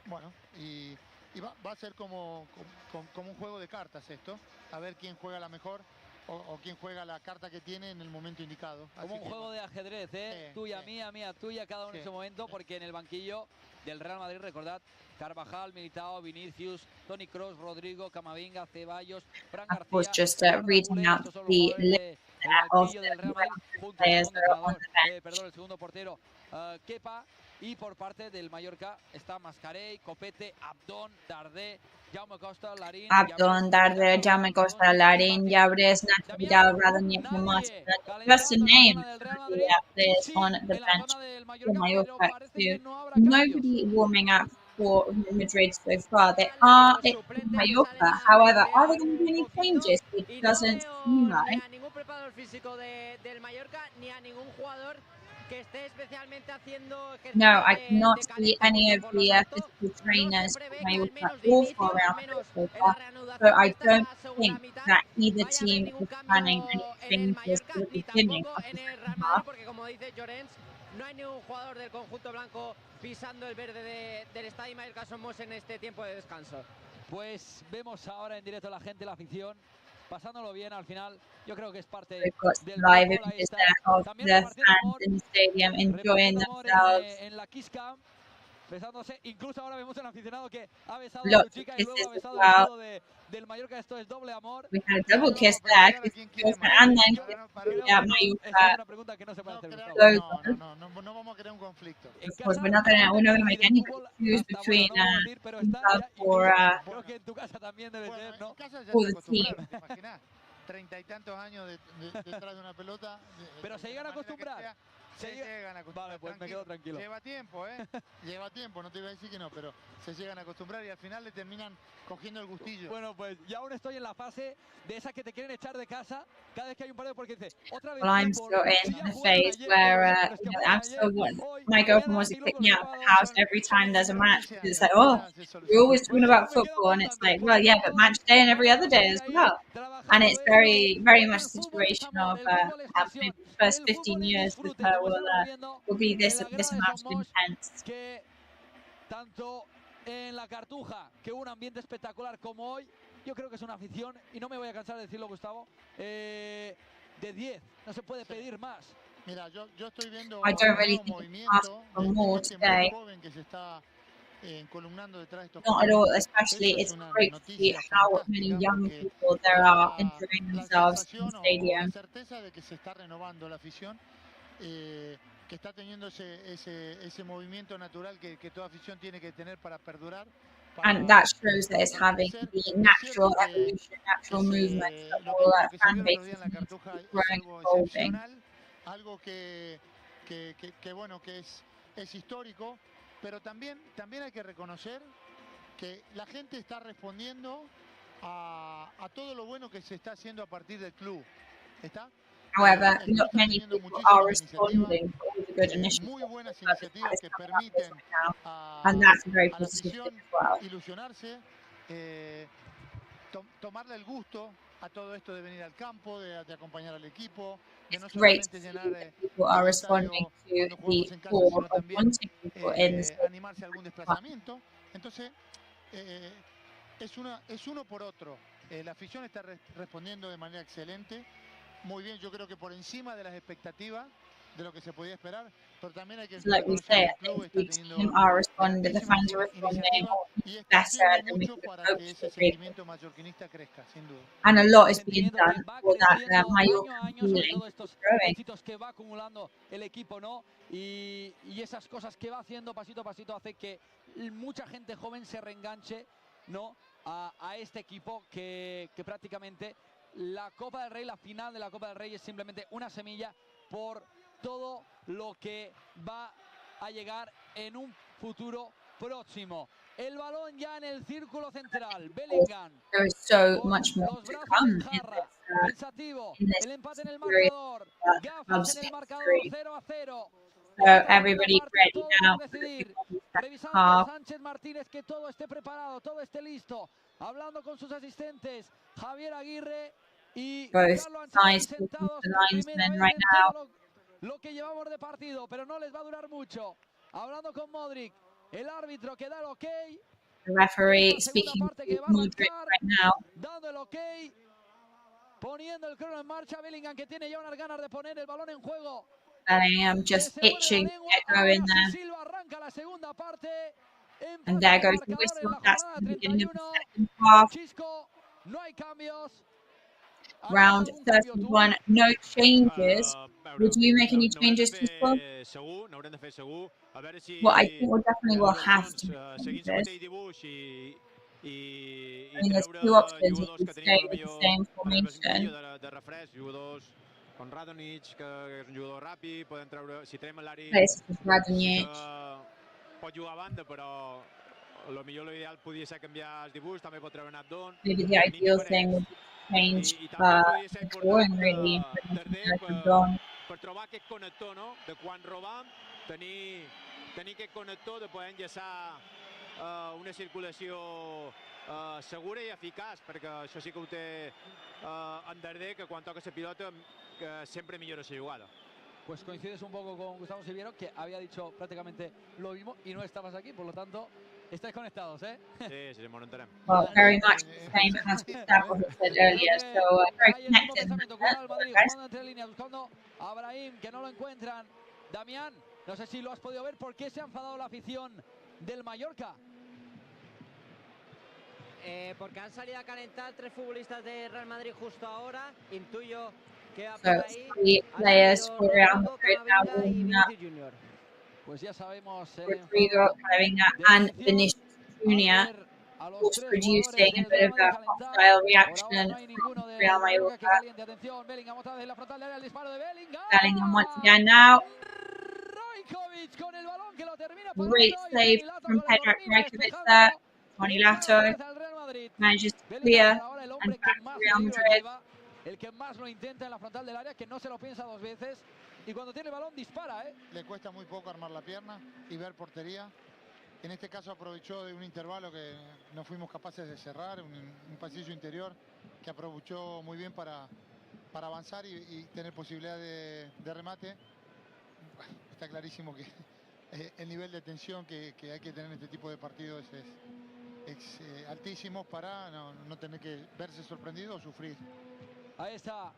Bueno, y va a ser como un juego de cartas esto. A ver quién juega la mejor o quién juega la carta que tiene en el momento indicado. Como un juego de ajedrez, ¿eh? Tuya, mía, tuya, cada uno en ese momento, porque en el banquillo del Real Madrid, recordad, Carvajal, Militao, Vinicius, Toni Kroos, Rodrigo, Camavinga, Ceballos, Fran García. Of course, just reading out the list of the players that are on the bench. Perdón, el segundo portero, Kepa. Y por parte del Mallorca está Mascarell, Copete, Abdón, Dardé, Jaume Costa, Larín. Abdón, Dardé, Jaume Costa, Larín, Llabres, Nacho Vidal, Radonjic, Martin. Just to name the players on the bench for Mallorca too. Nobody warming up for Real Madrid so far. They are in Mallorca. However, are there going to be any changes? It doesn't seem like. Ni a ningún preparador físico del Mallorca ni a ningún jugador que esté especialmente haciendo ejercicio. No, I cannot see any of the physical trainers for Mallorca or for Real Madrid so far. So I don't think that either team is planning any changes for the beginning of the second half. Porque como dice Llorens, no hay ningún jugador del conjunto blanco pisando el verde del Estadio Mallorca Somos en este tiempo de descanso. Pues vemos ahora en directo la gente, la afición, pasándolo bien al final. Yo creo que es parte We've got del live fútbol. images there of the fans in the stadium enjoying themselves. En la Kiss Cam, besándose. Incluso ahora vemos un aficionado que ha besado a Lots su chica of y luego ha kisses as besado well. el escudo del Mallorca. Esto es doble amor. We had a double kiss there, and then Mallorca. Es una pregunta que no se puede hacer. No vamos a crear un conflicto. Of course, we're not going to make any confuse between love or Creo que en tu casa también debe ser, ¿no? for the team. Treinta y tantos años detrás de una pelota. Pero se llegan a acostumbrar. Se llegan a acostumbrar. Vale, pues me quedo tranquilo. Lleva tiempo, ¿eh? Lleva tiempo, no te iba a decir que no, pero se llegan a acostumbrar y al final le terminan cogiendo el gustillo. Bueno, pues ya aún estoy en la fase de esas que te quieren echar de casa cada vez que hay un partido porque dice otra vez. Well, I'm still in the phase where I'm still my girlfriend wants to kick me out of the house every time there's a match. It's like, oh, you're always talking about football, and it's like, well, yeah, but match day and every other day as well. And it's very, very much a situation of maybe the first 15 years with her will be this amount of intense. Tanto en la Cartuja, que un ambiente espectacular como hoy, yo creo que es una afición, y no me voy a cansar de decirlo, Gustavo, de 10, no se puede pedir más. Mira, yo estoy viendo I don't really think it's asked for more today. Not at all, especially it's great to see how many young people there are enjoying themselves in the stadium. Certeza de que se está renovando la afición, que está teniendo ese movimiento natural que toda afición tiene que tener para perdurar. And that shows that it's having the natural evolution, natural movement that all fan bases need to keep growing and evolving. Algo que bueno, que es histórico, pero también hay que reconocer que la gente está respondiendo a todo lo bueno que se está haciendo a partir del club. ¿Está? However, not many people are responding to all the good initiatives muy buenas that the club iniciativas is que coming up with permiten right now, a and that's a very la positive afición thing as well. ilusionarse, tomarle el gusto a todo esto de venir al campo, de acompañar al equipo, de no It's great to solamente see llenar that people are el responding estadio to cuando jugamos the en casa, call sino of también wanting people in the stadium. animarse a algún desplazamiento. Entonces, es uno por otro. La afición está respondiendo de manera excelente, muy bien, yo creo que por encima de las expectativas de lo que se podía esperar, pero también hay que Like we reconocer say, que I el club think está the teniendo team are responding, the grandísimas fans are responding iniciativas y está better haciendo than we mucho could have para hoped que ese for, really. sentimiento mallorquinista crezca, sin duda. And a lot is Un being sentimiento que done va for that creciendo año Mallorca a año, sobre feeling todo to estos keep growing. éxitos que va acumulando el equipo, ¿no? Y esas cosas que va haciendo pasito a pasito hace que mucha gente joven se reenganche, ¿no? A este equipo que prácticamente la Copa del Rey, la final de la Copa del Rey es simplemente una semilla por todo lo que va a llegar en un futuro próximo. El balón ya en el círculo central. Bellingham. There is so Con much more los to brazos come en jarra. Pensativo. in this El empate en el period marcador. of Gafas en el marcador. history. 0-0. So everybody ready now for the Decidir. second Revisando half. Sánchez Martínez que todo esté preparado, todo esté listo. Hablando con sus asistentes. Javier Aguirre y Both Carlo Ancelotti sides talking to sentados the por primera linesmen vez right en now. todo lo que llevamos de partido, pero no les va a durar mucho. Hablando con Modric, el árbitro que da el ok. The referee Esta segunda speaking parte to que va a Modric arrancar, right now. dando el ok, poniendo el crono en marcha. Bellingham que tiene ya unas ganas de poner el balón en juego. Bellingham just itching to get going there. Silva arranca la segunda parte. And there goes the whistle. That's the beginning of the second half. Chisco, no hay cambios. Round 31, no changes. Would you make any changes to score? N'haurem de fer segur. A veure si Well, I think we definitely will have to seguint make el changes. mateix dibuix i I mean, there's treure two options if jugadors we que tenim stay potser with the millor same per exemple, formation. de refresc, jugadors com Radonjic, que és un jugador ràpid, podem treure, si traiem l'Ari, Places with sí que Radonjic. pot jugar a banda, però l'ideal podria ser canviar els dibuix, també pot treure Nadon. Maybe the ideal thing would be to change I també podria ser the scoring important really and put in Darder something like Rodon. per trobar aquest connector, no? De quan robam, tenir aquest connector de poder enllaçar una circulació segura i eficaç, perquè això sí que ho té en Darder, que quan toca la pilota que sempre millora la jugada. Pues coincides un poco con Gustavo Siviero, que había dicho prácticamente lo mismo y no estabas aquí, por lo tanto, estáis conectados, ¿eh? Sí, m'ho entenem. Well, very much the same as Gustavo had said earlier, so very Hay el mismo connected. pensamiento, cuidado al Madrid, jugando entre líneas, buscando a Brahim, que no lo encuentran. Damián, no sé si lo has podido ver, ¿por qué se ha enfadado la afición del Mallorca? Porque han salido a calentar 3 futbolistas de Real Madrid justo ahora. Intuyo que va So por ahí. 3 players for Real Madrid now warming up. Pues ya sabemos Rodrigo, Camavinga and Vinicius Junior, was producing a bit of a hostile reaction from Real Mallorca. Bellingham once again now. Great save from Pedro Rajkovic there. Tony Lato manages to clear and back to Real Madrid. El que más lo intenta en la frontal del área, que no se lo piensa dos veces y cuando tiene el balón dispara, ¿eh? Le cuesta muy poco armar la pierna y ver portería. En este caso aprovechó de un intervalo que no fuimos capaces de cerrar, un pasillo interior que aprovechó muy bien para avanzar y tener posibilidad de remate. Está clarísimo que el nivel de tensión que hay que tener en este tipo de partidos es altísimo para no tener que verse sorprendido o sufrir. Ahí está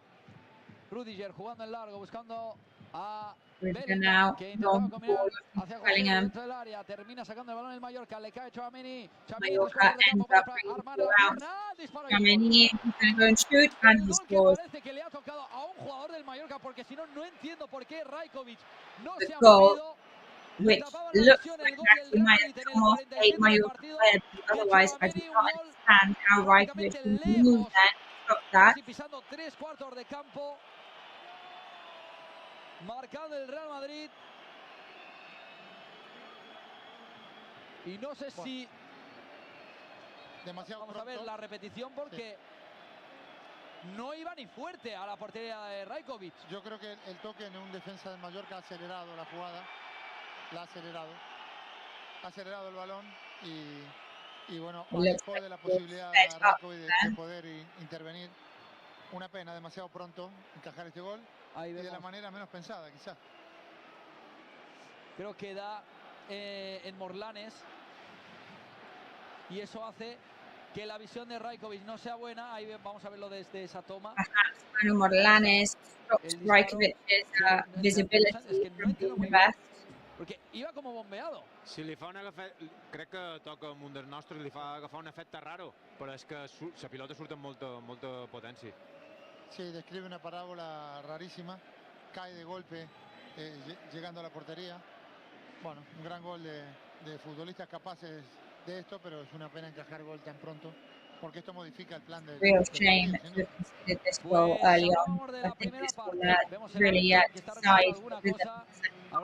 Rudiger jugando en largo, buscando a Bellingham, que intentaba combinar hacia Bellingham. dentro del área, termina sacando el balón el Mallorca, le cae Tchouaméni, Mallorca ends up bringing the ball out. Tchouaméni, he's going to go and shoot, and he scores. Parece que le ha tocado a un jugador del Mallorca, porque si no, no entiendo por qué Rajkovic no The se ha goal, movido. which looks like it actually might have come off a Mallorca player, because otherwise I do not understand how Rajkovic can move then, stop that. Casi pisando 3/4 de campo. Marcado el Real Madrid. Y no sé si... Demasiado Vamos a ver la repetición porque... no iba ni fuerte a la portería de Rajkovic. Yo creo que el toque en un defensa del Mallorca ha acelerado la jugada, la ha acelerado el balón y bueno, alejó de la posibilidad a Rajkovic de poder intervenir. Una pena, demasiado pronto encajar este gol y de la manera menos pensada quizás. Creo que da en Morlanes y eso hace que la visión de Rajkovic no sea buena. Ahí vamos a verlo desde esa toma. Morlanes stopped Rajkovic's visibility from being the best. Perquè iba como bombeado. Si li fa un crec que toca amb un dels nostres, li fa agafar un efecte raro, però és que la pilota surt amb molta potència. Sí, describe una parábola rarísima, cae de golpe llegando a la portería. Bueno, un gran gol de futbolistas capaces de esto, pero es una pena encajar gol tan pronto, porque esto modifica el plan del Real shame that we considered this goal early on. I think this will really decide the second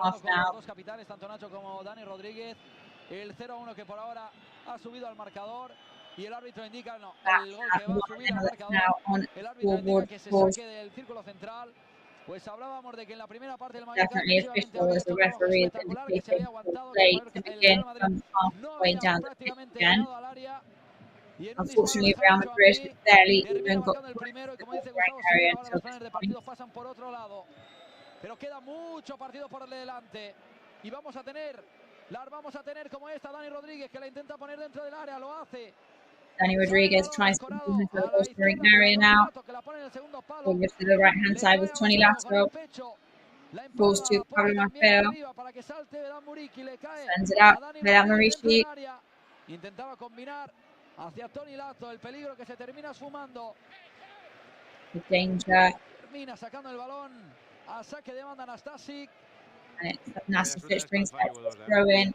half now. Los dos capitanes, tanto Nacho como Dani Rodríguez. El 0-1 que por ahora ha subido al marcador. Y el árbitro indica, no, el gol que va a subir al marcador. El árbitro indica que se saque del círculo central. Pues hablábamos de que en la primera parte del Mallorca Definitely official as the referee that indicated full play to begin from halfway down the pitch again. Unfortunately, Real Madrid barely even got close to the scoring area until this point. Pasan por otro lado. Pero queda mucho partido por delante. Y vamos a tener como esta Dani Rodríguez que la intenta poner dentro del área, lo hace. Dani Rodríguez tries to move into the goal scoring area now. Over to the right hand side with Tony Lasso. Falls to Pablo Maffeo. Sends it out. Vedan Marici. Intentaba combinar hacia Tony Lazo, el peligro que se termina sumando. The danger. Termina sacando el balón a saque de banda Nastasic. And Nastasic brings back his throw in.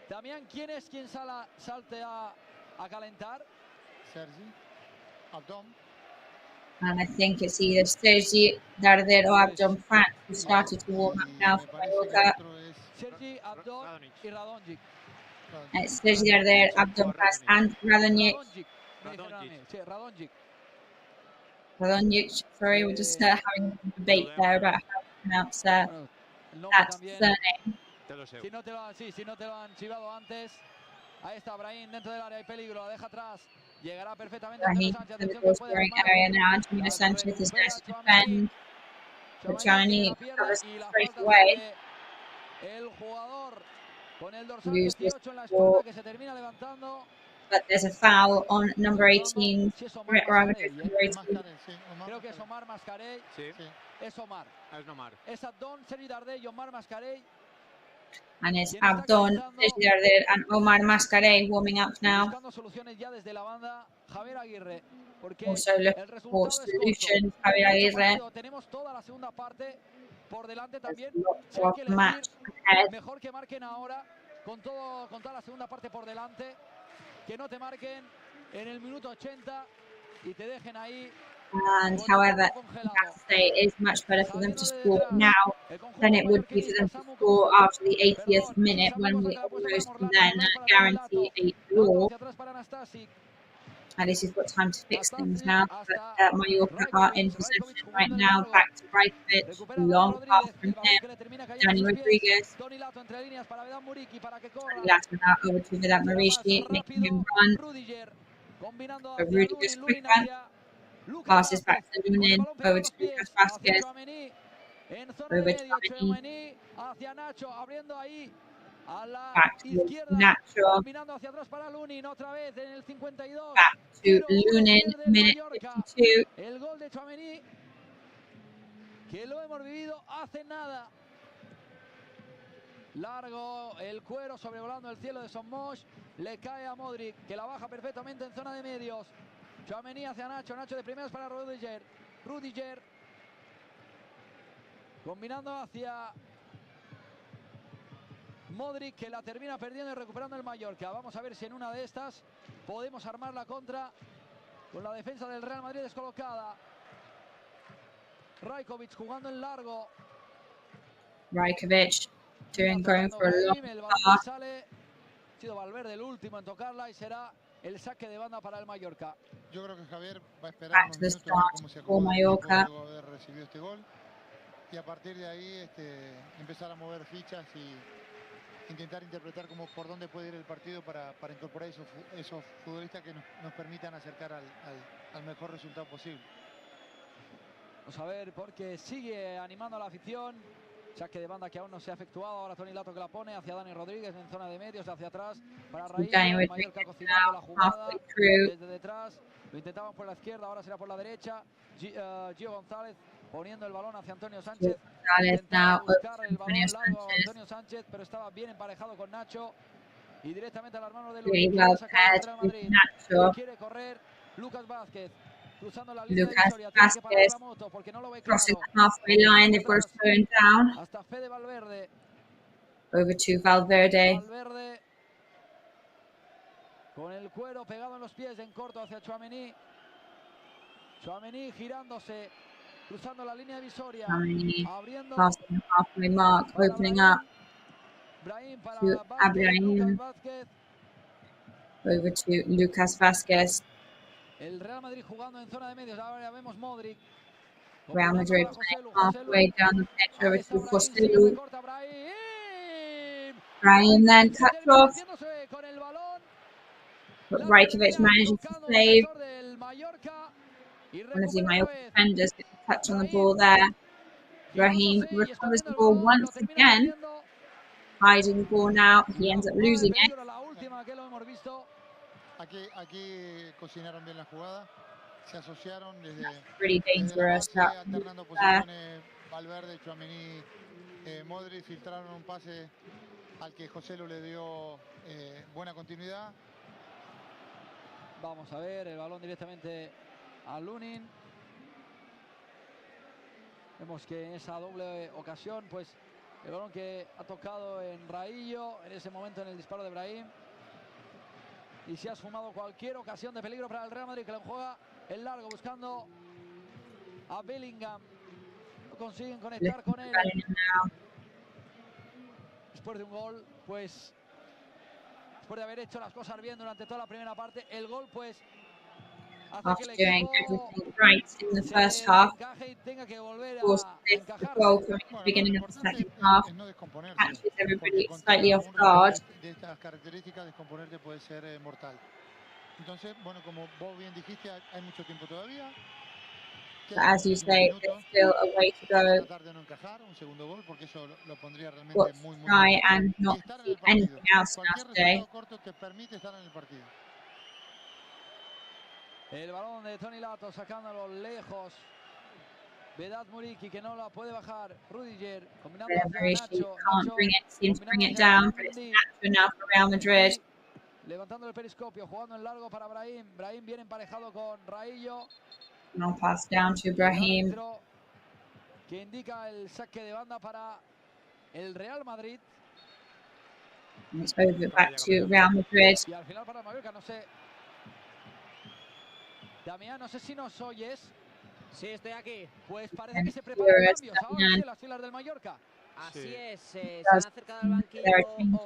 Damián, ¿quién es quien salte a calentar? Sergi, Abdom. And I think it's either Sergi Darder or Abdom France who started to warm up now for Mayorga. Sergi, Abdom y Radonjic. It's Sergi Darder, Abdom France and Radonjic. Radonjic, sorry, we're just having a debate there about how to pronounce that surname. Si no te lo han chivado antes. Ahí está Brahim dentro del área, hay peligro, la deja atrás. Llegará perfectamente Brahim to the goal scoring area now. Antonio Sanchez is there to defend. But Gianni covers straight away. El jugador con el dorsal Lose this 18 en la ball. espalda que se termina levantando. But there's a foul on number 18. Creo que es Omar Mascarell. Sí. Es Omar. És Omar. Es Abdón, Sergi Darder y Omar Mascarell. And it's Abdon, Sergi Darder and Omar Mascarell warming up now. Buscando soluciones ya desde la banda Javier Aguirre. Porque Also looking for solutions, Javier Aguirre. Tenemos toda la segunda parte por delante también. Of match ahead. Mejor que marquen ahora con toda la segunda parte por delante. Que no te marquen en el minuto 80 y te dejen ahí. And however, I have to say it is much better for them to score now than it would be for them to score after the 80th minute when we almost then guarantee a draw. And this is what time to fix things now. But Mallorca are in possession right now. Back to Rajkovic. Long pass from him. Dani Rodríguez. Tony Lasso now over to Vedan Marici, making him run. A Rudiger's quicker. Passes back to Lunin, over to Lucas Vázquez, over to Amini, back to Nacho, back to Lunin, minute 52. El gol de Tchouaméni, que lo hemos vivido hace nada. Largo el cuero sobrevolando el cielo de Somos, le cae a Modric, que la baja perfectamente en zona de medios. Tchouaméni hacia Nacho, Nacho de primeras para Rudiger, combinando hacia Modric, que la termina perdiendo y recuperando el Mallorca. Vamos a ver si en una de estas podemos armar la contra con la defensa del Real Madrid descolocada. Rajkovic jugando en largo. Rajkovic going for a long pass. Ha sido Valverde el último en tocarla y será el saque de banda para el Mallorca. Yo creo que Javier va a esperar Back unos to the minutos a ver start cómo se for acomoda el equipo Mallorca. luego de haber recibido este gol. Y a partir de ahí empezar a mover fichas y intentar interpretar por dónde puede ir el partido para incorporar esos futbolistas que nos permitan acercar al mejor resultado posible. Vamos a ver, porque sigue animando a la afición. Saque de banda que aún no se ha efectuado. Ahora Tony Lato que la pone hacia Dani Rodríguez en zona de medios, hacia atrás para Raillo. El Mallorca cocinando la jugada desde detrás. Lo intentaban por la izquierda, ahora será por la derecha. Gio González poniendo el balón hacia Antonio Sánchez. Intentaba buscar el balón largo a Antonio Sánchez, pero estaba bien emparejado con Nacho. Y directamente al hermano de Luis, quiere sacar el Real Madrid. Quiere correr Lucas Vázquez. Cruzando la línea divisoria, tiene que parar la moto porque no lo ve claro. Crossing the halfway line, they've got to slow down. Hasta Fede Valverde. Over to Valverde. Valverde con el cuero pegado en los pies en corto hacia Tchouaméni. Tchouaméni girándose, cruzando la línea divisoria, abriendo. Passing the halfway mark, opening up Brahim para to Vázquez, Lucas Abraham. Vázquez. Over to Lucas Vázquez. El Real Madrid jugando en zona de medios. Ahora ya vemos Modric. Real Madrid playing halfway down the pitch over to Joselu. Brahim then cuts off. But Rajkovic manages to save. One of the Mallorca defenders gets a touch on the ball there. Brahim recovers the ball once again. Hiding the ball now. He ends up losing it. Aquí cocinaron bien la jugada. Se asociaron desde Pretty dangerous. alternando posiciones. Valverde, Tchouaméni, Modric filtraron un pase al que Joselu le dio buena continuidad. Vamos a ver el balón directamente a Lunin. Vemos que en esa doble ocasión, pues el balón que ha tocado en Raillo, en ese momento en el disparo de Brahim. Y se ha sumado cualquier ocasión de peligro para el Real Madrid, que le juega el largo buscando a Bellingham. No consiguen conectar con él. Después de un gol, pues después de haber hecho las cosas bien durante toda la primera parte, el gol pues After doing everything right in the first half, forced the goal coming at the beginning of the second half, catches everybody slightly off guard. De estas características, descomponerte puede ser mortal. Entonces, bueno, como vos bien dijiste, hay mucho tiempo todavía. But as you say, there's still a way to go. Tratar de no encajar un segundo gol, porque eso lo pondría realmente Got muy, to muy try difícil. and not concede anything else now Cualquier today. resultado corto te permite estar en el partido. El balón de Tony Lato sacándolo lejos. Vedat Muriqui que no la puede bajar. Rudiger combinando hacia Nacho. Can't bring it, seems to bring it down, but it's Nacho now for Real Madrid. Levantando el periscopio, jugando en largo para Brahim. Brahim bien emparejado con Raillo. Now pass down to Brahim. Que indica el saque de banda para el Real Madrid. And it's over back to Real Madrid. Y al final para el Mallorca, no sé. Damián, no sé si nos oyes. Sí, estoy aquí. Pues parece que se preparan cambios ahora sí en las filas del Mallorca. Así es, se han acercado al banquillo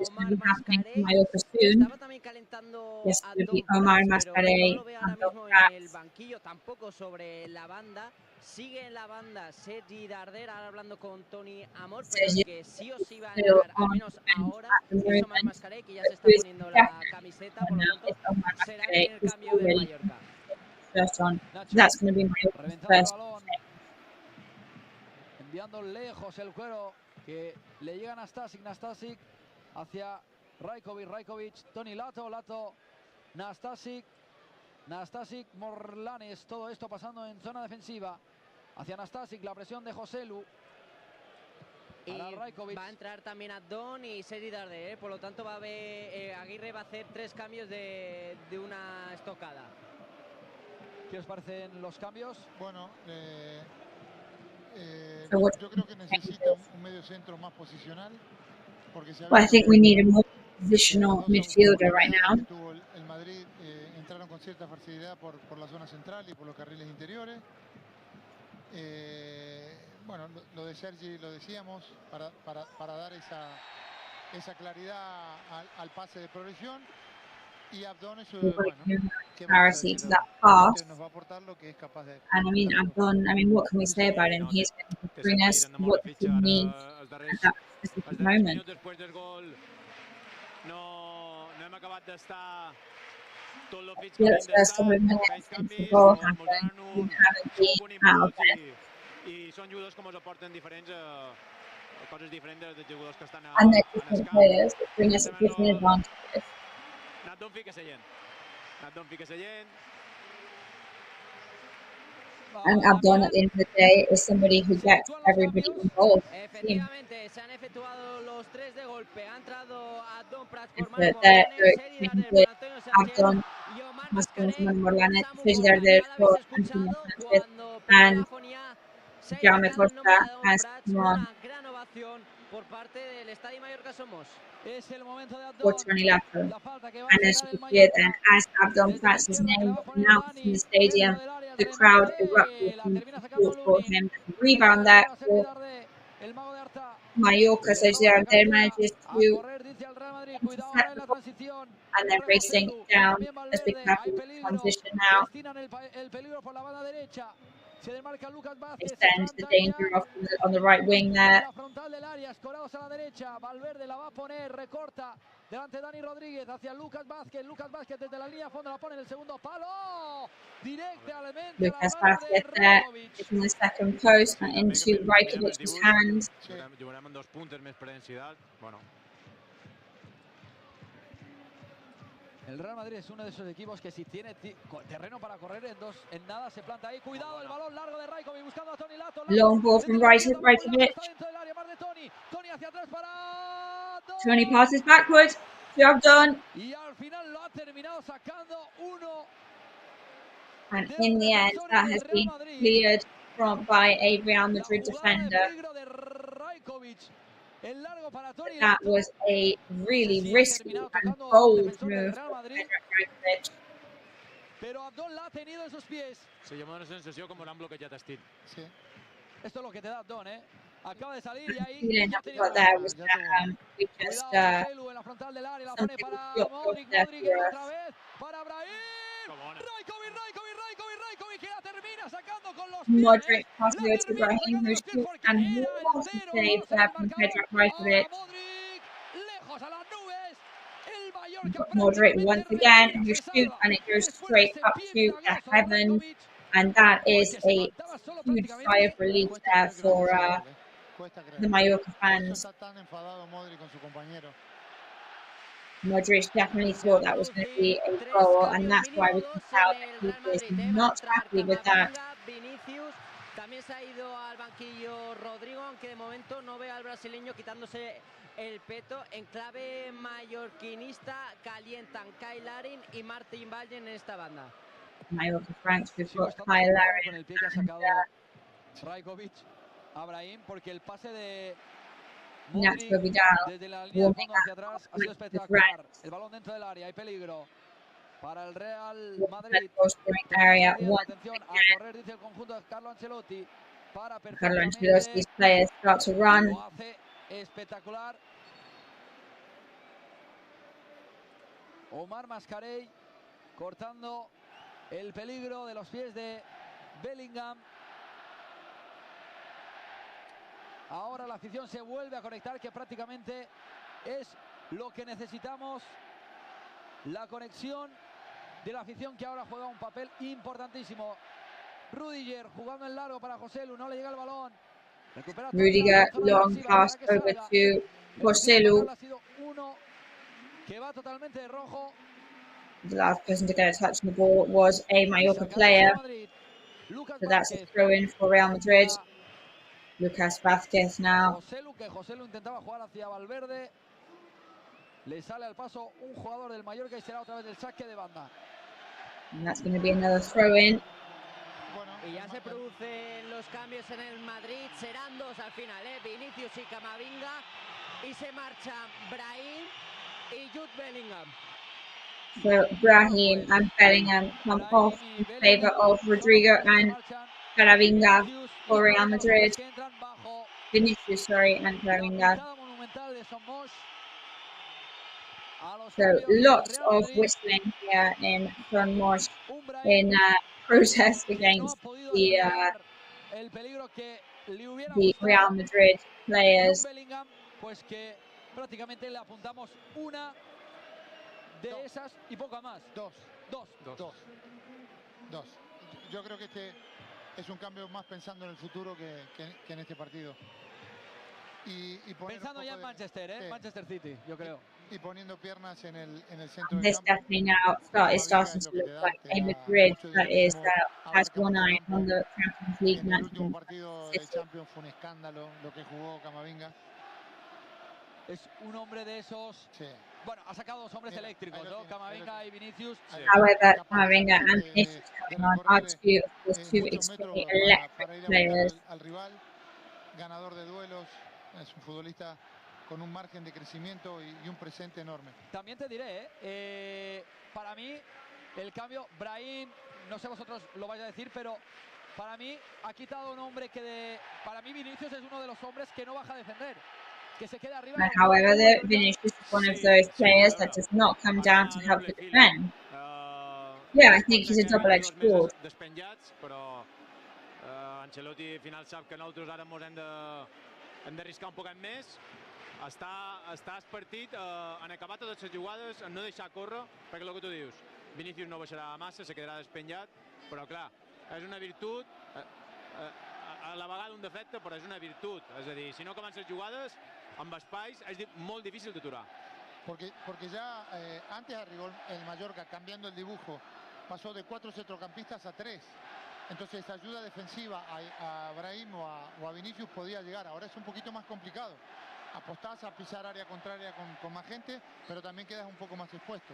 Omar Mascarell. Estaba también calentando a Don Cas, pero no lo veo ahora mismo en el banquillo, tampoco sobre la banda. Sigue en la banda Sergi Darder, ahora hablando con Tony Amor, pero el que sí o sí va a entrar, al menos ahora, es Omar Mascarell, que ya se está poniendo la camiseta, por lo tanto, será el primer cambio del Mallorca. First on. That's going to be my first. Enviando lejos el cuero que le llega a Nastasic hacia Rajkovic, Tony Lato, Nastasic, Morlanes, todo esto pasando en zona defensiva hacia Nastasic, la presión de Joselu. Y va a entrar también a Don y Sergi Darder, por lo tanto va a haber, Aguirre va a hacer 3 cambios de una estocada. ¿Qué os parecen los cambios? Bueno, yo creo que necesita un medio centro más posicional. Porque Well, I think we need a more positional midfielder right now. El Madrid entraron con cierta facilidad por la zona central y por los carriles interiores. Bueno, lo de Sergi lo decíamos, para dar esa claridad al pase de progresión. clarity to that pass. And I mean, what can we say about him? He's going to bring us what the team needs at that specific moment. Yeah, it's the first couple of minutes since the goal happened. We haven't been out of it. And they're different players that bring us different advantages. And Abdon, at the end of the day, is somebody who gets everybody involved in the team. They're extremely good. Abdon, Hasan, Morlana, Fijder, and Jaume Costa has come on. 4:20 and as you can hear then, as Abdon France's name was announced in the stadium, the crowd erupted in support for him. Rebound there for Mallorca, so their managers to intercept the ball, and they're racing down as they have transition now. Extends the danger off on the right wing there. Delante Dani Rodríguez hacia Lucas Vázquez desde la línea de fondo la pone en el segundo palo directamente Lucas Vázquez there in the second post and into Rajkovic's hands. El Real Madrid es uno de esos equipos que si tiene terreno para correr en nada se planta ahí. Cuidado el balón largo de Rajkovic buscando a Toni Lato. Long ball from Rajkovic. Tony passes backwards. Job done. And in the end, that has been cleared by a Real Madrid defender. That was a really risky and bold move from Rajkovic. Se llamó una sensación como l'han bloquejat estit. Sí. Esto es lo que te da Abdon, Acaba de salir y ahí we just en la frontal del área, la pone para Modric otra vez para Brahim. Rajkovic que la termina sacando con los pies. Modric passed over to Brahim, who shoots and what a save there from Rajkovic. Lejos a las nubes. Modric once again, who shoots and it goes straight up to heaven, and that is a huge sigh of relief there for the Mallorca fans. Modric definitely thought that was going to be a goal, and that's why we can tell that he is not happy with that. También se ha ido al banquillo Rodrigo, aunque de momento no ve al brasileño quitándose el peto. En clave mallorquinista calientan Kyle Larin y Martin Valle en esta banda. Mallorca Franks, we've got Kyle Larin and Rajkovic a Brahim, porque el pase de Nacho Vidal warming up with Rand. El balón dentro del área, hay peligro para el Real Madrid. Area Atención a correr, dice el conjunto de Carlo Ancelotti. Carlo Ancelotti's players start to run. Lo hace espectacular. Omar Mascarell cortando el peligro de los pies de Bellingham. Ahora la afición se vuelve a conectar, que prácticamente es lo que necesitamos. La conexión de la afición, que ahora juega un papel importantísimo. Rudiger jugando en largo para Joselu, no le llega el balón. Rudiger, long pass over to Joselu. Ha sido uno que va totalmente de rojo. The last person to get a touch on the ball was a Mallorca player. So that's a throw in for Real Madrid. Lucas Vázquez now. Joselu intentaba jugar hacia Valverde. Le sale al paso un jugador del Mallorca y será otra vez el saque de banda. And that's going to be another throw in. Y ya se producen los cambios en el Madrid. Serán dos al final, Vinicius y Camavinga. Y se marchan Brahim y Jude Bellingham. So Brahim and Bellingham come off in favour of Rodrigo and Camavinga for Real Madrid. Vinicius, sorry, and Camavinga. So lots of whistling here in Son Mos in protest against the Real Madrid players. Pues que prácticamente le apuntamos una de esas y poca más. Dos. Yo creo que este es un cambio más pensando en el futuro que en este partido. Y pensando ya en Manchester, Manchester City, yo creo. Y poniendo piernas en el centro This del campo. definitely now is starting to look like a Madrid that has one eye on the Champions League En el último match. partido de Champions fue un escándalo lo que jugó Camavinga. Es un hombre de esos. Sí. Bueno, ha sacado dos hombres eléctricos, ¿no? Camavinga y Vinicius. Sí. However, Camavinga and Vinicius coming on are two extremely electric players. Al rival, ganador de duelos, es un futbolista con un margen de crecimiento y un presente enorme. También te diré, para mí, el cambio, Brahim, no sé vosotros lo vais a decir, pero para mí ha quitado un hombre para mí Vinicius es uno de los hombres que no baja a defender. Que se queda arriba. But however, Vinicius is one of those players that does not come down to help the defend. Yeah, I think he's a double-edged sword. Però Ancelotti final sap que nosaltres ara ens hem d'arriscar un poquet més. Està espartit en acabar totes les jugades, en no deixar córrer, perquè el que tu dius, Vinicius no baixarà massa, se quedarà despenjat, però clar, és una virtut, a la vegada un defecte, però és una virtut. És a dir, si no comences jugades, amb espais, és molt difícil d'aturar. Porque ya antes arribó el Mallorca cambiando el dibujo, pasó de 4 centrocampistas a 3. Entonces esa ayuda defensiva a Brahim o a Vinicius podía llegar. Ahora es un poquito más complicado. Apostás a pisar área contraria con más gente, pero también quedas un poco más expuesto.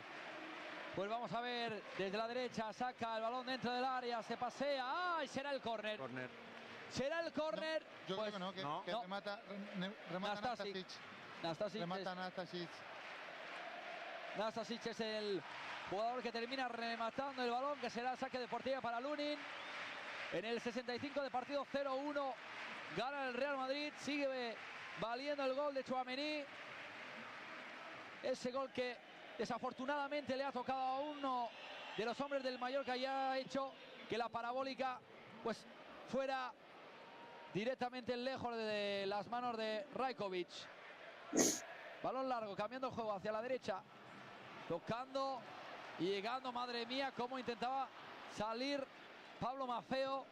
Pues vamos a ver, desde la derecha saca el balón dentro del área, se pasea, ¡ay! Será el córner. Será el córner. No, yo creo que no, que remata Nastasic. Remata Nastasic. Nastasic es el jugador que termina rematando el balón, que será el saque de portería para Lunin. En el 65 de partido 0-1 gana el Real Madrid, sigue valiendo el gol de Tchouaméni. Ese gol que desafortunadamente le ha tocado a uno de los hombres del Mallorca y ha hecho que la parabólica pues fuera directamente lejos de las manos de Rajkovic. Balón largo, cambiando el juego hacia la derecha, tocando y llegando, madre mía, cómo intentaba salir Pablo Maffeo,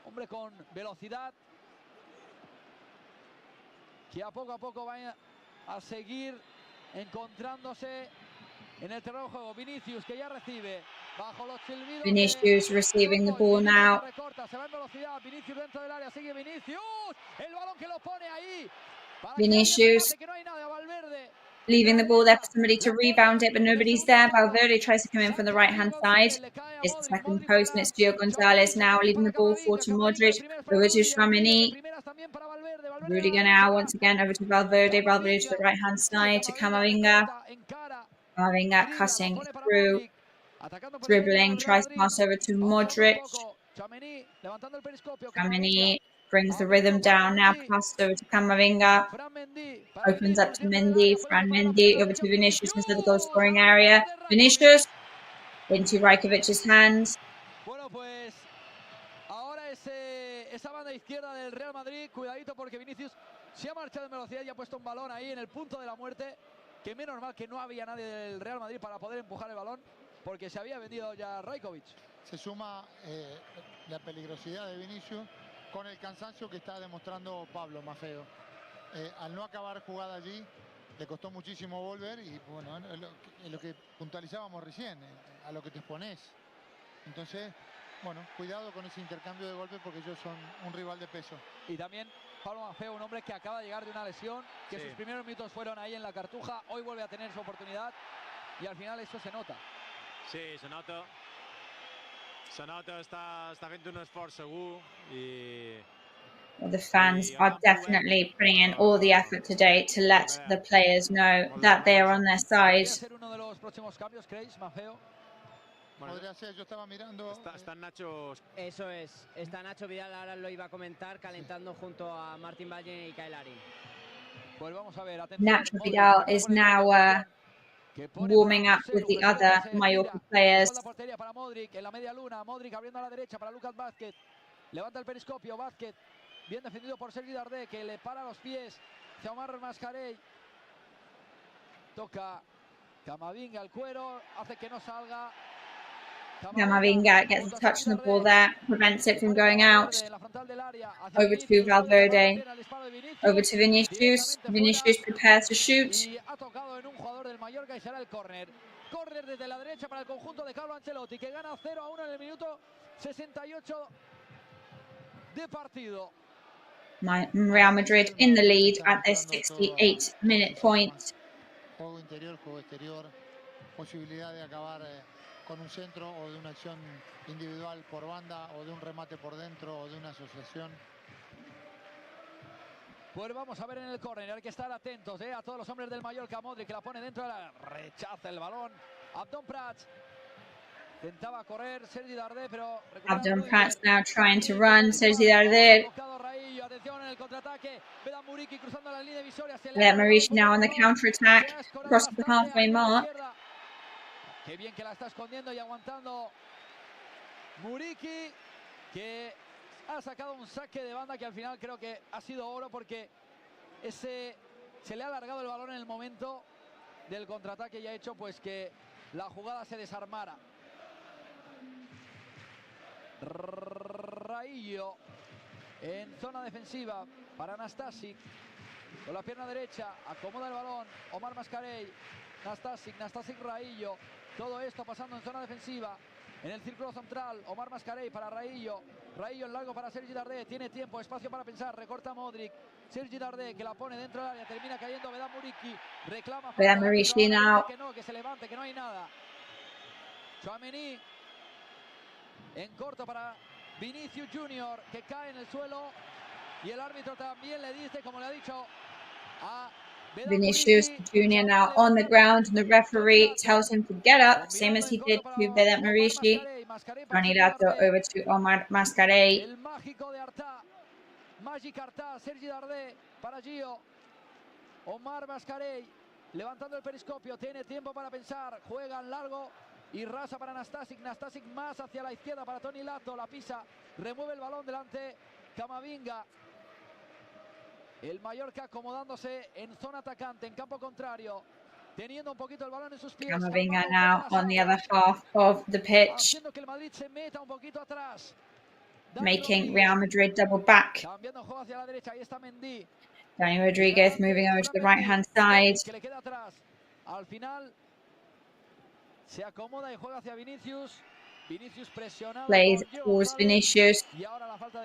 hombre con velocidad, que a poco va a seguir encontrándose en el terreno de juego. Vinicius, que ya recibe bajo los silbidos. Vinicius receiving the ball now. Se va en velocidad. Vinicius dentro del área. Sigue Vinicius. El balón que lo pone ahí. Vinicius leaving the ball there for somebody to rebound it, but nobody's there. Valverde tries to come in from the right-hand side. It's the second post, and it's Gio Gonzalez now leaving the ball for to Modric. Over to Tchouaméni. Rudiger now once again over to Valverde. Valverde to the right-hand side to Camavinga. Camavinga cutting through, dribbling, tries to pass over to Modric. Tchouaméni brings the rhythm down now, passed over to Camavinga, opens up to Mendy, Fran Mendy, over to Vinicius into the goal scoring area. Vinicius into Rajkovic's hands. Bueno, pues ahora esa banda izquierda del Real Madrid, cuidadito porque Vinicius se ha marchado en velocidad y ha puesto un balón ahí en el punto de la muerte, que menos mal que no había nadie del Real Madrid para poder empujar el balón, porque se había vendido ya Rajkovic. Se suma la peligrosidad de Vinicius con el cansancio que está demostrando Pablo Maffeo. Al no acabar jugada allí, le costó muchísimo volver y bueno, es lo que puntualizábamos recién, a lo que te expones. Entonces, bueno, cuidado con ese intercambio de golpes porque ellos son un rival de peso. Y también Pablo Maffeo, un hombre que acaba de llegar de una lesión, que sus primeros minutos fueron ahí en la Cartuja, hoy vuelve a tener su oportunidad y al final eso se nota. Sí, se nota. Se nota, està fent un esforç segur i... The fans are definitely putting in all the effort today to let the players know that they are on their side. Podría ser, yo estaba mirando. Está Nacho. Eso es, está Nacho Vidal, ahora lo iba a comentar, calentando junto a Martín Valle y Kaelari. Pues vamos a ver, Nacho Vidal is now warming up with the other Mallorca players. Para Modric en la media luna. Modric abriendo a la derecha para Lucas Vázquez. Levanta el periscopio. Vázquez bien defendido por Sergi Darder, que le para los pies hacia Omar Mascarell. Toca Camavinga el cuero. Hace que no salga. Camavinga gets a touch on the ball there, prevents it from going out. Over to Valverde, over to Vinicius. Vinicius prepares to shoot. Córner desde la derecha para el conjunto de Carlo Ancelotti, que gana 0-1 en el minuto 68 de partido. Real Madrid in the lead at their 68-minute point. Juego interior, juego exterior, posibilidad de acabar con un centro o de una acción individual por banda o de un remate por dentro o de una asociación. Pues vamos a ver en el córner, hay que estar atentos a todos los hombres del Mallorca. Modric, que la pone dentro, rechaza el balón. Abdon Prats intentaba correr, Sergi Darder, pero Abdon Prats now trying to run, Sergi Darder. Vedat Muriqi now on the counter-attack, across the halfway mark. Qué bien que la está escondiendo y aguantando Muriqi, que ha sacado un saque de banda que al final creo que ha sido oro, porque se le ha alargado el balón en el momento del contraataque y ha hecho pues que la jugada se desarmara. Raillo en zona defensiva para Nastasic, con la pierna derecha acomoda el balón Omar Mascarell. Nastasic Raillo. Todo esto pasando en zona defensiva. En el círculo central, Omar Mascarell para Raillo. Raillo en largo para Sergi Darder. Tiene tiempo, espacio para pensar. Recorta Modric. Sergi Darder, que la pone dentro del área. Termina cayendo Vedat Muriqi. Reclama. Vedat Muriqi now. Que se levante, que no hay nada. Tchouaméni en corto para Vinicius Junior, que cae en el suelo. Y el árbitro también le dice, como le ha dicho a Vinicius Junior now on the ground, and the referee tells him to get up, same as he did to Vedat Muriqi. Ronnie Lato over to Omar Mascarell. El mágico de Artà, Magic Artà, Sergi Darder para Gio. Omar Mascarell levantando el periscopio, tiene tiempo para pensar, juega en largo y rasa para Nastasic. Nastasic más hacia la izquierda para Toni Lato, la pisa, remueve el balón delante Camavinga. El Mallorca acomodándose en zona atacante, en campo contrario, teniendo un poquito el balón en sus pies. Camavinga now on the other half of the pitch, haciendo que el Madrid se meta un poquito atrás, making Real Madrid double back. Cambiando el juego hacia la derecha, ahí está Mendy. Dani Rodriguez moving over to the right-hand side. Que le queda atrás. Al final se acomoda y juega hacia Vinicius. Vinicius presionado. Plays towards Vinicius,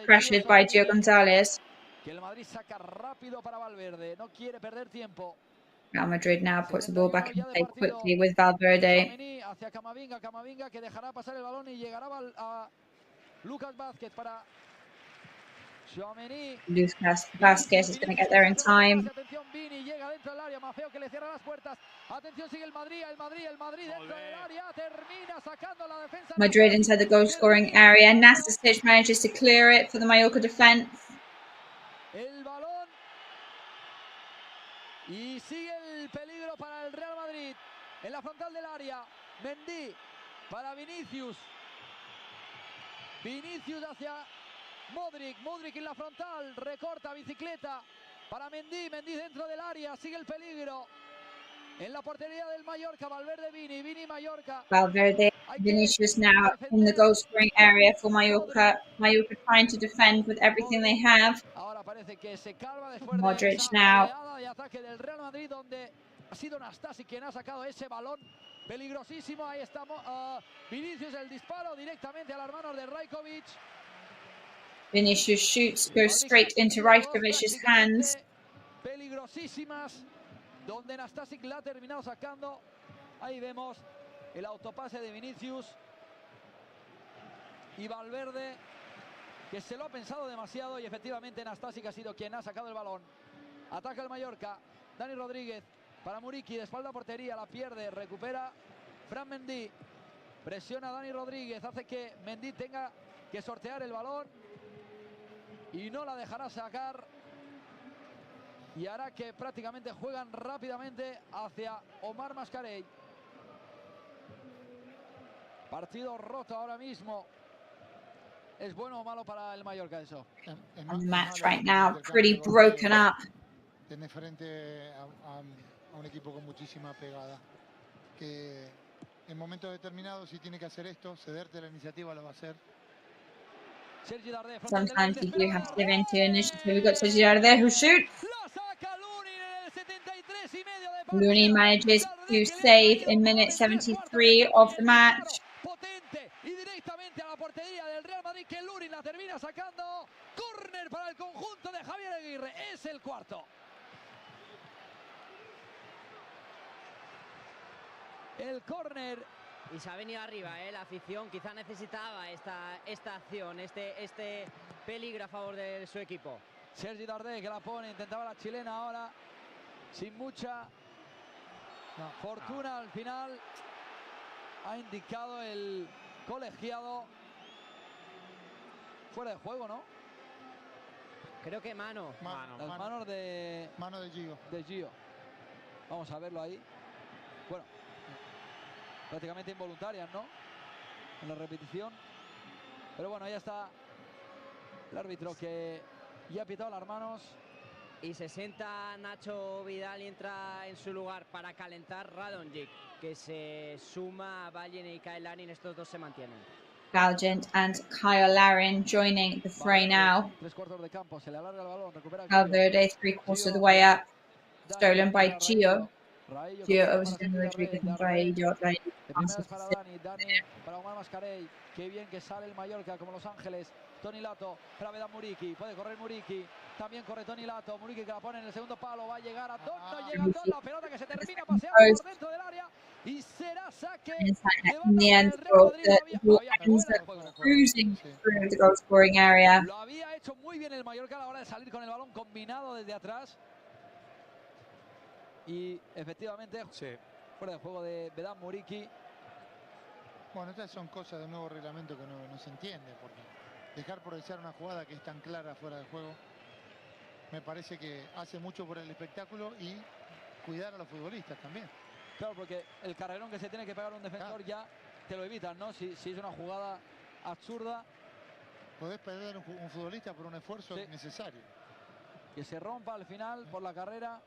pressured by Gio Gonzalez. Que el Madrid saca rápido para Valverde, no quiere perder tiempo. Real Madrid now puts the ball back in play quickly with Valverde. Hacia Camavinga, Camavinga que dejará pasar el balón y llegará a Lucas Vázquez para Tchouaméni. Lucas Vázquez is going to get there in time. Atención, Vini llega dentro del área, Maffeo que le cierra las puertas. Atención, sigue el Madrid dentro del área, termina sacando la defensa. Madrid inside the goal-scoring area. Nastasic manages to clear it for the Mallorca defense. El balón y sigue el peligro para el Real Madrid en la frontal del área. Mendy para Vinicius. Vinicius hacia Modric. Modric en la frontal, recorta, bicicleta para Mendy. Mendy dentro del área, sigue el peligro. En la portería del Mallorca, Valverde, Vini Mallorca. Valverde, Vinicius now in the goal-scoring area for Mallorca. Mallorca trying to defend with everything they have. Ahora parece que se calma después Modric de now. de ataque del Real Madrid, donde ha sido Nastasic quien ha sacado ese balón peligrosísimo. Ahí estamos. Vinicius, el disparo directamente a las manos de Rajkovic. Vinicius shoots, goes straight into Rajkovic's hands. Peligrosísimas, donde Nastasic la ha terminado sacando. Ahí vemos el autopase de Vinicius y Valverde, que se lo ha pensado demasiado, y efectivamente Nastasic ha sido quien ha sacado el balón. Ataca el Mallorca, Dani Rodríguez para Muriqi, de espalda a portería, la pierde, recupera Fran Mendy, presiona a Dani Rodríguez, hace que Mendy tenga que sortear el balón y no la dejará sacar Y ahora que prácticamente juegan rápidamente hacia Omar Mascarell. Partido roto ahora mismo. ¿Es bueno o malo para el Mallorca eso? And the match right now pretty broken up. Tiene frente a un equipo con muchísima pegada. Que en momentos determinados, si tiene que hacer esto, cederte la iniciativa, lo va a hacer. Sometimes you do have to give in to initiative. We've got Sergi Darder who shoots. Looney manages to save in minute 73 of the match. Potente y directamente a la portería del Real Madrid, que Lurin la termina sacando. Córner para el conjunto de Javier Aguirre. Es el cuarto. El córner. Y se ha venido arriba, la afición quizá necesitaba esta acción, este peligro a favor de su equipo. Sergi Darder que la pone, intentaba la chilena ahora, sin mucha fortuna al final. Ha indicado el colegiado fuera de juego, ¿no? Creo que mano. Las manos de Gio. De Gio. Vamos a verlo ahí. Bueno, prácticamente involuntarias, ¿no? En la repetición. Pero bueno, ya está el árbitro que ya ha pitado las manos. Y se sienta Nacho Vidal y entra en su lugar para calentar Radonjic, que se suma a Vallen y Kyle Larin. Estos dos se mantienen. Galgent and Kyle Larin joining the fray now. Valverde 3/4 of the way up. Stolen by Gio. Gio obviously Rodriguez and Baillo. Para Omar Mascarell. Qué bien que sale el Mallorca, como Los Ángeles. Toni Lato, para Vedan Muriqui. Puede correr Muriqui. También corre Toni Lato. Muriqui que la pone en el segundo palo. Va a llegar a Don. No llega a Don. La pelota que se termina paseando por dentro del área. Y será saque. In the end, the ball ends up cruising through the goal scoring area. Lo había hecho muy bien el Mallorca a la hora de salir con el balón combinado desde atrás. Y efectivamente, fuera de juego de Vedan Muriqui. Bueno, estas son cosas del nuevo reglamento que no se entiende, porque dejar progresar una jugada que es tan clara fuera de juego, me parece que hace mucho por el espectáculo y cuidar a los futbolistas también. Claro, porque el carrerón que se tiene que pegar un defensor ya te lo evitan, ¿no? Si es una jugada absurda. Podés perder un futbolista por un esfuerzo innecesario. Que se rompa al final por la carrera.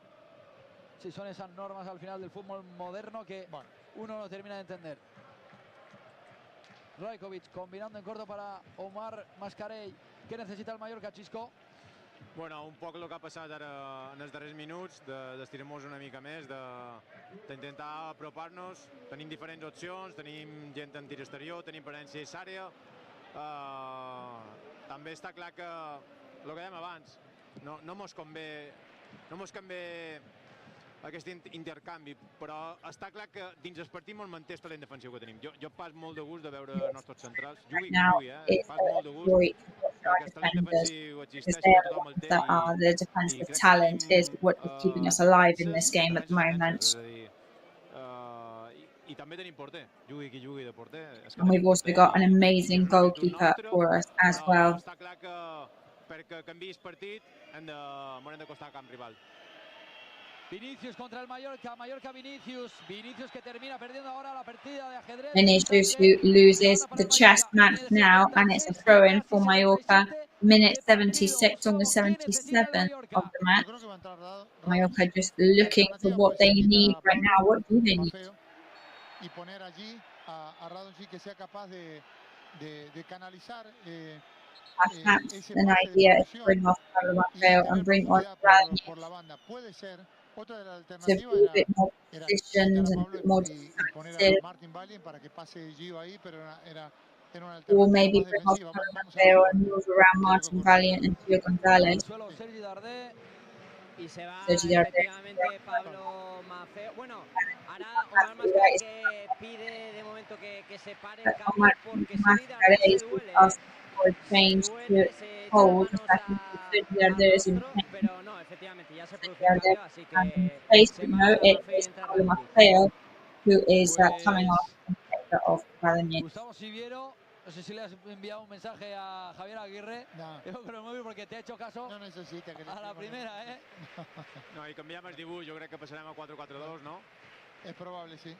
Si son esas normas al final del fútbol moderno que uno no termina de entender. Rajkovic combinando en corto para Omar Mascarell. Què necessita el Mallorca, Xisco? Bueno, un poc el que ha passat ara en els darrers minuts, d'estirar-nos una mica més, d'intentar apropar-nos. Tenim diferents opcions, tenim gent en tir exterior, tenim presència a l'àrea. També està clar que, el que dèiem abans, no mos convé aquest intercanvi, però està clar que dins el partit mos manté el talent defensiu que tenim. Jo pas molt de gust de veure els nostres centrals. Pas molt de gust. Because they are the ones that are the defensive talent is what is keeping us alive in this game at the moment. And we've also got an amazing goalkeeper for us as well. Està clar que perquè canviï el partit hem de costar al camp rival. Vinicius contra el Mallorca, Vinicius que termina perdiendo ahora la partida de ajedrez. Vinicius who loses the chess match now, and it's a throw-in for Mallorca. Minute 76 on the 77th of the match. Mallorca just looking for what they need right now. What do they need? Y poner allí a Radonjic que sea capaz de canalizar Perhaps an idea is to bring off Mario and bring on Radonjic. Puede ser. Otra de las To alternativas be a bit more positioned and a bit more defensive. Or maybe bring off Mario and move around Martin Valiant and Gio Gonzalez. Y se va Sergi Darder. efectivamente Pablo Maffeo. Bueno, ahora Omar Mascarell que pide de momento que se pare el campo porque Sergi Darder se duele. For a change to hold, Sergi Darder is in pain. Pero no, efectivamente, ya se produce el cambio, así que Place, no, it is Pablo Maffeo who is coming off in favor of Valiant. Gustavo Siviero No sé si le has enviado un mensaje a Javier Aguirre. No. Yo con el móvil porque te ha hecho caso. No necesita que le a la primera, ¿eh? No, i canviem el dibuix, jo crec que passarem a 4-4-2, no? Es probable, sí.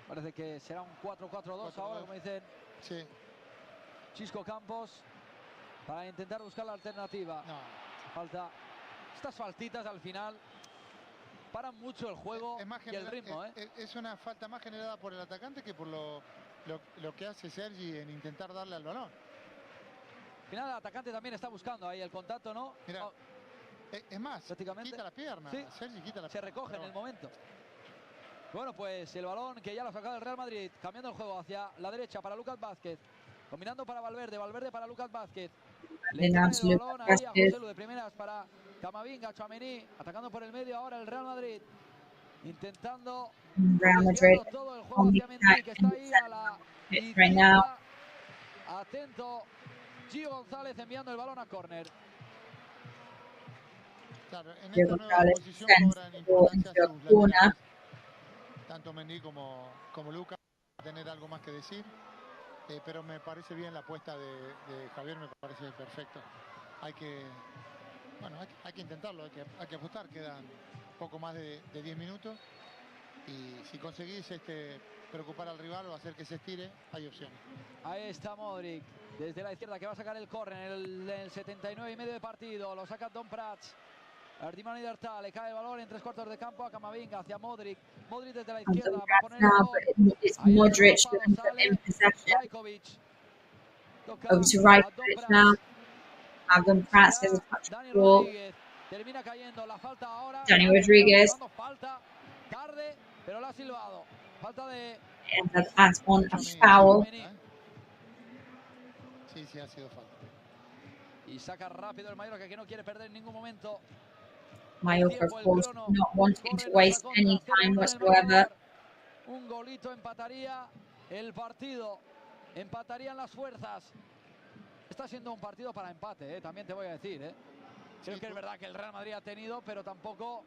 Parece que será un 4-4-2 ahora, como dicen. Sí. Chisco Campos para intentar buscar la alternativa. No. Falta. Estas faltitas al final paran mucho el juego y el ritmo, ¿eh? Es una falta más generada por el atacante que por lo que hace Sergi en intentar darle al balón. Al final el atacante también está buscando ahí el contacto, ¿no? Mira, es más, quita la pierna. Sí, Sergi quita la pierna. se recoge en el momento. Bueno, pues el balón que ya lo ha sacado el Real Madrid, cambiando el juego hacia la derecha para Lucas Vázquez, combinando para Valverde, Valverde para Lucas Vázquez. Le trae el balón ahí a José Lu de primeras para Camavinga, Tchouaméni, atacando por el medio ahora el Real Madrid, intentando Real Madrid todo el juego hacia Mendy, que está ahí a la right now. Atento, Gio González enviando el balón a córner. Claro, en Gio esta nueva González posición sends cobran the ball importancia into a sus corner. laterales. Tanto Mendy como Lucas van a tener algo más que decir. Pero me parece bien la apuesta de Javier, me parece perfecto. Hay que intentarlo, hay que apostar. Quedan poco más de 10 minutos y si conseguís preocupar al rival o hacer que se estire, hay opciones. Ahí está Modric desde la izquierda, que va a sacar el córner en el 79 y medio de partido. Lo saca Don Prats. Ardimano Iderta, le cae el balón en 3/4 de campo a Camavinga hacia Modric. Modric desde la izquierda va a poner el balón. It's Modric looking for in possession. Over to Rajkovic now. Don Prats has a touch of the ball. Termina cayendo la falta ahora. Dani Rodriguez. Falta tarde, pero la ha silbado. Falta de. And that's on a foul. Sí, sí, ha sido falta. Y saca rápido el Mallorca, que no quiere perder en ningún momento. Mallorca, of course, not wanting to waste any time whatsoever. Un golito empataría el partido. Empatarían las fuerzas. Está siendo un partido para empate, también te voy a decir. Creo que es verdad que el Real Madrid ha tenido, pero tampoco.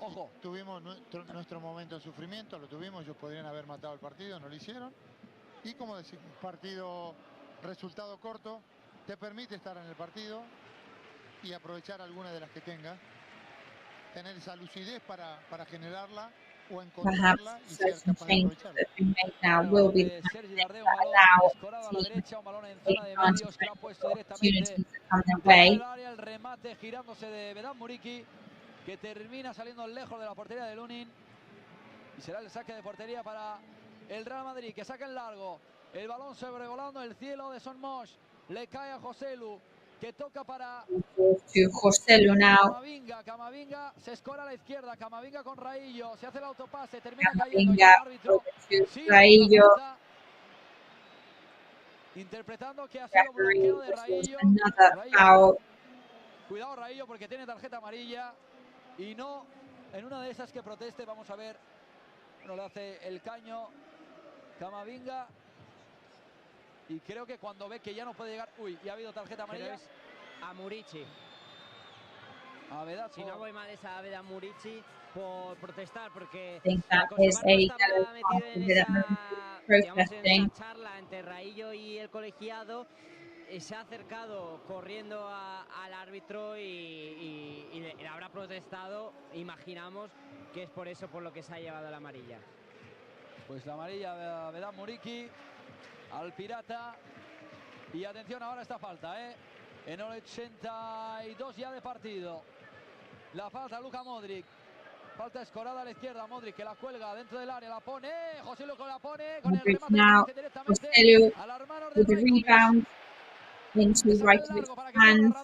Ojo. Tuvimos nuestro momento de sufrimiento, lo tuvimos. Ellos podrían haber matado el partido, no lo hicieron. Y como decir, partido, resultado corto, te permite estar en el partido y aprovechar alguna de las que tengas. Tener esa lucidez para generarla o encontrarla y ser capaz de aprovecharla. Will be Escorado a la derecha, un balón en zona de medios que lo ha puesto directamente en el área, el remate girándose de Vedat Muriqi, que termina saliendo lejos de la portería de Lunin. Y será el saque de portería para el Real Madrid, que saca en largo. El balón sobrevolando el cielo de Son Moix. Le cae a José Lu, que toca para José Lu now. Camavinga se escora a la izquierda. Camavinga con Raillo, se hace el autopase, termina cayendo. Raillo. Interpretando que ha sido bloqueo de Raillo. Cuidado Raillo, porque tiene tarjeta amarilla y no en una de esas que proteste. Vamos a ver. Bueno, le hace el caño Camavinga. Y creo que cuando ve que ya no puede llegar... Uy, ya ha habido tarjeta amarilla. A Muriqi. A Vedat, si no voy mal, es a Vedat Muriqi por protestar, porque that is a estaba metido en esa charla entre Raillo y el colegiado. Se ha acercado corriendo al árbitro y le habrá protestado. Imaginamos que es por eso por lo que se ha llevado la amarilla. Pues la amarilla de Vedat Muriqi al Pirata. Y atención ahora esta falta, en el 82 ya de partido. La falta Luka Modric. Falta escorada a la izquierda. Modric, que la cuelga dentro del área, la pone. José Lu la pone con el remate directamente a las manos de rebound into Rajkovic's hands.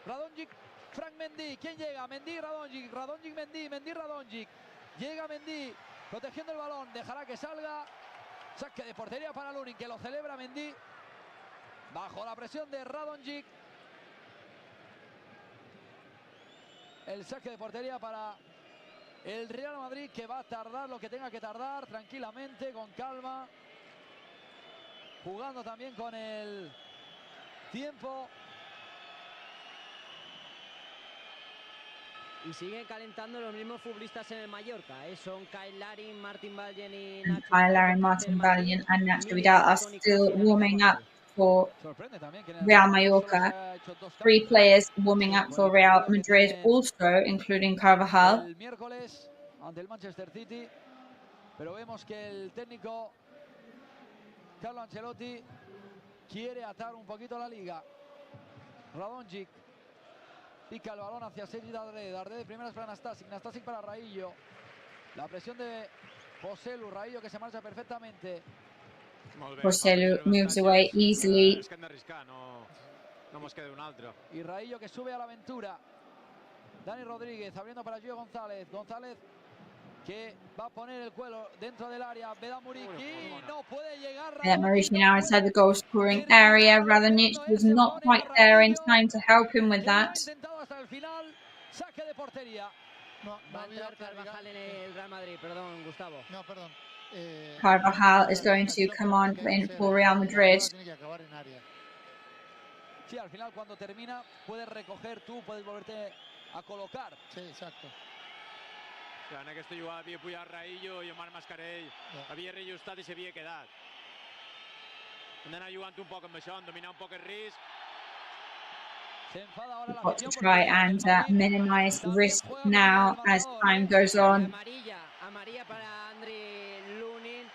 Radonjic, Frank Mendy. ¿Quién llega? Mendy, Radonjic. Radonjic, Mendy. Mendy, Radonjic. Llega Mendy protegiendo el balón. Dejará que salga. Saque de portería para Lunin, que lo celebra Mendy. Bajo la presión de Radonjic. El saque de portería para el Real Madrid, que va a tardar lo que tenga que tardar, tranquilamente, con calma. Jugando también con el tiempo. Y siguen calentando los mismos futbolistas en el Mallorca. Son Kyle Larin, Martin Valjen y Nacho Kyle Vidal Larin, por parte Martin del Madrid. Valiant, and Nacho Miguel Vidal are Tony still Kroos y Dani warming up Carvajal. for Sorprende también que en el Real Real Madrid solo se Mallorca. ha hecho 2 3 cambios. players warming up Por for el Real partido que Madrid, tienen also including Carvajal. el miércoles ante el Manchester City, pero vemos que el técnico Carlo Ancelotti quiere atar un poquito la liga. Radonjic pica el balón hacia Sergi Darder. Darder de primeras para Nastasic. Nastasic para Raillo. La presión de José Lu. Raillo que se marcha perfectamente. José moves away easily. És que hem d'arriscar, no mos queda un altre. Y Raillo que sube a la aventura. Dani Rodríguez abriendo para Gio González. González que va a poner el cuello dentro del área. Veda Muriqui no puede llegar. Mauricio now inside the goal scoring area. Radonjic was not quite there in time to help him with that. Hasta el final, saque de portería. Va a entrar Carvajal en el Real Madrid, perdón, Gustavo. No, perdón. Carvajal is going to come on in for Real Madrid. Sí, al final cuando termina puedes recoger tú, puedes volverte a colocar. Sí, exacto. En aquesta jugada havia pujat Raillo i Omar Mascarell havia reajustat i s'havia quedat. Hem d'anar jugant un poc amb això, dominar un poc el risc. Got to try and minimize risk now as time goes on. Amarilla para Andriy Lunin.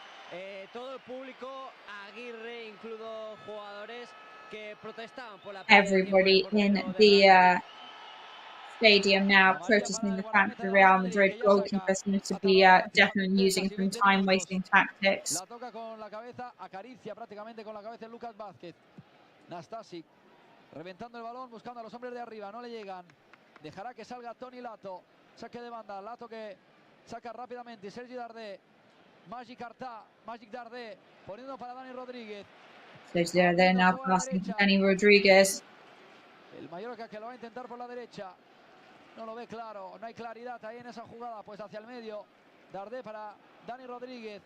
Todo el público, Aguirre, incluido jugadores que protestaban por la. Everybody in the stadium now protesting the fact that Real Madrid goalkeeper seems to be definitely using some time-wasting tactics. La toca con la cabeza, acaricia prácticamente con la cabeza Lucas Vázquez. Nastasic reventando el balón, buscando a los hombres de arriba, no le llegan. Dejará que salga Toni Lato. Saque de banda, Lato que saca rápidamente. Sergi Darder, Magic Darder, poniendo para Dani Rodríguez. Sergi Darder now passing to Dani Rodríguez. El Mallorca que lo va a intentar por la derecha. No lo ve claro, no hay claridad ahí en esa jugada, pues hacia el medio. Darder para Dani Rodríguez.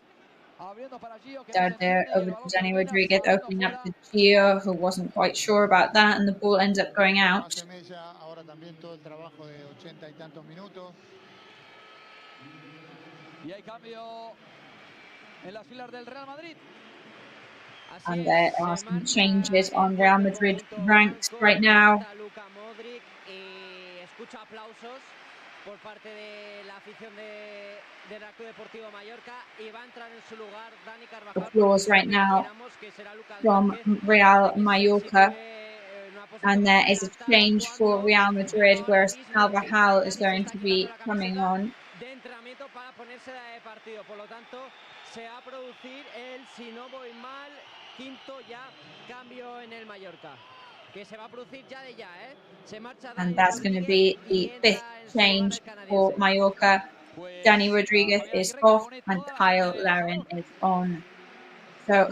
Abriendo para Gio. Darder over to Dani Rodríguez, opening up to Gio, who wasn't quite sure about that, and the ball ends up going out. Ahora también todo el trabajo de 80 y tantos minutos. Y hay cambio en las filas del Real Madrid. And there are some changes on Real Madrid ranks right now. Escucha aplausos por parte de la afición del Club Deportivo Mallorca y va a entrar en su lugar Dani Carvajal. Applause right now from Real Mallorca. And there is a change for Real Madrid, whereas Carvajal is going to be coming on. De entrenamiento para ponerse de partido. Por lo tanto, se va a producir el, si no voy mal, quinto ya cambio en el Mallorca. Que se va a producir ya de ya, Se marcha And that's going to be the 5th change for Mallorca. Dani Rodríguez is off and Kyle Larin is on. So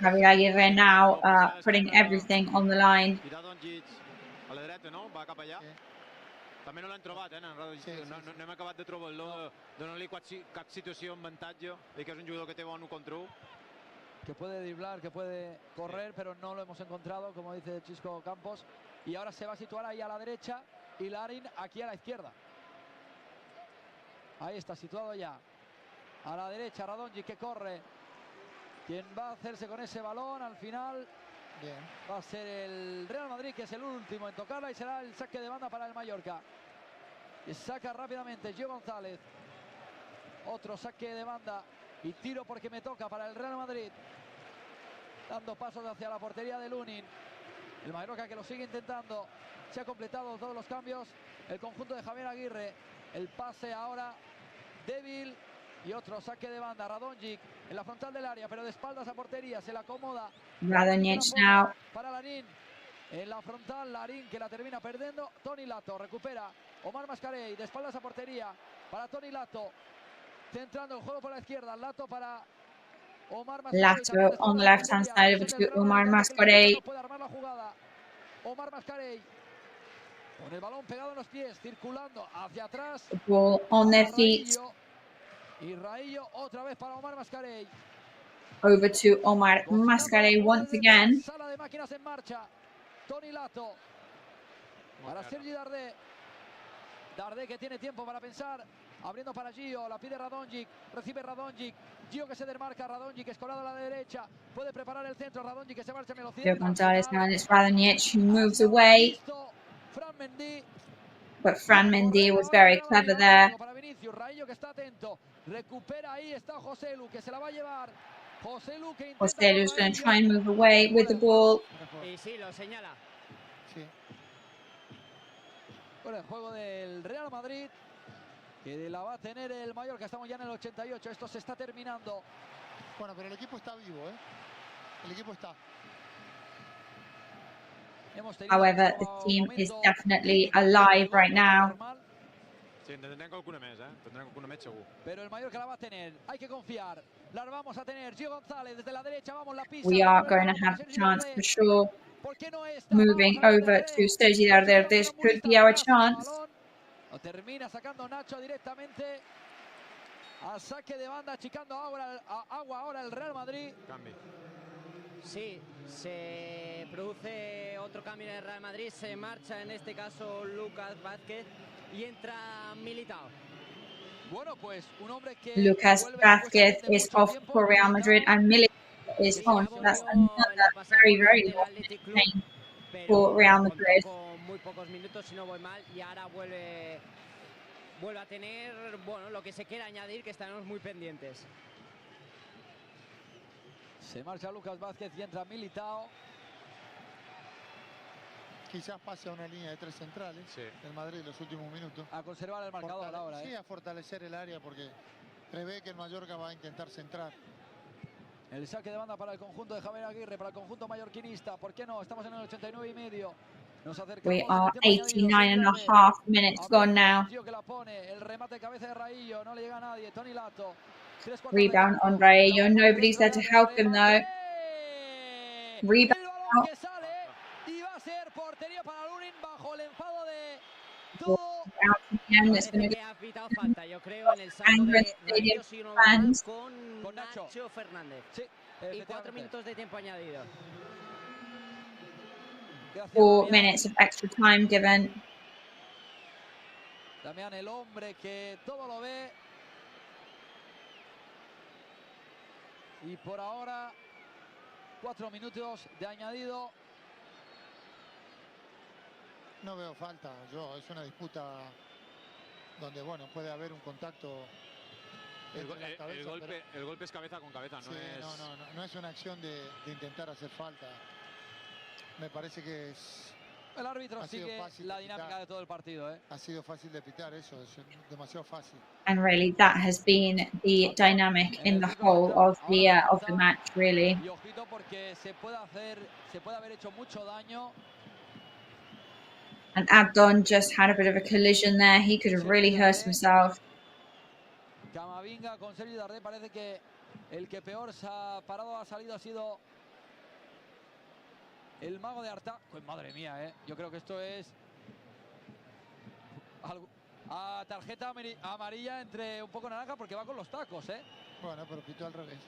Javier Aguirre now putting everything on the line. A la dreta, no? Va cap allà. També no l'han trobat, no hem acabat de trobar-lo, donar-li cap situació en avantatge, i que és un jugador que té bon 1 contra 1. Que puede driblar, que puede correr, pero no lo hemos encontrado, como dice Chisco Campos. Y ahora se va a situar ahí a la derecha y Larin aquí a la izquierda. Ahí está situado ya. A la derecha Radonjic que corre. Quien va a hacerse con ese balón al final va a ser el Real Madrid, que es el último en tocarla, y será el saque de banda para el Mallorca. Y saca rápidamente Gio González. Otro saque de banda. Y tiro porque me toca para el Real Madrid. Dando pasos hacia la portería de Lunin. El Mallorca que lo sigue intentando. Se ha completado todos los cambios. El conjunto de Javier Aguirre. El pase ahora débil. Y otro saque de banda. Radonjic en la frontal del área, pero de espaldas a portería. Se la acomoda. Radonjic now. Para Larin. En la frontal, Larin que la termina perdiendo. Toni Lato recupera. Omar Mascarell de espaldas a portería. Para Toni Lato. Centrando el juego por la izquierda, Lato para Omar Mascarell. Lato on the left-hand side over to Omar Mascarell. Puede armar la jugada. Omar Mascarell con el balón pegado en los pies, circulando hacia atrás. The ball on their feet. Y Raillo otra vez para Omar Mascarell. Over to Omar Mascarell once again. Sala de máquinas en marcha. Toni Lato para Sergi Darder. Darde que tiene tiempo para pensar. Abriendo para Gio, la pide Radonjic, recibe Radonjic, Gio que se desmarca, Radonjic escolado a la derecha, puede preparar el centro, Radonjic que se marcha en velocidad. Gonzalez now, and it's Radonjic who moves away. But Fran Mendy was very clever there. Para Vinicius, Raillo que está atento, recupera ahí, está Joselu que se la va a llevar. Joselu que intenta. Joselu's going to try and move away with the ball. Y sí, lo señala. Sí. Bueno, el juego del Real Madrid, que la va a tener el Mallorca. Estamos ya en el 88, esto se está terminando. Bueno, pero el equipo está vivo, ¿eh? El equipo está. However, the team is definitely alive right now. Sí, en tendrem qualcuna més, Tendrem qualcuna més segur. Pero el Mallorca la va a tener, hay que confiar. La vamos a tener, Gio González desde la derecha, vamos, la pisa. We are going to have a chance for sure. Moving over to Sergi Darder, this could be our chance. Lo termina sacando Nacho directamente al saque de banda, achicando agua ahora el Real Madrid. Canvi. Sí, se produce otro cambio en el Real Madrid, se marcha en este caso Lucas Vázquez y entra Militao. Bueno, pues un hombre que Lucas Vázquez is off for Real Madrid and Militao is on. That's another very long change for Real Madrid. Muy pocos minutos, si no voy mal, y ahora vuelve a tener, bueno, lo que se quiera añadir, que estaremos muy pendientes. Se marcha Lucas Vázquez y entra Militao. Quizás pase a una línea de 3 centrales del Madrid en los últimos minutos. A conservar el marcador ahora. Sí, a fortalecer el área porque prevé que el Mallorca va a intentar centrar. El saque de banda para el conjunto de Javier Aguirre, para el conjunto mallorquinista. ¿Por qué no? Estamos en el 89 y medio. Nos acercamos. We are 89.5 minutes gone now. Que la pone, el remate de cabeza de Raillo, no le llega a nadie. Tony Lato. Rebound on Raillo. Nobody's there to help him though. Rebound. Y va a ser portería para Lunin bajo el enfado de todo. Que ha pitado falta, yo creo, en el salto de Raillo, si no va con Nacho Fernández. Sí, y 4 minutos de tiempo añadido. 4 minutes of extra time given. Damián, el hombre que todo lo ve. Y por ahora 4 minutos de añadido. No veo falta, es una disputa donde, bueno, puede haber un contacto. El golpe es cabeza con cabeza, sí, no es una acción de intentar hacer falta. Me parece que es... El árbitro sigue la dinámica de todo el partido, Ha sido fácil de pitar eso, es demasiado fácil. And really, that has been the dynamic in the whole of the match, really. Y ojito porque se puede haber hecho mucho daño. And Abdon just had a bit of a collision there. He could have really hurt himself. Camavinga con Sergi Darder, parece que el que peor se ha parado ha salido ha sido el mago de Arta. Pues madre mía, yo creo que esto es algo, tarjeta amarilla entre un poco naranja porque va con los tacos, Bueno, pero pitó al revés.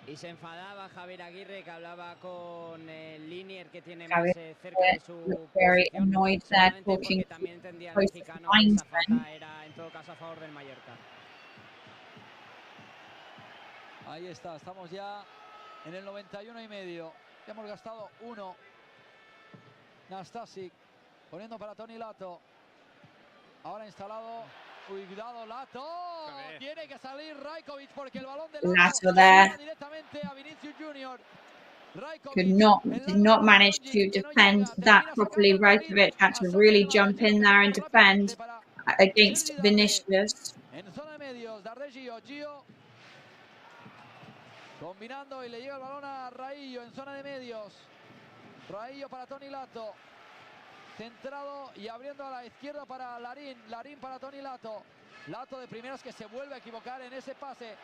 Y se enfadaba Javier Aguirre, que hablaba con el linier que tiene más cerca de su very annoyed there, talking porque también entendía el mexicano que esa falta era en todo caso a favor del Mallorca. Ahí está, estamos ya en el 91 y medio. Ya hemos gastado 1. Nastasic poniendo para Tony Lato. Ahora instalado. Cuidado, Lato. Tiene que salir Rajkovic porque el balón de Lato there directamente a Vinicius Junior. Did not manage to defend that properly. Rajkovic had to really jump in there and defend against Vinicius. En zona de medios, Darder Gio. Combinando y le llega el balón a Raillo en zona de medios. Raillo para Tony Lato. Centrado y abriendo a la izquierda para Larín. Larín para Tony Lato. Lato de primeras que se vuelve a equivocar en ese pase.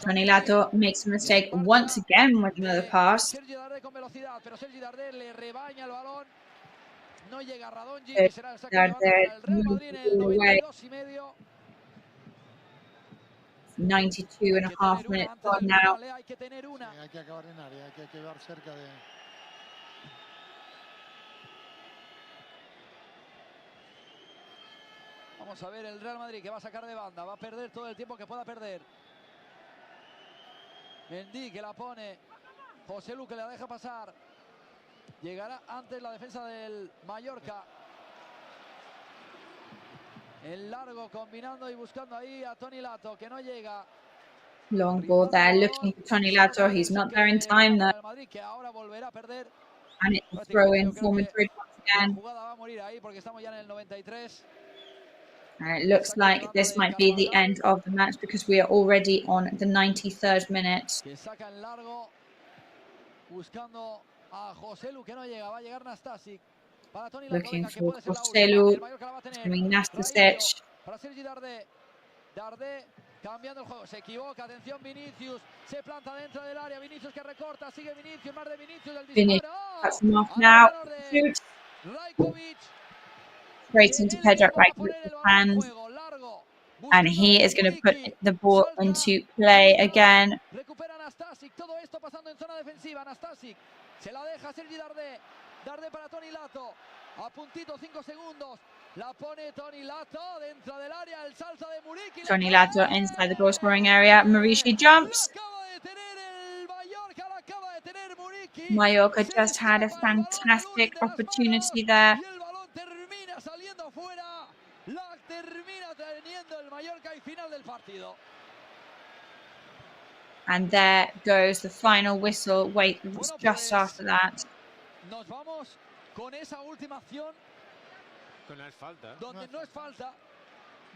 Tony Lato makes a mistake once again with another pass. Sergi Darder con velocidad, pero Sergi Darder le rebaña el balón. No llega a Radonjic y será el saque de banda para el Real Madrid en el 92 y medio. 92.5 minutes gone now. Hay que tener una. Sí, hay que acabar en área, hay que quedar cerca de... Vamos a ver el Real Madrid que va a sacar de banda, va a perder todo el tiempo que pueda perder. Mendy que la pone, José Lu que la deja pasar. Llegará antes la defensa del Mallorca. En largo, combinando y buscando ahí a Toni Lato, que no llega. Long ball there, looking for Toni Lato. He's not there in time though. Que ahora volverá a perder. And it's a throw in for Madrid once again. La jugada va a morir ahí porque estamos ya en el 93. And it looks like this might be the end of the match because we are already on the 93rd minute. Que saca en largo, buscando a José Lu, que no llega. Va a llegar Nastasic. Para Toni Lato, Looking que for puede ser la José última. Lu, El Mallorca la va a tener. coming Nastasic. Para Sergi Darder. Darder cambiando el juego. Se equivoca. Atención, Vinicius. Se planta dentro del área. Vinicius que recorta. Sigue Vinicius. Más de Vinicius. El disparo. Cuts him off now. Shoots. Straight into Pedro Rajkovic's hands. And he is going to put the ball into play again. Recupera Nastasic. Todo esto pasando en zona defensiva. Nastasic. Se la deja Sergi Darder. Darder para Toni Lato. A puntito, 5 segundos. La pone Toni Lato dentro del área. El salto de Muriqui. Toni Lato inside the goal scoring area. Muriqui jumps. Mallorca just had a fantastic opportunity there. Y el balón termina saliendo fuera. La termina teniendo el Mallorca y final del partido. And there goes the final whistle. Wait, just after that. Nos vamos con esa última acción. No es falta. Donde no es falta.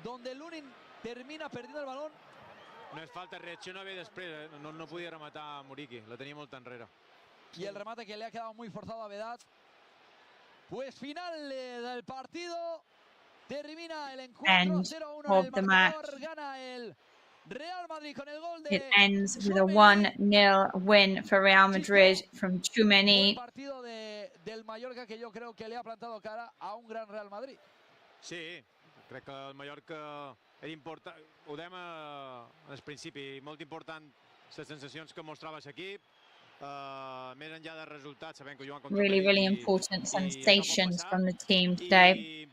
Donde Lunin termina perdiendo el balón. No és falta, reacciona bé després. No podia rematar a Muriqui, la tenia molt enrere. Y el remate que le ha quedado muy forzado a Vedat. Pues final del partido. Termina el encuentro 0-1 en el marcador. Gana el Real Madrid con el gol de It ends with a 1-0 win for Real Madrid from Tchouaméni. Partido del Mallorca que yo creo que le ha plantado cara a un gran Real Madrid. Sí, crec que el Mallorca era important. Ho dèiem al principi, molt important les sensacions que mostrava l'equip. Més enllà de resultats, sabem que juguen contra Really important sensations from the team today.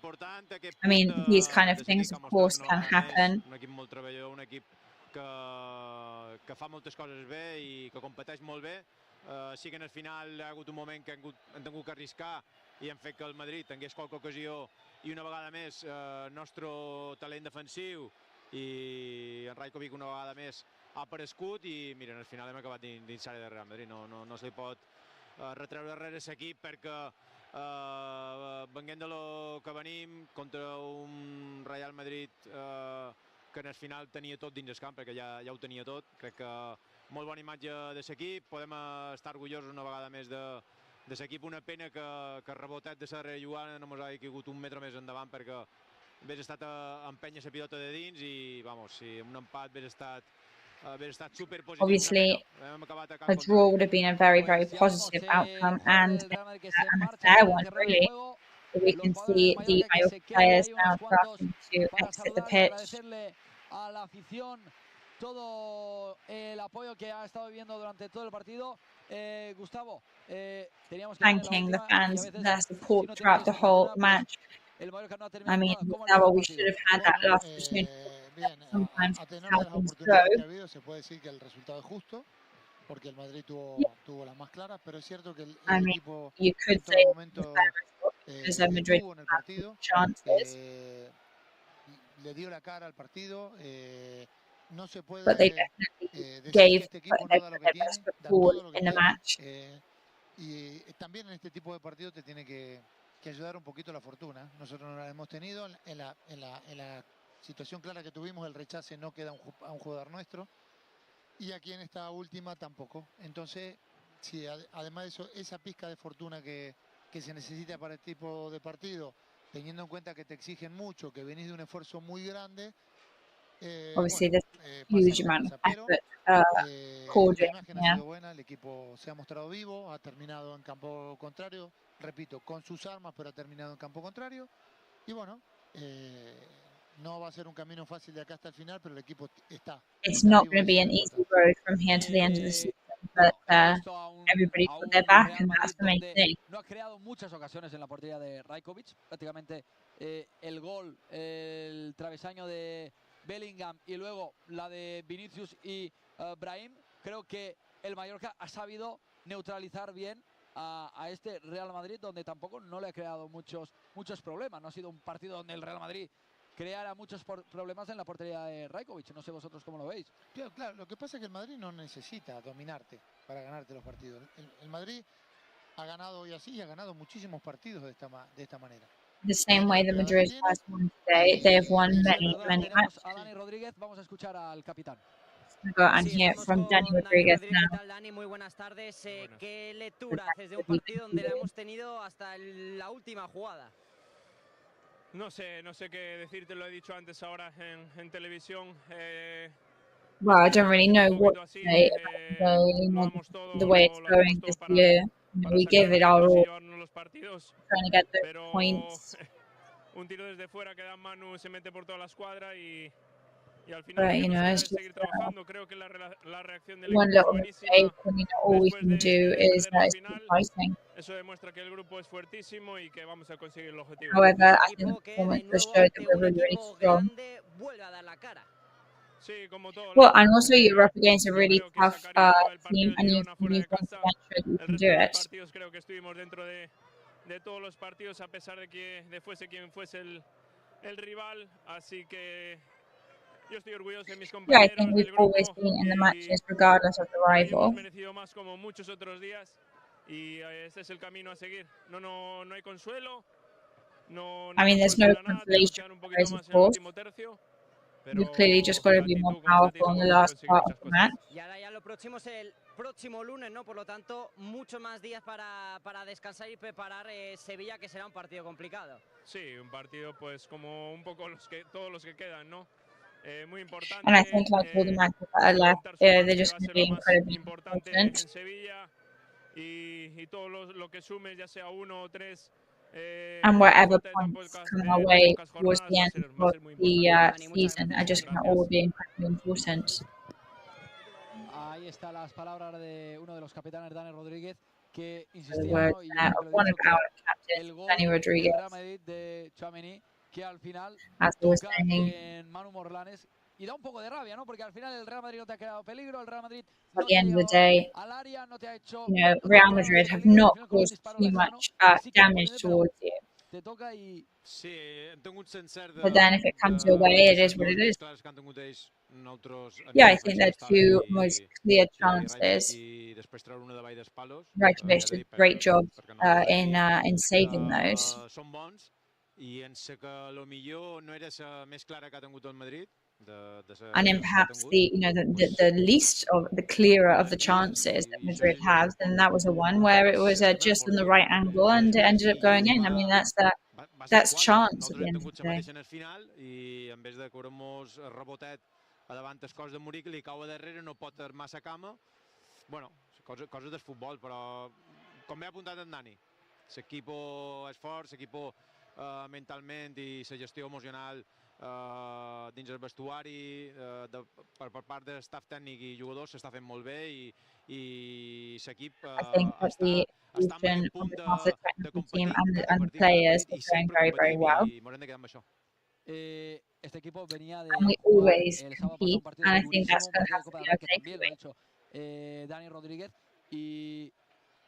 I mean, these kind of things, of course, can happen. Un equip molt treballador, un equip que fa moltes coses bé i que competeix molt bé. Sí que en el final hi ha hagut un moment que hem tingut que arriscar i hem fet que el Madrid tingués qualque ocasió i una vegada més el nostre talent defensiu i en Rajkovic una vegada més ha aparegut i mira, al final hem acabat dins l'àrea de Real Madrid. No se li pot retreure darrere l'equip perquè venint de lo que venim contra un Real Madrid que en el final tenia tot dins el camp, perquè ja ho tenia tot. Crec que molt bona imatge de l'equip, podem estar orgullosos una vegada més de l'equip. Una pena que el rebotet de la rejugada no ens hagi caigut un metre més endavant perquè hauria estat empènyer la pilota de dins i, vamos, si un empat hauria estat superpositiu. Obviously, a draw would have been a very positive outcome and a fair one, really. We can see the Mallorca players now starting to exit the pitch. A la afición todo el apoyo que ha estado viviendo durante todo el partido. Gustavo, teníamos que thanking the fans, their support throughout the whole match. I mean, Gustavo, we should have had that last opportunity. Sometimes how things go. Se puede decir que el resultado es justo, porque el Madrid tuvo las más claras, pero es cierto que el equipo you could say Madrid tuvo en el partido, chances. Le dio la cara al partido. No se puede but they definitely gave their best foot forward in the match. Y también en este tipo de partidos te tiene que ayudar un poquito la fortuna. Nosotros no la hemos tenido en la situación clara que tuvimos, el rechace no queda a un jugador nuestro y aquí en esta última tampoco. Entonces, sí, además de eso, esa pizca de fortuna que se necesita para este tipo de partido, teniendo en cuenta que te exigen mucho, que venís de un esfuerzo muy grande. Obviously, there's a huge amount of effort poured in. La imagen ha sido buena, el equipo se ha mostrado vivo, ha terminado en campo contrario, repito, con sus armas, pero ha terminado en campo contrario. Y bueno, no va a ser un camino fácil de acá hasta el final, pero el equipo está. It's not going to be an easy road from here to the end of the season, but everybody a got their un back, Real and that's Madrid the main donde thing. no ha creado muchas ocasiones en la portería de Rajkovic. Prácticamente el gol, el travesaño de Bellingham y luego la de Vinicius y Brahim. Creo que el Mallorca ha sabido neutralizar bien a este Real Madrid, donde tampoco no le ha creado muchos problemas. No ha sido un partido donde el Real Madrid creara muchos problemas en la portería de Rajkovic. No sé vosotros cómo lo veis. Claro, lo que pasa es que el Madrid no necesita dominarte para ganarte los partidos. El Madrid ha ganado hoy así y ha ganado muchísimos partidos de esta manera. The same way the Madrid has won today, they have won many Tenemos matches. a Dani Rodríguez, vamos a escuchar al capitán. Go and Sí, hear estamos from con Dani Rodríguez ¿Qué now. tal, Dani? Muy buenas tardes. ¿Qué lectura haces de un partido donde la hemos tenido hasta la última jugada? No sé qué decirte, lo he dicho antes ahora en televisión. Well, I don't really know what to say about the way it's going this year. We give it our all, trying to get those points. Un tiro desde fuera que da Manu, se mete por toda la escuadra y al final But, you know, it's just seguir trabajando. Creo que la reacción del one equipo little es mistake, buenísima. and you know, all we can do is keep fighting. Eso demuestra que el grupo es fuertísimo y que vamos a conseguir el objetivo. However, I think the performance has showed that we're really, really strong. Vuelve a dar la cara. Well, and also you're up against a really tough team, and you've once again showed that you can do it. Partidos creo que estuvimos dentro de todos los partidos a pesar de que fuese quien fuese el rival, así que yo estoy orgulloso de mis compañeros. Yeah, I think we've always been in the matches regardless of the rival. Hemos merecido más como muchos otros días y este es el camino a seguir. No hay consuelo. I mean, there's no consolation for us, of course. We've clearly just got to be more powerful in the last part of the match. Y ahora ya lo próximo es el próximo lunes, ¿no? Por lo tanto, muchos más días para descansar y preparar Sevilla, que será un partido complicado. Sí, un partido pues como un poco todos los que quedan, ¿no? Muy importante. And I think like all the matches that are left, they're just going to be incredibly important. En Sevilla y todo lo que sumes, ya sea uno o tres. And wherever points come our way towards the end of the season are just going to all be incredibly important. Ahí están las palabras de uno de los capitanes, Dani Rodríguez, que The insistía, words ¿no? Y yo creo que lo one he of dicho, our que captains, el gol Dani del Rodríguez, Real Madrid de Tchouaméni, que al final as I was toca saying, en Manu Morlanes, y da un poco de rabia, ¿no? Porque al final el Real Madrid no te ha creado peligro, el Real Madrid at no the te ha end of the llegado day, al área, no te ha hecho, you know, no te ha Real creado Madrid ese have peligro, not al final con un caused disparo too lejano, much así que damage pero towards you. te toca y... Sí, hem tingut cert But then if it comes your way, it is what it is. clars que han tingut ells nosaltres Yeah, I think they're two most clear chances. i després treure una davall dels palos. Rajkovic did a great job in saving those. Són bons i en sé que lo millor no era la més clara que ha tingut el Madrid. And in perhaps the least of the clearer of the chances that Madrid has, and that was the one where it was just in the right angle and it ended up going in. I mean, that's chance at the end of the day. En el final i en vez de cobrar-nos rebotet a davant el cos de Muric, li cau a darrere, no pot armar sa cama. Bueno, coses del futbol, però com bé ha apuntat en Dani, l'equipo és fort, l'equipo mentalment i la gestió emocional dins el vestuari per part del staff tècnic i jugadors s'està fent molt bé i l'equip està en un punt de competir and the players are doing very, very well. i m'haurem de quedar amb això. Este equipo venía de And we jugar always el sábado pasado compete, un partido and I think durísimo, that's un going to partido de have to Copa be del our Rey, que también lo ha takeaway. dicho Dani Rodríguez, y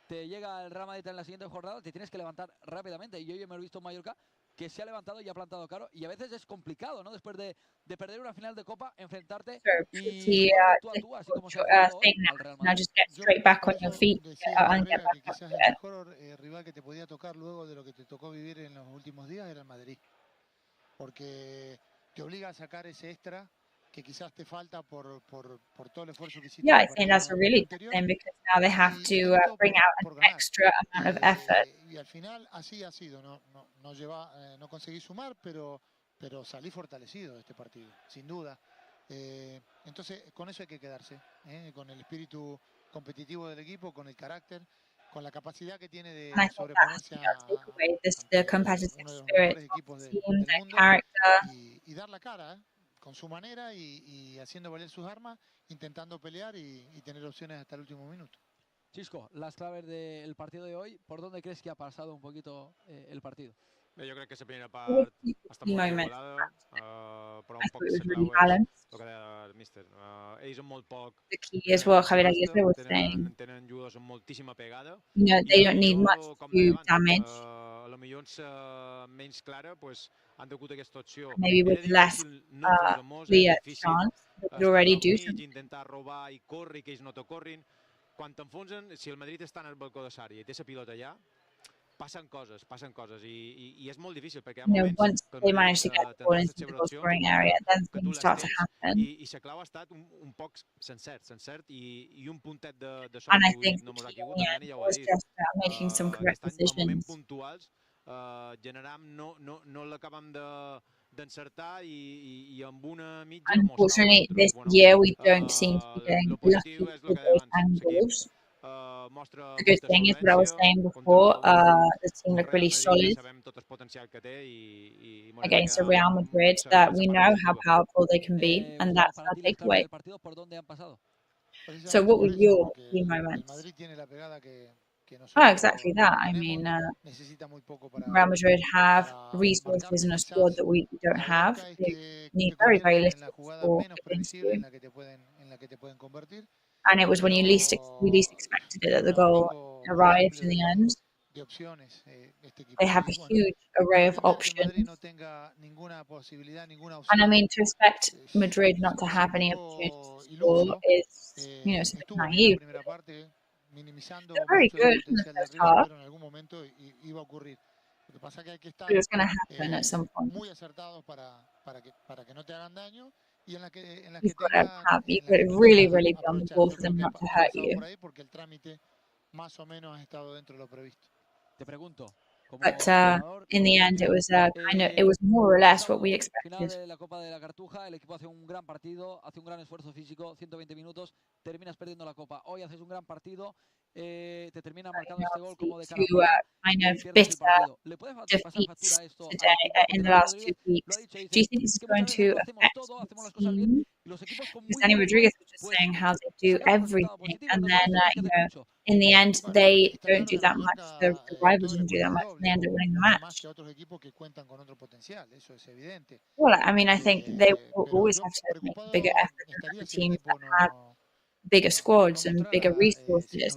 te llega el Real Madrid en la siguiente jornada, te tienes que levantar rápidamente, y yo ya me he visto en Mallorca que se ha levantado y ha plantado caro, y a veces es complicado, ¿no? Después de perder una final de Copa, enfrentarte y jugar tú a tú, así como se ha jugado hoy al Real Now Madrid. just get straight back on your feet and get back que up quizás to el it. mejor rival que te podía tocar luego de lo que te tocó vivir en los últimos días era el Madrid, porque te obliga a sacar ese extra que quizás te falta por todo el esfuerzo que hiciste. Yeah, I think that's a really good thing because now they have to bring out an extra amount of effort. Y al final así ha sido, no conseguí sumar, pero salí fortalecido de este partido, sin duda. Entonces con eso hay que quedarse, con el espíritu competitivo del equipo, con el carácter, con la capacidad que tiene de sobreponerse a the competitive uno de los spirit mejores equipos of the del team, their mundo character. y dar la cara, con su manera y haciendo valer sus armas, intentando pelear y tener opciones hasta el último minuto. Chisco, las claves del partido de hoy, ¿por dónde crees que ha pasado un poquito el partido? Bé, jo crec que la primera part Key està molt moments. igualada, però I un thought poc it was se really creu és balanced. el que deia el míster. Ells amb molt poc The key is what Javier Aguirre was saying. tenen jugadors amb moltíssima pegada They don't need much com to deia abans, damage. a lo millor menys clara pues, han tingut aquesta opció. Maybe Era with less difícil, no influir molt, clear és difícil chance, they could estar already al do mig, something. intentar robar i córrer i que ells no te corrin. Quan t'enfonsen, si el Madrid està en el balcó de Sari i té la pilota allà, passen coses i és molt difícil perquè hi ha moments Once que el they Madrid manage to get the ball tindràs into les the seves goal opcions scoring i area, then que tu things les start to tens happen. i la clau ha estat un poc sencert i un puntet de sort And I que think no the mos ha key caigut, in el the Dani end ja ho ha was dit. just making some correct Aquest any, a moments decisions. puntuals, generam no l'acabem d'encertar i amb una mitja mos cau Unfortunately, l'altra. this Bueno, year we don't seem to be getting lo positiu lucky és el with que deia those abans, l'equip angles. mostra The good molta thing is what I was solvència saying contra before, the team un looked Real really Madrid que solid sabem tot el potencial que té i mos hem de against the quedar Real Madrid, that we part know how positiva. powerful they can be, and Gustavo, that's para our ti las claves takeaway. del partido, ¿por dónde han pasado? So what were your key moments? Oh, exactly that. I mean, Real Madrid have resources and a squad that we don't have. They need very, very little to score against you. And it was when you we least expected it that the goal arrived in the end. They have a huge array of options. And I mean, to expect Madrid not to have any opportunities to score is, it's a bit naive. They're very good in the first half. But it was going to happen at some point. You've got to really, really be on the ball for them not to hurt you. But in the end, it was it was more or less what we expected. Final de la Copa de la Cartuja, el equipo hace un gran partido, hace un gran esfuerzo físico, 120 minutos, terminas perdiendo la Copa. Hoy haces un gran partido, te termina marcando este gol como de Two kind of bitter defeats today in the last 2 weeks. Do you think this is going to affect the team? Because Danny Rodriguez was just saying how they do everything, and then in the end they don't do that much. The rivals don't do that much, and they end up winning the match. Well, I mean, I think they will always have to make a bigger effort than the teams that have bigger squads and bigger resources.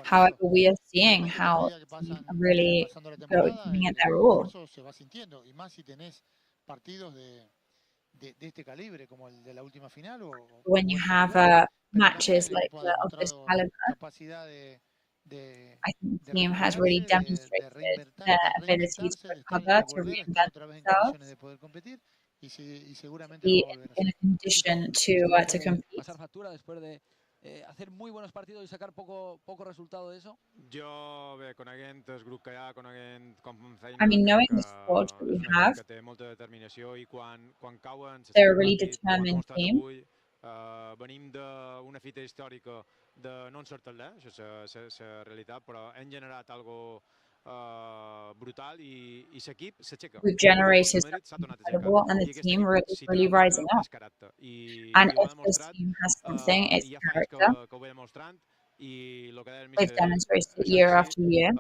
However, we are seeing how teams are really giving it their all. When you have matches like of this caliber, I think the team has really demonstrated their ability to recover, to reinvent themselves, be in a condition to compete. Hacer muy buenos partidos y sacar poco resultado de eso? Jo, bé, coneguent el grup que hi ha, coneguent com feina, I mean, knowing the squad that we have, que té molta determinació i quan cauen... They're a really determined team. Venim d'una fita històrica de no encertar-la, això és la realitat, però hem generat algo brutal i l'equip s'aixeca. We've generated something incredible, and the team is really rising up. And if this team has something, it's character. They've demonstrated it year after year.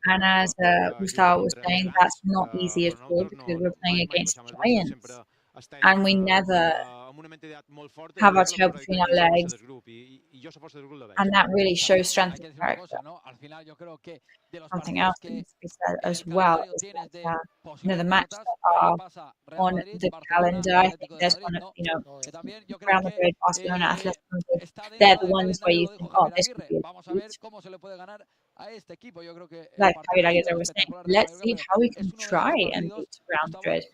And as Gustavo was saying, that's not easy at all because we're playing against giants. And we never have our tail between our legs. And that really shows strength of character. Something else needs to be said as well is that, the matches that are on the calendar, I think there's one of, Real Madrid, Barcelona, Atletico Madrid. They're the ones where you think, oh, this could be a defeat. Like Javier Aguirre was saying, let's see how we can try and beat Real Madrid.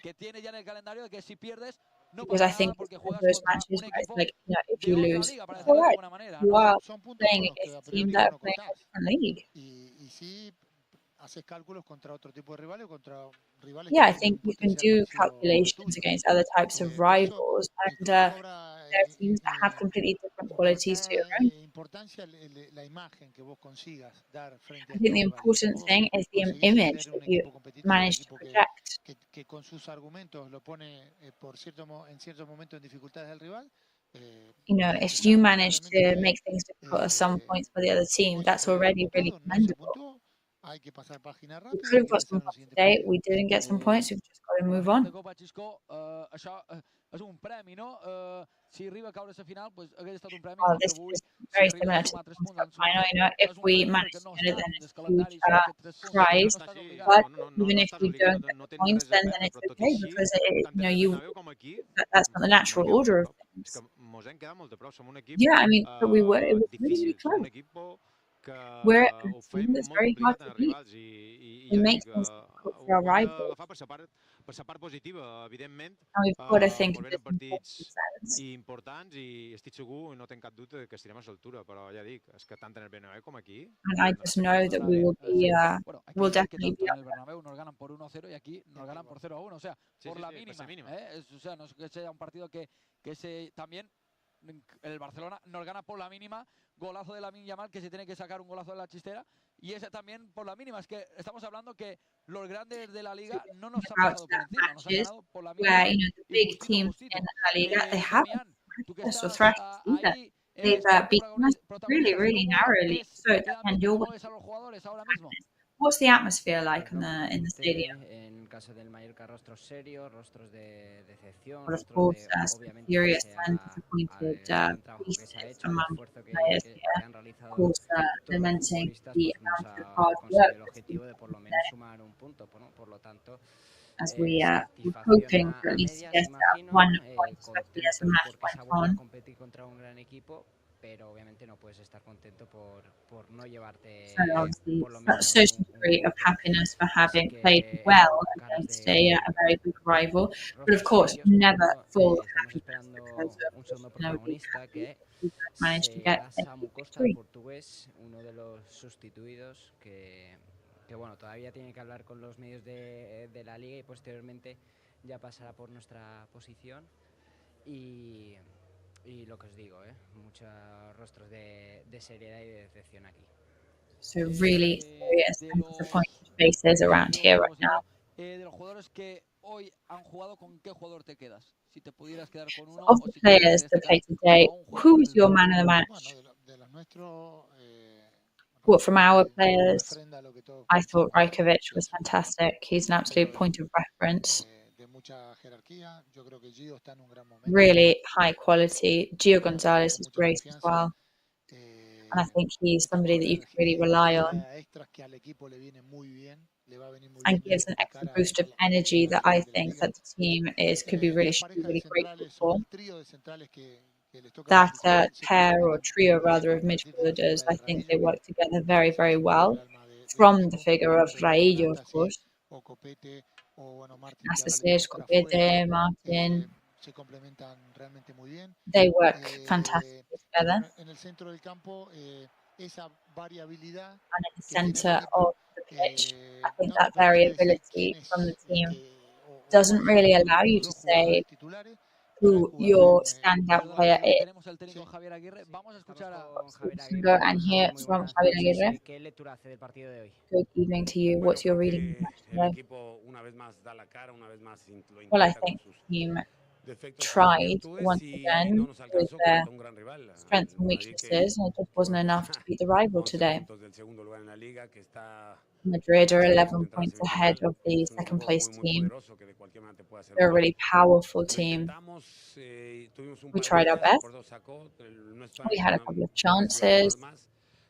Because I think it's one of those matches where it's like, if you lose, it's all right. You are playing against a team that are playing a different league. Yeah, I think you can do calculations against other types of rivals, and there are teams that have completely different qualities to your own. I think the important thing is the image that you manage to project. que con sus argumentos lo pone en ciertos momentos en dificultades al rival. You know, if you manage to make things difficult at some points for the other team, that's already really commendable. Hay que pasar página We rápido could y have got pensar some en los points siguientes today. partidos. We didn't get some points. We've just got to move on. De Copa Xisco, això és un premi, no? Si arriba a caure a la final, pues, hagués estat un premi. Oh, En canvi, this avui, is si very arribes a similar to sumar the 3 World punts Cup en final. Xisco, You know, if és un we premi manage perquè to no win it, estan then dins it's del a huge calendari, són aquests 3 punts. prize. No estàs obligat. But no even if estàs you obligat, don't get no the tens points, res a then perdre, it's però tot i okay així, because tant you know, des de Bernabéu com aquí, that's not the natural no order of és things. que mos hem quedat molt de prop. Som un equip Yeah, I mean, but it was really, really difícil, som un close. equip que We're a ho team fem that's molt very hard complicat to en beat. rivals i We ja make dic, things difficult ho for our hem rivals. d'agafar per sa part positiva, evidentment. And we've got to think Molt of venen this in partits positive sense. importants i estic segur, no tenc cap dubte que estirem a l'altura, però ja dic, és que tant en el Bernabéu com aquí And I no just estem know per that damunt. we will be, Bueno, hay que we'll decir que definitely tanto be en up el there. Bernabéu nos ganan por 1-0 y aquí nos ganan por 0-1, o sea, por la mínima. O sea, no es que sea un partido que también el Barcelona nos gana por la mínima, golazo de Lamine Yamal que se tiene que sacar un golazo de la chistera y ese también por la mínima. Es que estamos hablando que los grandes de la liga no nos han pasado por encima, nos han ganado por la mínima. Where, you know, the big teams in La Liga, they haven't or threats either. They've beaten us really, really narrowly. So, and you're what's the atmosphere like in the stadium? En caso del Mallorca, rostros serios, rostros de decepción, Well, of rostros course, de some obviamente serious pese and disappointed al trabajo que se ha pieces hecho, al among esfuerzo players que here. han Of realizado course, todos los lamenting futbolistas, the pues no se amount of ha hard conseguido work el that's objetivo been de por put lo in menos there, sumar un punto, ¿no? Por lo tanto, as we were satisfacción hoping to a at least medias, get imagino, 1 point, especially as the contentos match porque se ha went vuelto a on. competir contra un gran equipo, pero obviamente no puedes estar contento por no llevarte So obviously, por lo menos a certain degree of happiness for having played well against a very big rival, but of course, never full of happiness because of, you know, being happy we don't manage to se get a a Samu Costa, el victory. portugués, uno de los sustituidos que bueno, todavía tiene que hablar con los medios de la liga y posteriormente ya pasará por nuestra posición y lo que os digo, muchos rostros de seriedad y de decepción aquí. So really serious and disappointed faces around here right now. De los jugadores que hoy han jugado, ¿con qué jugador te quedas? Si te pudieras quedar con uno Of o the si tuvieras players que that played destacar today, a un jugador who was del your partido. man of the match? Bueno, de los nuestros, Well, from our players, I thought Rajkovic was fantastic. He's an absolute point of reference. de mucha jerarquía. Yo creo que Gio está en un gran momento. Really high quality. Gio Gonzalez is great as well. And I think he's somebody that you can really rely on Extras que al equipo le viene muy bien, le va a venir muy and bien gives an de extra cara boost of a energy that I final de la think liga. that the team could be really, should be really grateful for. El trío de centrales que les toca That participar, se pair or complementan trio muy bien rather a of partir de la midfielders, figura I de think they Raillo, work together que very, es very un poco well. el alma del From the equipo, figure of pero Raillo, of Nastasic course. o Copete o bueno, Martín que ahora le Nastasic, toca por afuera, Copete, Martin, se complementan realmente muy bien. they work fantastically together. Bueno, en el centro del campo esa variabilidad And in the que tiene el centre equipo, of the pitch, I think no that te permite decir variability quién from the es team o doesn't cuáles really son allow you tus to dos say jugadores titulares, pero hay who jugadores your como standout Perdona, player que is. tenemos el técnico Javier Aguirre. Vamos a escuchar a Con Javier We can Aguirre. go and Javier, hear muy from buenas Javier noches. Aguirre. ¿Qué lectura hace del partido de hoy? Good evening to you. What's your reading of the match El today? equipo una vez más da la cara, una vez más lo Well, I intenta con think sus the team defectos y sus tried virtudes once y again no nos with alcanzó their contra un gran rival. strengths El and Madrid que weaknesses, and it just wasn't bueno, enough to beat the rival 11 today. puntos del segundo lugar en la liga, que está Madrid are casi lejos de 11 entrar a points ahead semifinal. of the Es un second equipo place muy team. poderoso que de cualquier manera te puede hacer They're a un really gol. powerful Lo team. intentamos, tuvimos un We par de tried our ocasiones, best. por dos sacó, el nuestro We had a couple of recibió algunos chances. más.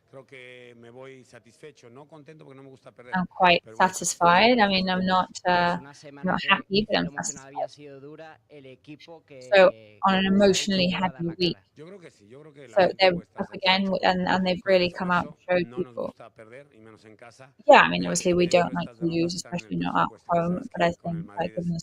Creo que me voy satisfecho, no contento porque no me gusta perder. I'm quite Pero voy satisfied. I mean, I'm not Una semana que happy, but I'm lo mencionaba, había satisfied. sido dura, el equipo So que on an como se ha dicho, emotionally vuelve a dar heavy la week. cara. Yo creo que sí, yo creo que la So gente they're puede estar up again, satisfecho and they've con el really come out and esfuerzo. showed No nos people. gusta perder y menos en casa. Yeah, I mean, Pero obviously si we te digo don't like estas to lose, derrotas están en especially el not at presupuesto, ya home. sabes But I que con el think, Madrid given the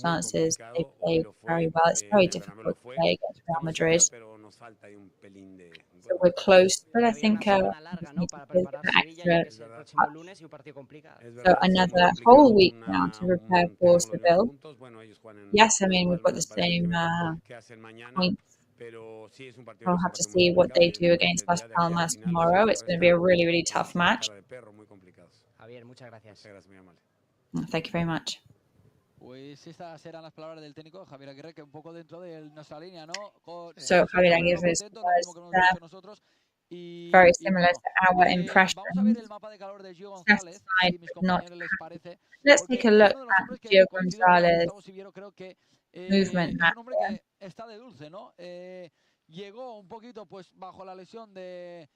es muy circumstances, they complicado, hoy played lo very fue, well. It's very en el Bernabéu lo difficult to fue. play against Real Estamos Madrid. cerca, pero nos falta ahí un pelín de So bueno, we're close, but I Había una think semana we larga, just ¿no? need to Para give preparar an Sevilla, ya extra que es el verdad. próximo touch. lunes y un partido complicado. Es So verdad, sí, muy another complicado. whole week now to prepare for Tenemos los mismos Seville. puntos. Bueno, ellos juegan en Yes, I mean, Las we've got the Palmas, me parece que same ven qué hacen mañana. points. Pero sí es un partido We'll que se have to parte muy see what complicado they y do against evidentemente Las ya de aquí a la Palmas final los tomorrow. que It's going to be a restan really, really van a tough ser match. cara de perro, muy complicados. Javier, muchas gracias. Muchas gracias, muy amable. Thank you very much. Pues estas eran las palabras del técnico Javier Aguirre, que un poco dentro de nuestra línea, ¿no? So Javier Aguirre was very similar to our impression, satisfied but not happy. Let's take a look at Gio Gonzalez movement map. Está de dulce, ¿no? Llegó un poquito pues bajo la lesión de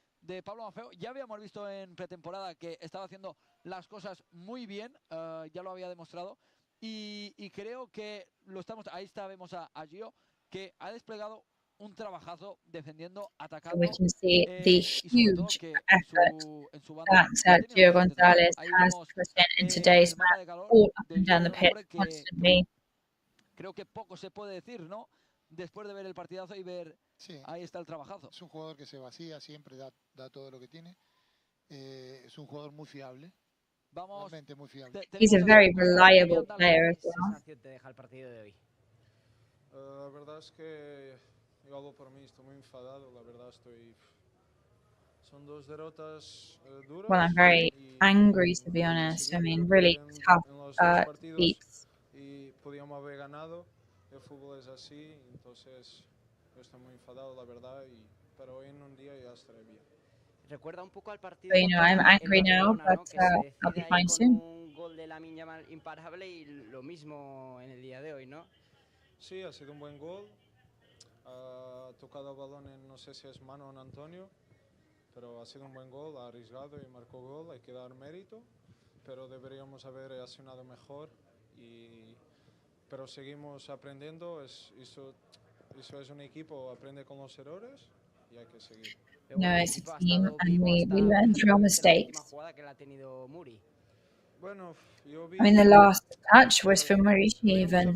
Pablo Maffeo. Ya habíamos visto en pretemporada que estaba haciendo las cosas muy bien, ya lo había demostrado. Y creo que lo estamos. Ahí está, vemos a Gio, que ha desplegado un trabajazo defendiendo, atacando. We can see the huge effort that Gio Gonzalez has put in today's match, all up and down the pitch constantly. Creo que poco se puede decir, ¿no? Después de ver el partidazo y ver, ahí está el trabajazo. Es un jugador que se vacía, siempre da todo lo que tiene. Es un jugador muy fiable. Realmente muy fiable. He's a very reliable player as well. ¿Qué te deja el partido de hoy? La verdad es que yo hablo por mí, estoy muy enfadado, la verdad son dos derrotas duras. Well, I'm very angry, to be honest. I mean, really tough defeats. Y podíamos haber ganado. El fútbol es así, entonces yo estoy muy enfadado, la verdad, pero hoy en un día ya estaré bien. Recuerda un poco al partido. So, I'm angry now, but I'll be fine soon. Un gol de Lamine Yamal imparable y lo mismo en el día de hoy, ¿no? Sí, ha sido un buen gol. Ha tocado el balón no sé si es mano en Antonio, pero ha sido un buen gol, ha arriesgado y marcó gol, hay que dar mérito, pero deberíamos haber accionado mejor, pero seguimos aprendiendo, eso es un equipo, aprende con los errores y hay que seguir. No, it's a team and we learn from our mistakes. I mean, the last touch was for Mauricio even.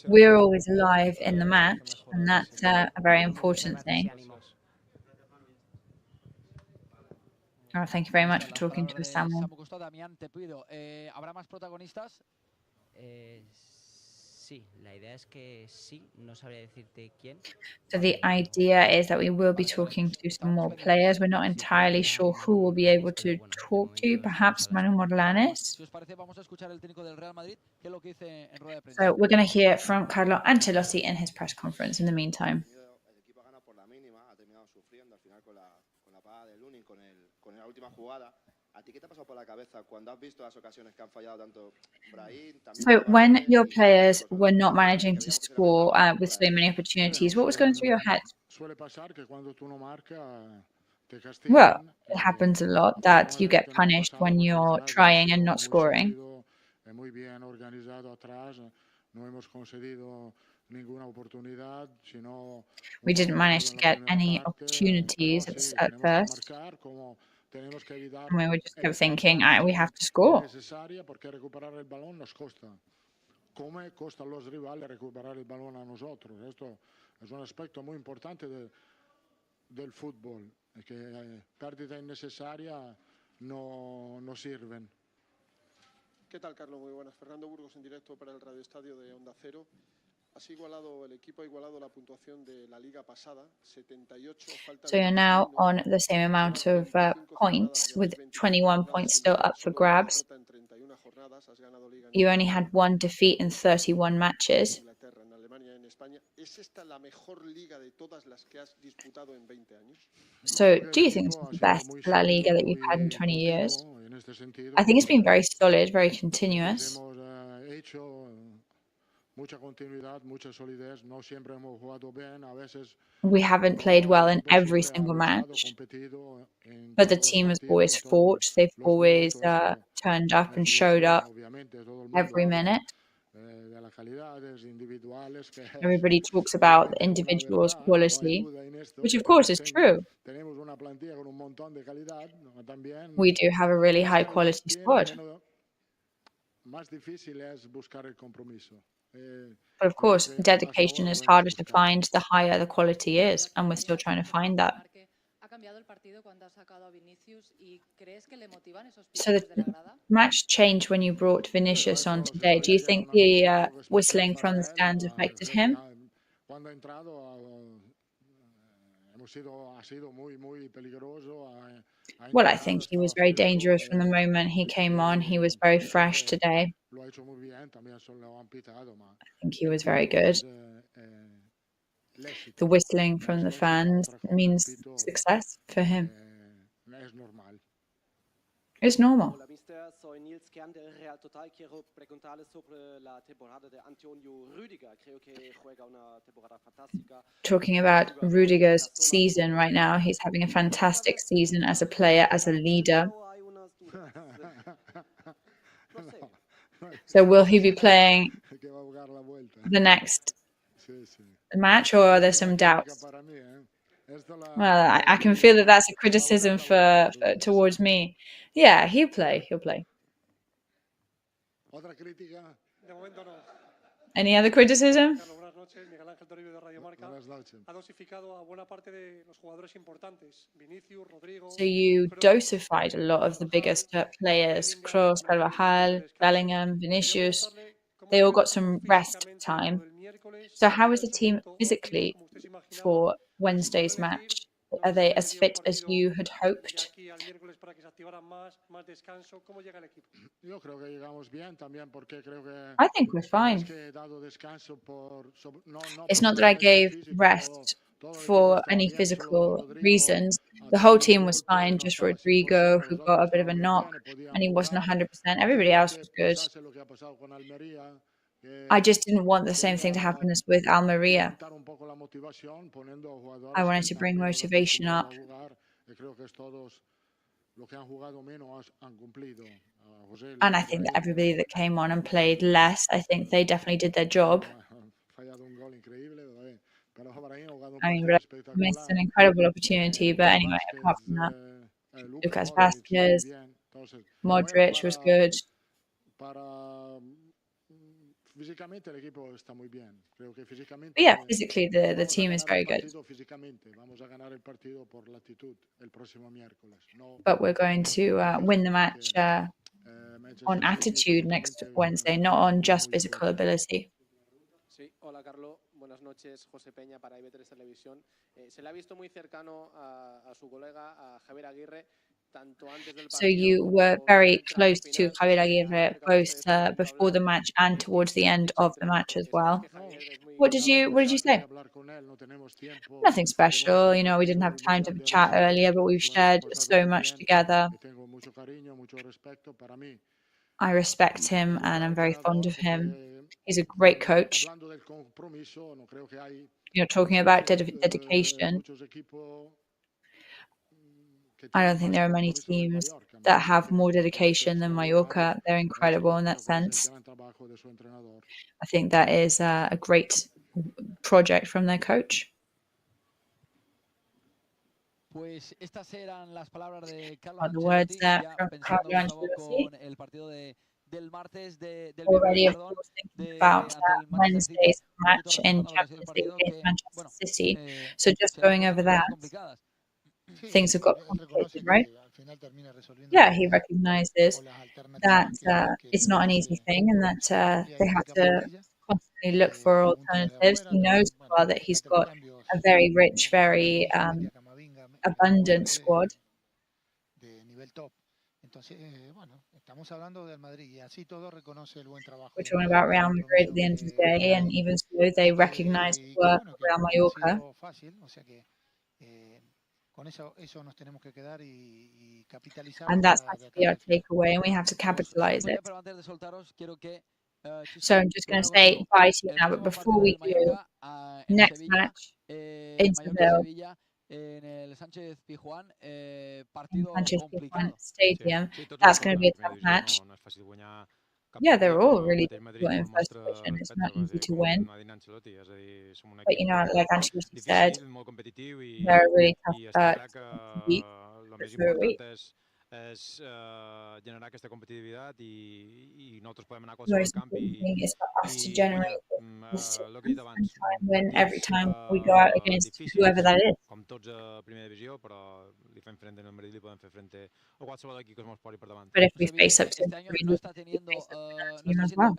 We're always alive in the match, and that's a very important thing. Oh, thank you very much for talking to us, Samuel. ¿Habrá más protagonistas? Sí, la idea es que sí, no sabría decirte quién. So the idea is that we will be talking to some more players. We're not entirely sure who we'll be able to talk to. Perhaps Manu Morlanes. So we're going to hear from Carlo Ancelotti in his press conference in the meantime. So when your players were not managing to score with so many opportunities, what was going through your head? Well, it happens a lot that you get punished when you're trying and not scoring. We didn't manage to get any opportunities at first. And we were just kept thinking, we have to score. Come costa a los rivales recuperar el balón a nosotros. Esto es un aspecto muy importante del fútbol, que pérdidas innecesarias no sirven. ¿Qué tal, Carlos? Muy buenas. Fernando Burgos en directo para el Radio Estadio de Onda Cero. El equipo ha igualado la puntuación de la liga pasada, 78. So you're now on the same amount of points, with 21 points still up for grabs. You only had one defeat in 31 matches. So do you think this is the best La Liga that you've had in 20 years? I think it's been very solid, very continuous. We haven't played well in every single match, but the team has always fought. They've always turned up and showed up every minute. Everybody talks about the individual's quality, which of course is true. We do have a really high quality squad. But of course, dedication is harder to find the higher the quality is, and we're still trying to find that. So the match changed when you brought Vinicius on today. Do you think the whistling from the stands affected him? Well, I think he was very dangerous from the moment he came on. He was very fresh today. I think he was very good. The whistling from the fans means success for him. It's normal. Hola, mister. Soy Nils Kern del Real Total. Quiero preguntarle sobre la temporada de Antonio Rüdiger. Creo que juega una temporada fantástica. Talking about Rudiger's season right now, he's having a fantastic season as a player, as a leader. So will he be playing the next match, or are there some doubts? Well, I can feel that that's a criticism for towards me. Yeah, he'll play. He'll play. Any other criticism? So you dosified a lot of the biggest players, Kroos, Carvajal, Bellingham, Vinicius. They all got some rest time. So how is the team physically for Wednesday's match? Are they as fit as you had hoped? I think we're fine. It's not that I gave rest for any physical reasons. The whole team was fine, just Rodrigo, who got a bit of a knock, and he wasn't 100%. Everybody else was good. I just didn't want the same thing to happen as with Almeria. I wanted to bring motivation up. And I think that everybody that came on and played less, I think they definitely did their job. I mean, missed an incredible opportunity, but anyway, apart from that, Lucas Vázquez, Modric was good. But yeah, physically the team is very good. But we're going to win the match on attitude next Wednesday, not on just physical ability. Sí, hola Carlos, buenas noches, José Peña para IB3 Televisión. Se le ha visto muy cercano a su colega, a Javier Aguirre. So you were very close to Javier Aguirre both before the match and towards the end of the match as well. What did you say? Nothing special. You know, we didn't have time to chat earlier, but we've shared so much together. I respect him and I'm very fond of him. He's a great coach. You're talking about dedication. I don't think there are many teams that have more dedication than Mallorca. They're incredible in that sense. I think that is a great project from their coach. Pues estas eran las palabras de Carlo The words there from Carlo Ancelotti. Already, of course, thinking about Wednesday's match in Champions League against Manchester City. So just going over that. Things have got complicated, right? Yeah, he recognizes that it's not an easy thing and that they have to constantly look for alternatives. He knows as well that he's got a very rich, very abundant squad. We're talking about Real Madrid at the end of the day, and even so, they recognize the work of Real Mallorca. And that's has to be our takeaway, and we have to capitalize it. So I'm just going to say bye to you now, but before we do, next match in Seville, Sánchez Pizjuán Stadium, that's going to be a tough match. Yeah, they're all really difficult in first division. It's not easy to win. But, you know, like Ancelotti said, they're a really tough to beat. És generar aquesta competitivitat i nosaltres podem anar a The qualsevol most camp important thing is for us to i generate this el que he dit abans, and try and win every time we go out against whoever that is. Com tots a primera divisió, però li fem frente al Madrid, li podem fer frente a qualsevol equip que es mos posi per davant. But if we face up to a really good team as well.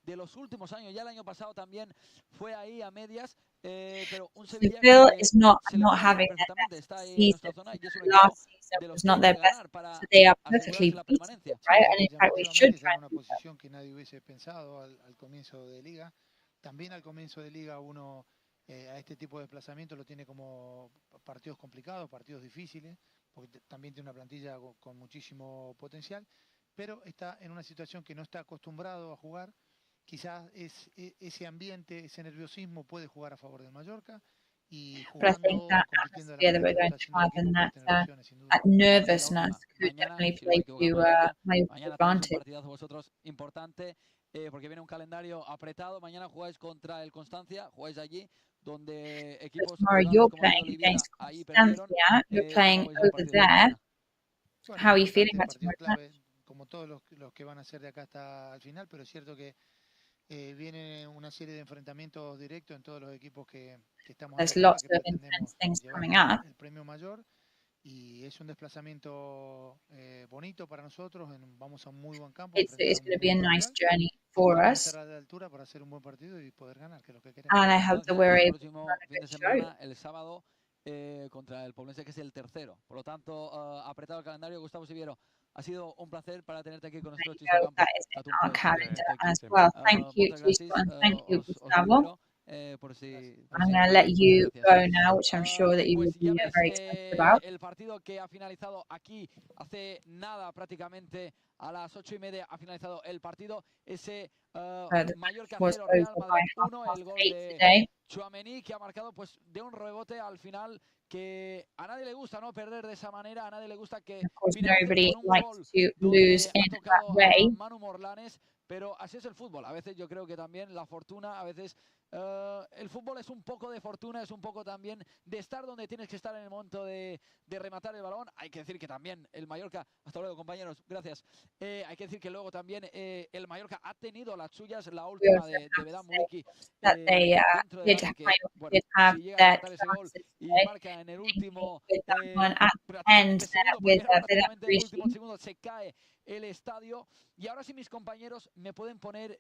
de los últimos años. Ya el año pasado también fue ahí a medias, pero un Sevilla Seville que is not se le puede ver having perfectamente, está ahí en season. nuestra zona y es un equipo Last season de los was que not hay their que best, ganar para so they are asegurarse perfectly la beatable, permanencia. right? And in fact, we should try una and beat them. posición que nadie hubiese pensado al comienzo de liga. También al comienzo de liga uno a este tipo de desplazamiento lo tiene como partidos complicados, partidos difíciles, porque también tiene una plantilla con muchísimo potencial, pero está en una situación que no está acostumbrado a jugar. Quizás ese ambiente, ese nerviosismo puede jugar a favor del Mallorca y But I think jugando, that compitiendo de atmosphere la that manera we're que going lo to está haciendo el have equipo and puede that, tener opciones, sin duda. that nervousness could definitely play to Mallorca's Mañana tenéis un advantage. partidazo vosotros importante, porque viene un calendario apretado. Mañana jugáis contra el Constancia, jugáis allí, donde But equipos tomorrow grandes you're como el playing Oliveira against ahí perdieron. Constancia, you're ¿Cómo playing veis el over partido de there. mañana? Bueno, How are you importante, feeling about partido tomorrow? clave, como todos los que van a ser de acá hasta el final, pero es cierto que viene una serie de enfrentamientos directos en todos los equipos que estamos There's acá arriba, lots que of intense pretendemos things coming llevarnos up. el premio mayor, y es un desplazamiento bonito para nosotros. Vamos a un muy buen campo, a It's enfrentar a going un to be muy a buen nice rival, journey y for queremos us. estar a la altura para hacer un buen partido y poder ganar, que es lo que queremos. And I hope that we're El able to próximo run a fin de good show. semana, el sábado, contra el Poblense, que es el tercero. Por lo tanto, apretado el calendario. Gustavo Siviero, ha sido un placer para tenerte aquí con nosotros, Chisco So Campos. that is in Estat un our plaer. calendar Thank you, as Tim. well. Thank you, Moltes gràcies. Chisco, and thank you, Os Gustavo. libero, por si I'm going to let muchas you gracias. go now, which I'm sure that you Pues will ya be ves, very excited about. el partido que ha finalizado aquí hace nada, prácticamente a las 8:30 ha finalizado el partido. Ese The Mallorca was 0, Real over by Madrid 1, el gol 8:30 de today. Tchouaméni, que ha marcado pues de un rebote al final, que a nadie le gusta no perder de esa manera, a nadie le gusta que Of course, finalice nobody con un likes gol to lose donde ha in that tocado a way. Manu Morlanes, pero así es el fútbol. A veces yo creo que también la fortuna, a veces el fútbol es un poco de fortuna, es un poco también de estar donde tienes que estar en el momento de rematar el balón. Hay que decir que también el Mallorca, hasta luego compañeros, gracias. Hay que decir que luego también el Mallorca ha tenido las suyas, la última de Vedan Muriqui, That they dentro del área, que did bueno, have si llega a their rematar ese gol chances y today. marca en el último With that one at the end prácticamente there segundo, with porque era Vedat prácticamente el último Muriqi. segundo, se cae el estadio. Y ahora sí, mis compañeros me pueden poner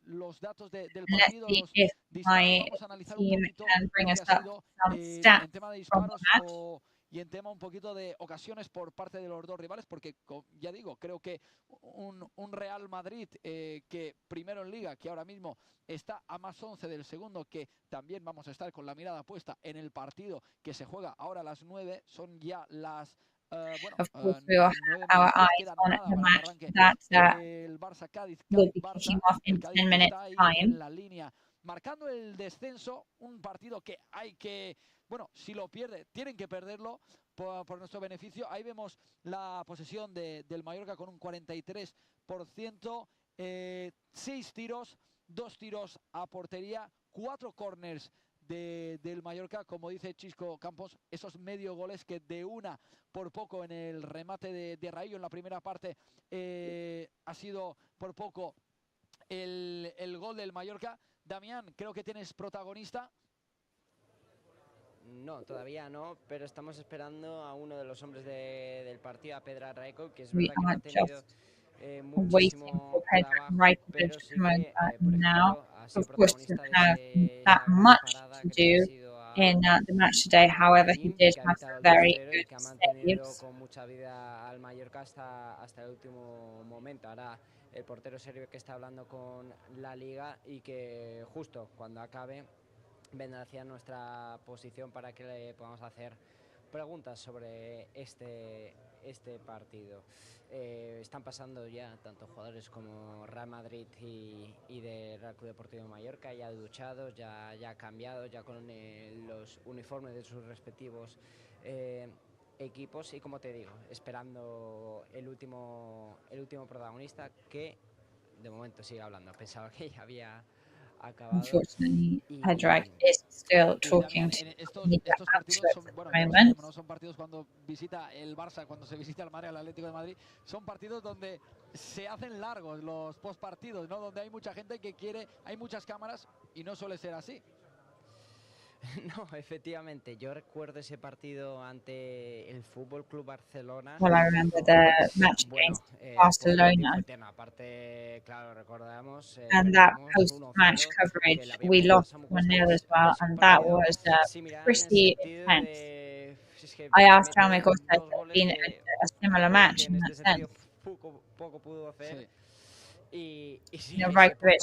los datos del Let's partido, see los if disparos. my Vamos a analizar un team poquito can bring lo us que ha up sido some stats en tema de from the disparos match. y en tema un poquito de ocasiones por parte de los dos rivales, porque ya digo, creo que un Real Madrid que primero en Liga, que ahora mismo está a +11 del segundo, que también vamos a estar con la mirada puesta en el partido que se juega ahora a las 9, son ya las Of course, we will have our eyes on the match that el Barça Cádiz, will be Barça, kicking off in el Cádiz 10 que minutes está ahí time. en la línea marcando el descenso, un partido que hay que, bueno, si lo pierde, tienen que perderlo por nuestro beneficio. Ahí vemos la posesión del Mallorca con un 43%, 6 tiros, 2 tiros a portería, 4 corners del Mallorca, como dice Chisco Campos, esos medio goles que de una por poco en el remate de Raillo en la primera parte ha sido por poco el gol del Mallorca. Damián, creo que tienes protagonista. No, todavía no, pero estamos esperando a uno de los hombres del partido, a Pedro Raiko, que es We verdad que no are ha tenido waiting muchísimo for Pedro trabajo, Raiko pero to sí come que, in por now. ejemplo, ha sido Of course, he protagonista doesn't have de that esa gran much parada to que le ha do sido in the match today. However, he did que ha have evitado some el very 2-0 y good que ha mantenido saves. con mucha vida al Mallorca hasta el último momento. Ahora el portero serbio que está hablando con la Liga y que justo cuando acabe vendrá hacia nuestra posición para que le podamos hacer preguntas sobre este partido. Están pasando ya tanto jugadores como Real Madrid y de Real Club Deportivo de Mallorca, ya duchados, ya cambiados, ya con los uniformes de sus respectivos equipos, y como te digo, esperando el último protagonista, que de momento sigue hablando. Pensaba que ya había acabado. Unfortunately, Pedrak is still talking to Estos media partidos outlets son, at bueno, the ya lo moment. sabemos, ¿no? Son partidos cuando visita el Barça, cuando se visita el Madrid, el Atlético de Madrid, son partidos donde se hacen largos los postpartidos, ¿no? Donde hay mucha gente que quiere, hay muchas cámaras y no suele ser así. No, efectivamente, yo recuerdo ese partido ante el Fútbol Club Barcelona. Well, I remember the match against Barcelona. Aparte, claro, recordamos, And that post-match coverage, we lost 1-0 as well, and that was pretty intense. I asked Jaume Costa if it had been a similar match in that sense. Rajkovic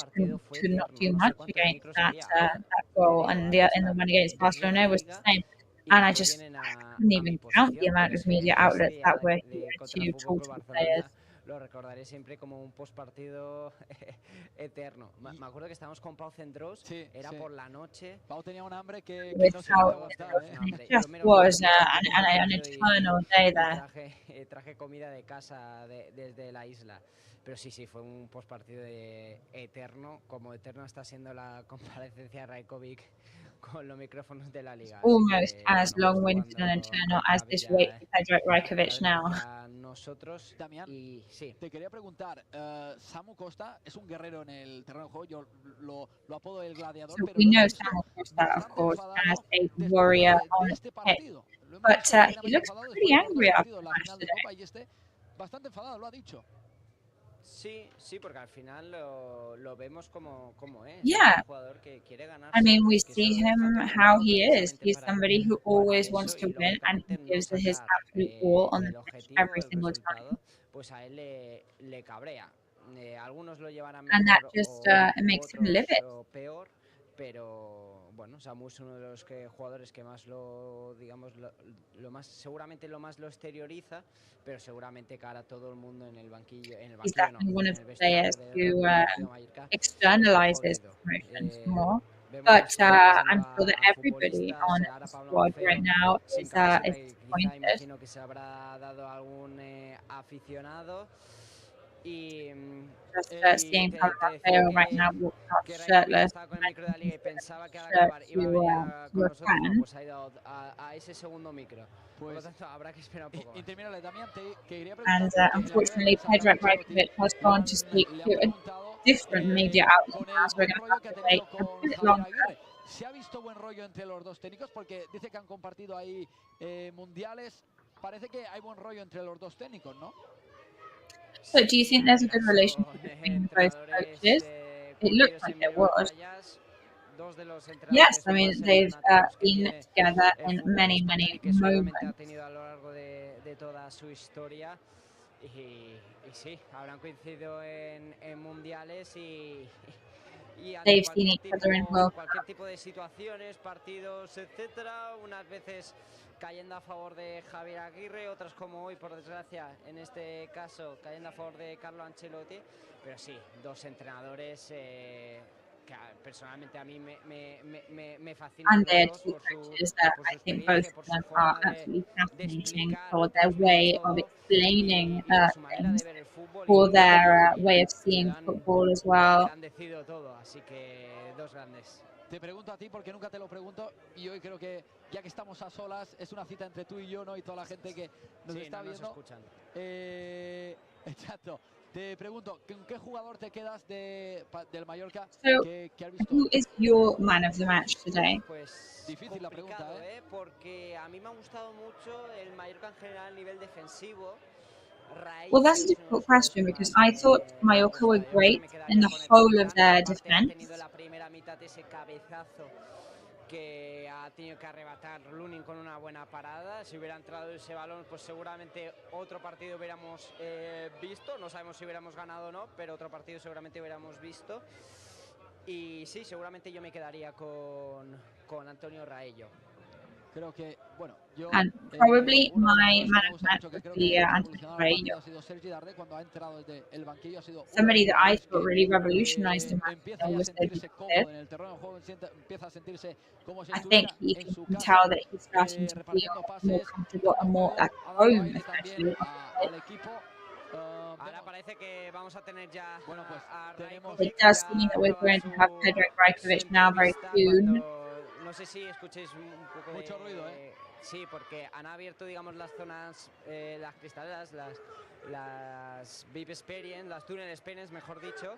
could not do much against that goal, and in the one against Barcelona was the same. And I couldn't even count the amount of media outlets that were here to talk to the players. Lo recordaré siempre como un postpartido eterno. Me acuerdo que estábamos con Pau Centros, era por la noche. Pau tenía un hambre que With no se how podía aguantar, it just was an eternal day there. Traje comida de casa desde la isla. Pero sí, fue un postpartido eterno, como eterno está siendo la comparecencia de Rajkovic con los micrófonos de la liga. Almost as long-winded and eternal as this wait for Predrag Rajkovic now. Nosotros, Damián, te quería preguntar, Samu Costa es un guerrero en el terreno de juego, yo lo apodo el gladiador, So pero we know Samu Costa, of course, as a warrior on the pitch, but he looks pretty angry after the match today. Bastante enfadado, lo ha dicho. Sí, porque al final lo vemos como es. Yeah. Un jugador que quiere ganar. I mean, we see him how he is. He's somebody who always wants to win, and he gives his absolute all on the pitch every single time. Pues a él le cabrea. Algunos lo llevarán And that mejor just o makes him live it. o peor, pero bueno, Samu es uno de los jugadores que más seguramente lo más lo exterioriza, pero seguramente cara a todo el mundo en el banquillo, He's definitely one of the players who externalizes emotions more. But I'm sure that everybody on the squad right now is disappointed. Imagino que se habrá dado algún aficionado. Just seeing Pablo Rafael right now walk out shirtless con el micro de la liga y pensaba que al shirt acabar iba a venir con to a nosotros, fan. pues ha ido a ese segundo micro. Por lo tanto, habrá que esperar un poco más. Intermínale, Damián, te quería And preguntar, unfortunately, Predrag Rajkovic has gone to speak to a different media outlet now, so we're going to have to wait a bit longer. ¿Se ha visto buen rollo entre los dos técnicos? Porque dice que han compartido ahí mundiales. Parece que hay buen rollo entre los dos técnicos, ¿no? So do you think there's a good relationship between both coaches? It looks like there was. Yes, I mean, they've been together in many moments. Ha tenido a lo largo de toda su historia y sí, habrán coincidido en mundiales y They've seen each other in World Cup. cualquier tipo de situaciones, partidos, etcétera, unas veces cayendo a favor de Javier Aguirre, otras como hoy, por desgracia, en este caso, cayendo a favor de Carlo Ancelotti, pero sí, dos entrenadores que personalmente a mí me fascinan. And they're two coaches that I think both of them are absolutely fascinating for their way of explaining things, for their way of seeing football as well. Han decidido todo, así que dos grandes. Te pregunto a ti porque nunca te lo pregunto y hoy creo que ya que estamos a solas es una cita entre tú y yo, ¿no? Y toda la gente que nos está viendo. Nos escuchan. Exacto. Te pregunto, ¿con qué jugador te quedas del Mallorca So, que has visto? who is your man of the match today? Pues difícil la pregunta, porque a mí me ha gustado mucho el Mallorca en general a nivel defensivo. Well, that's a difficult question because I thought Mallorca were great in the whole of their defense. La primera mitad ese cabezazo que ha tenido que arrebatar Lunin con una buena parada. Si hubiera entrado ese balón, pues seguramente otro partido hubiéramos visto. No sabemos si hubiéramos ganado o no, pero otro partido seguramente hubiéramos visto. Y sí, seguramente yo me quedaría con Antonio Raello. Creo que, bueno, yo... And probably my man of the match would be Antonio Raello. Somebody that I thought really revolutionized the match was David. I think you can tell that he's starting to feel more comfortable and more at home, especially. Ahora parece que vamos a tener ya a It does mean that we're going to have Predrag Rajkovic now very soon. No sé si escuchéis un poco mucho ruido, Sí, porque han abierto, digamos, las zonas, las cristaleras, las VIP Experience, las Tunnel Experience, mejor dicho.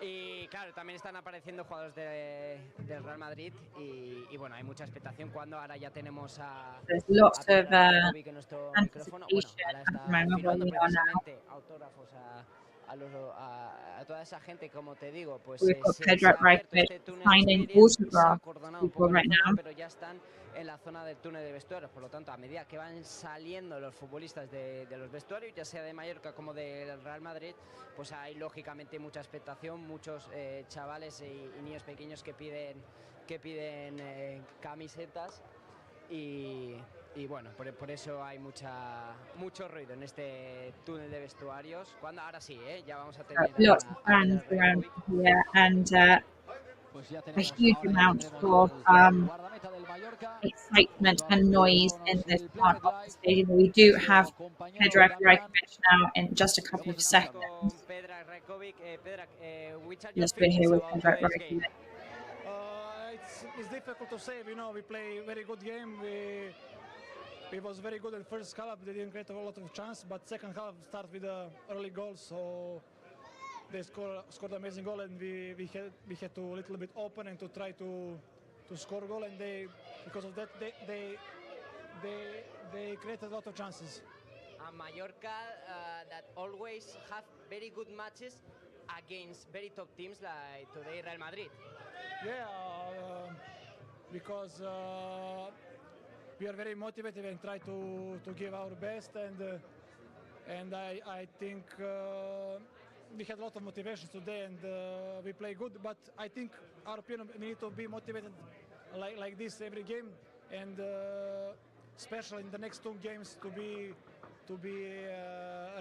Y claro, también están apareciendo jugadores del Real Madrid y bueno, hay mucha expectación cuando ahora ya tenemos a There's lots of Rajkovic en nuestro micrófono. Bueno, anticipation ahora at the está moment firmando where we are now. precisamente autógrafos a toda esa gente, como te digo, pues We've got se Predrag ha abierto Rajkovic este túnel signing Experience, se ha autographs acordonado un people poco la right zona, now. pero ya están en la zona del túnel de vestuarios. Por lo tanto, a medida que van saliendo los futbolistas de los vestuarios, ya sea de Mallorca como del Real Madrid, pues hay lógicamente mucha expectación, muchos chavales y niños pequeños que piden camisetas y bueno, por eso hay mucho ruido en este túnel de vestuarios. Cuando ahora sí, ya vamos a tener Lots of fans around here and a huge amount of excitement and noise in this part of the stadium. We do have Predrag Rajkovic now in just a couple of seconds. Yes, we're here with Predrag Rajkovic. It's difficult to say. We play very good game. We was very good in first half. They didn't create a lot of chance, but second half start with early goals. So they scored amazing goal, and we had to a little bit open and to try to score goal. And because of that they created a lot of chances. Mallorca that always have very good matches against very top teams like today Real Madrid. Yeah, because we are very motivated and try to give our best, and I think we had a lot of motivation today, and we play good. But I think our opinion, we need to be motivated like this every game, and especially in the next two games to be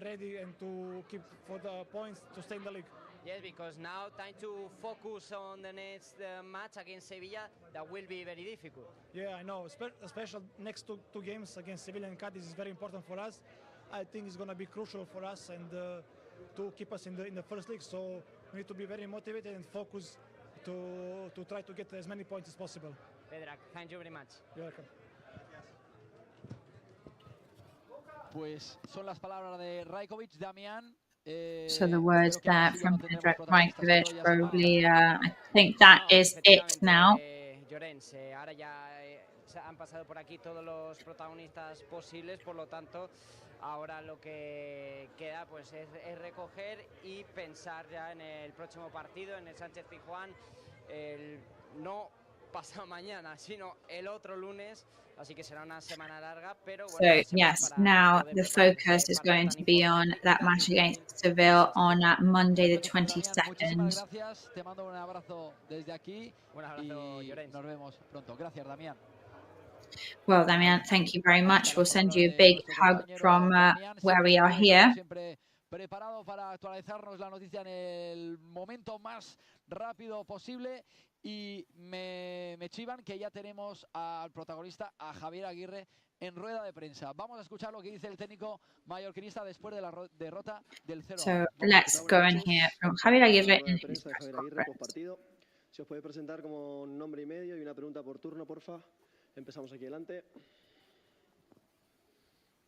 ready and to keep for the points to stay in the league. Yes, because now time to focus on the next match against Sevilla. That will be very difficult. Yeah, I know. Especially next two games against Sevilla and Cadiz is very important for us. I think it's going to be crucial for us and to keep us in the first league. So we need to be very motivated and focus to try to get as many points as possible. Predrag, thank you very much. You're welcome. Pues son las palabras de Rajkovic, Damián. So the words there from Predrag Rajkovic, probably, I think that is it now. Llorens, ahora ya han pasado por aquí todos los protagonistas posibles, por lo tanto, ahora lo que queda pues es recoger y pensar ya en el próximo partido, en el Sánchez Pizjuán, no pasado mañana, sino el otro lunes. Así que será una semana larga, pero bueno, So yes, now the focus is going to be on that match against Seville on Monday the 22nd. Gracias, te mando un abrazo desde aquí y nos vemos pronto. Gracias, Damián. Well, Damian, thank you very much. We'll send you a big hug from where we are here. Preparado para actualizarnos la noticia en el momento más rápido posible. Y me chivan que ya tenemos al protagonista, a Javier Aguirre, en rueda de prensa. Vamos a escuchar lo que dice el técnico mallorquinista después de la derrota del 0-1. So let's go and hear from Javier Aguirre in his press conference. Si os podéis presentar como nombre y medio y una pregunta por turno, porfa. Empezamos aquí delante.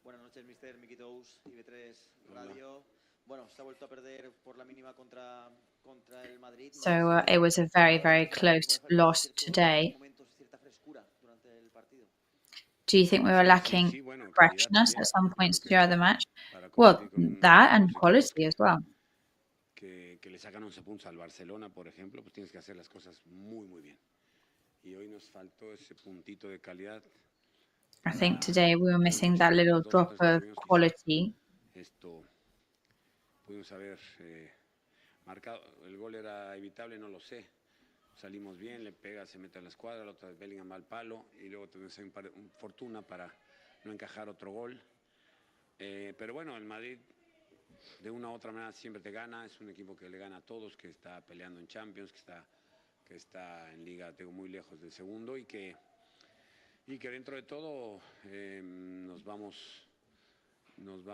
Buenas noches, mister. Miquitous, IB3 Radio. Bueno, se ha vuelto a perder por la mínima contra el Madrid. So it was a very, very close loss today. Do you think we were lacking freshness at some points during the match? Well, that and quality as well. Que le sacan 11 puntos al Barcelona, por ejemplo, pues tienes que hacer las cosas muy, muy bien. Y hoy nos faltó ese puntito de calidad. I think today we were missing that little drop of quality. Pudimos haber marcado, el gol era evitable, no lo sé. Salimos bien, le pega, se mete a la escuadra, la otra vez Bellingham va al palo y luego tuvimos fortuna para no encajar otro gol. Pero bueno, el Madrid de una u otra manera siempre te gana, es un equipo que le gana a todos, que está peleando en Champions, que está en Liga, tengo muy lejos del segundo y que dentro de todo nos vamos Of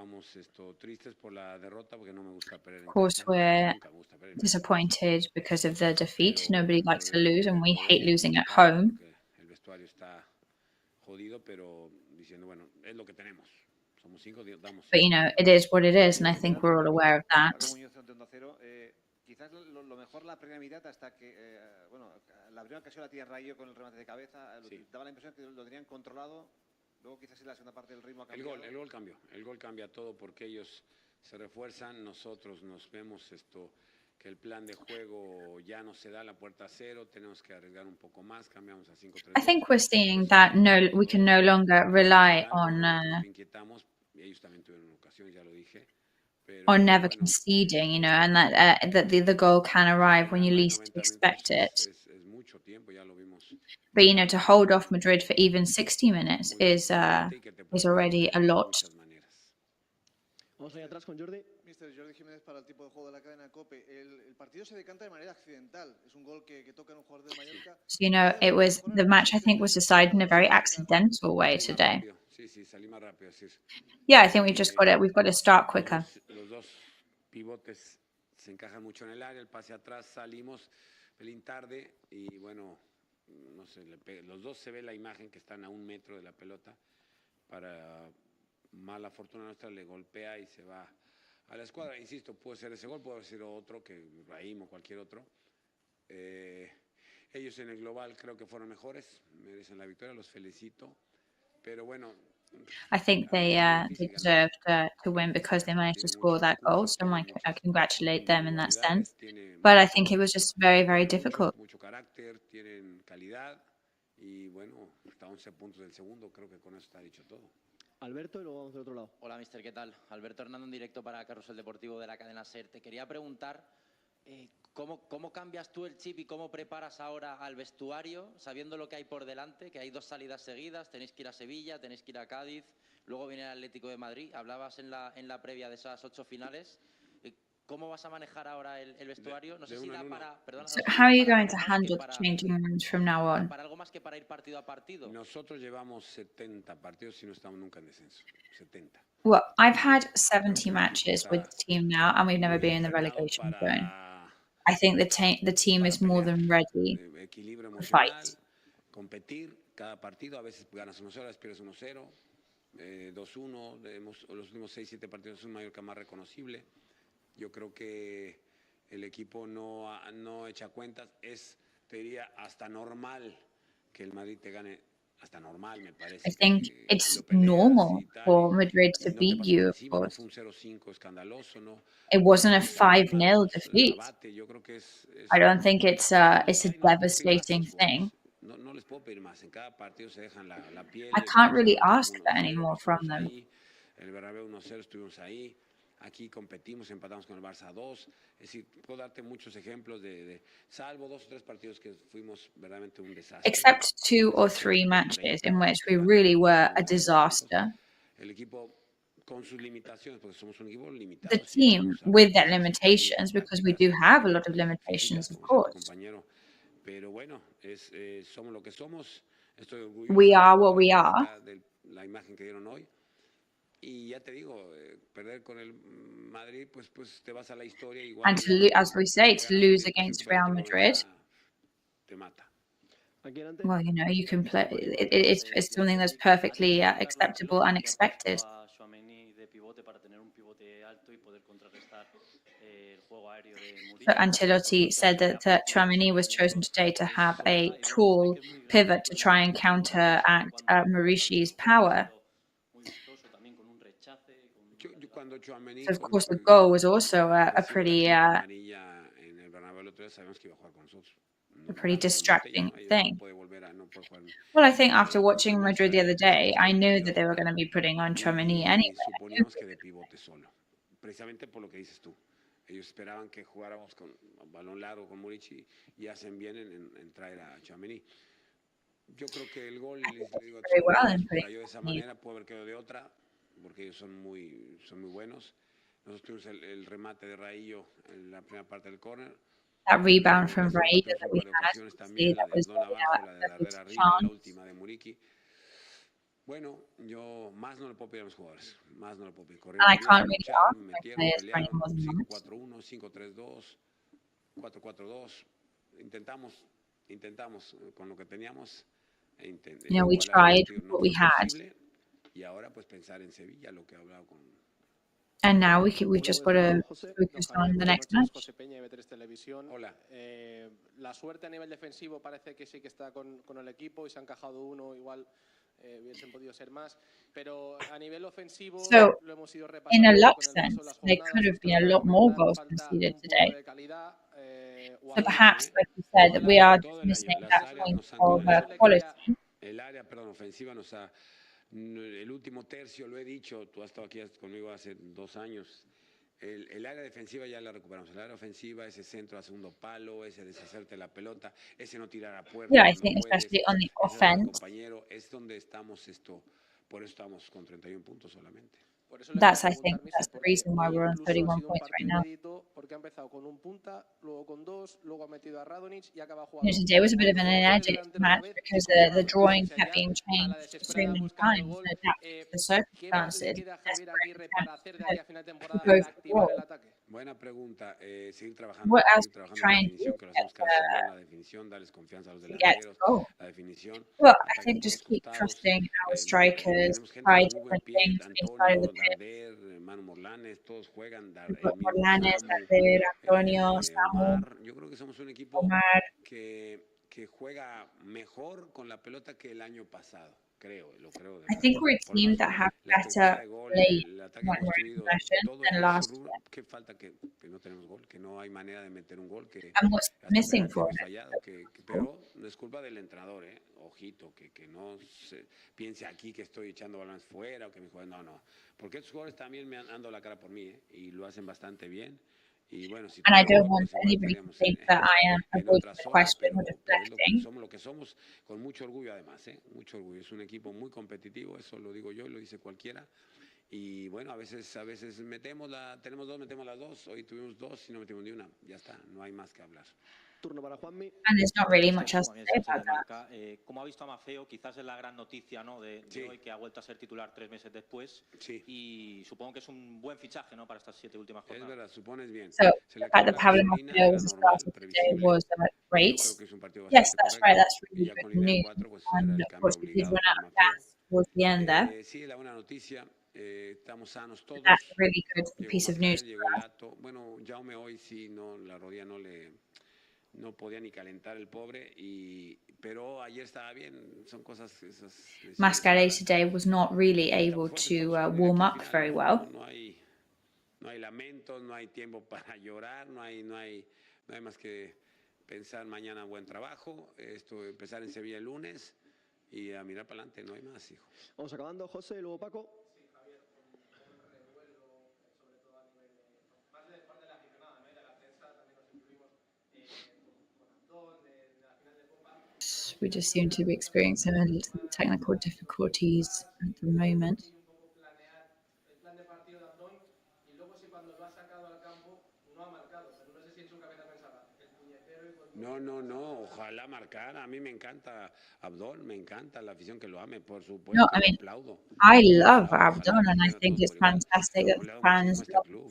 course, we're disappointed because of the defeat. Nobody likes to lose, and we hate losing at home. But, you know, it is what it is, and I think we're all aware of that. Quizás lo mejor la primera mitad hasta que, bueno, la primera ocasión la tira Rayo con el remate de cabeza, daba la impresión que lo tenían controlado, luego quizás en la segunda parte del ritmo ha cambiado. El gol cambia todo porque ellos se refuerzan, nosotros nos vemos que el plan de juego ya no se da, la puerta a cero, tenemos que arriesgar un poco más, cambiamos a 5-3. I think we're seeing that we can no longer rely on never conceding, you know, and that the goal can arrive when you least expect it. But, you know, to hold off Madrid for even 60 minutes is already a lot. Vamos allá atrás con Jordi. Mister Jordi Jiménez para el tipo de juego de la cadena COPE. El partido se decanta de manera accidental. Es un gol que toca en un jugador del Mallorca. So, you know, the match, I think, was decided in a very accidental way today. Yeah, I think we've got to start quicker. Los dos pivotes se encajan mucho en el área, el pase atrás, salimos pelín tarde y bueno, no sé, los dos se ve la imagen que están a 1 metro de la pelota. Para mala fortuna nuestra le golpea y se va a la escuadra. Insisto, puede ser ese gol, puede ser otro, que Raim o cualquier otro. Ellos en el global creo que fueron mejores, merecen la victoria, los felicito. Pero bueno, I think they deserved to win because they managed to score that goal. So I congratulate them in that sense. But I think it was just very, very difficult. Mucho carácter, tienen calidad y bueno, hasta 11 puntos del segundo, creo que con eso está dicho todo. Alberto, y luego vamos del otro lado. Hola, mister, ¿qué tal? Alberto Hernando en directo para Carrusel Deportivo de la cadena SER. Te quería preguntar ¿cómo cambias tú el chip y cómo preparas ahora al vestuario, sabiendo lo que hay por delante, que hay 2 salidas seguidas, tenéis que ir a Sevilla, tenéis que ir a Cádiz, luego viene el Atlético de Madrid? Hablabas en la previa de esas 8 finales. ¿Cómo vas a manejar ahora el vestuario? No sé si da para... Perdona, So how are you going to handle the changing rooms from now on? Para algo más que para ir partido a partido. Nosotros llevamos 70 partidos y no estamos nunca en descenso. 70. Well, I've had 70 matches with the team now, and we've never been in the relegation zone. I think the team is more than ready to fight. Competir cada partido, a veces ganas 1-0, a veces pierdes 1-0, 2-1, los últimos 6-7 partidos es un Mallorca más reconocible. Yo creo que el equipo no echa cuentas, te diría, hasta normal que el Madrid te gane. Hasta normal, me parece. I think it's normal for Madrid to beat you, of course. It wasn't a 5-0 defeat. I don't think it's a devastating thing. I can't really ask that anymore from them. Aquí competimos, empatamos con el Barça 2. Es decir, puedo darte muchos ejemplos de salvo 2 o 3 partidos que fuimos verdaderamente un desastre. Except 2 or 3 matches in which we really were a disaster. El equipo con sus limitaciones, porque somos un equipo limitado. The team with their limitations, because we do have a lot of limitations, of course. Pero bueno, somos lo que somos. Estoy orgulloso. We are what we are. La imagen que dieron hoy. Y ya te digo, perder con el Madrid, pues te vas a la historia igual. And as we say, to lose against Real Madrid, well, you know, you can play. It's something that's perfectly acceptable and expected. So Ancelotti said that Tchouaméni was chosen today to have a tall pivot to try and counteract Maurici's power. So of course, the goal was also a pretty distracting thing. Well, I think after watching Madrid the other day, I knew that they were going to be putting on Tchouaméni anyway. Precisamente por lo que dices tú. Ellos esperaban que jugáramos con balón largo con Murici y hacen bien en traer a Tchouaméni. Yo creo que el gol cayó de esa manera, puede haber quedado de otra, porque ellos son muy buenos. Nosotros tuvimos el remate de Raillo en la primera parte del córner. That rebound from Raillo that we had, that was la de arriba, la última de Muriqui. Bueno, yo más no le puedo pedir a los jugadores, más no le puedo pedir. And I can't really ask my players for any more than that. 5-4-1, 5-3-2, 4-4-2. Intentamos con lo que teníamos. We tried what we had. Y ahora pues pensar en Sevilla, lo que he hablado con. And now we've just got to focus on the next match. José Peña, IB3 Televisión. Hola. La suerte a nivel defensivo parece que sí que está con el equipo y se ha encajado uno, igual hubiesen podido ser más, pero a nivel ofensivo lo hemos ido repasando. In a luck sense, there could have been a lot more goals conceded today. So perhaps, like you said, we are missing that point of quality. El área, ofensiva nos ha. El último tercio, lo he dicho, tú has estado aquí conmigo hace 2 años. El área defensiva ya la recuperamos. El área ofensiva, ese centro a segundo palo, ese deshacerte la pelota, ese no tirar a puerta. Yeah, I think especially on the offense. Compañero, es donde estamos por eso estamos con 31 puntos solamente. That's the reason why we're on 31 points right now. Porque ha empezado con un punta, luego con 2, luego ha metido a Radonjic y acaba jugando. Today was a bit of an energetic match because the drawing kept being changed so many times to adapt to the circumstances. Buena pregunta. Seguir trabajando. What else trabajando trying to que lo hacemos cada semana, la definición, darles confianza a los delanteros, la definición. Well, I think just keep trusting our strikers, try different things inside of the pitch. Manu Morlanes, todos juegan. Morlanes, Darder, Antonio, Samu, yo creo que somos un equipo que juega mejor con la pelota que el año pasado. Lo creo. I think we're a team that have better play when we're in possession than last year. ¿Qué falta que no tenemos gol? Que no hay manera de meter un gol. And what's missing for it? Pero no es culpa del entrenador, ojito, que no se piense aquí que estoy echando balones fuera o que mi jugador no. Porque estos jugadores también me han dado la cara por mí, y lo hacen bastante bien. Y bueno, si and I don't want anybody to think that I am avoiding the question or deflecting. Somos lo que somos, con mucho orgullo además, mucho orgullo. Es un equipo muy competitivo, eso lo digo yo, lo dice cualquiera. Y bueno, a veces tenemos 2, metemos las 2. Hoy tuvimos 2 y no metimos ni una. Ya está, no hay más que hablar. Turno para Juanmi. And there's not really much else to say about that. Como ha visto a Maffeo, quizás es la gran noticia, ¿no? de hoy, que ha vuelto a ser titular 3 meses después. Sí. Y supongo que es un buen fichaje, ¿no? Para estas 7 últimas jornadas. Es verdad, supones bien. So the fact that Pablo Maffeo was started today was great. Yes, that's right. That's really good news. And of course, we did run out of gas towards the end there. Sí, la buena noticia. Estamos sanos todos. That's a really good piece of news. Bueno, Jaume hoy sí, la rodilla no podía ni calentar el pobre, pero ayer estaba bien. Son cosas esas. Mascaré today was not really able to warm up very well. No hay lamentos, no hay tiempo para llorar, no hay más que pensar mañana buen trabajo, empezar en Sevilla el lunes y a mirar para adelante, no hay más, hijo. Vamos acabando, José, y luego Paco. We just seem to be experiencing a little technical difficulties at the moment. No, ojalá marcara. A mí me encanta Abdón, me encanta la afición que lo ame, por supuesto. No, I mean, I love Abdón, and I think it's fantastic that the fans love him.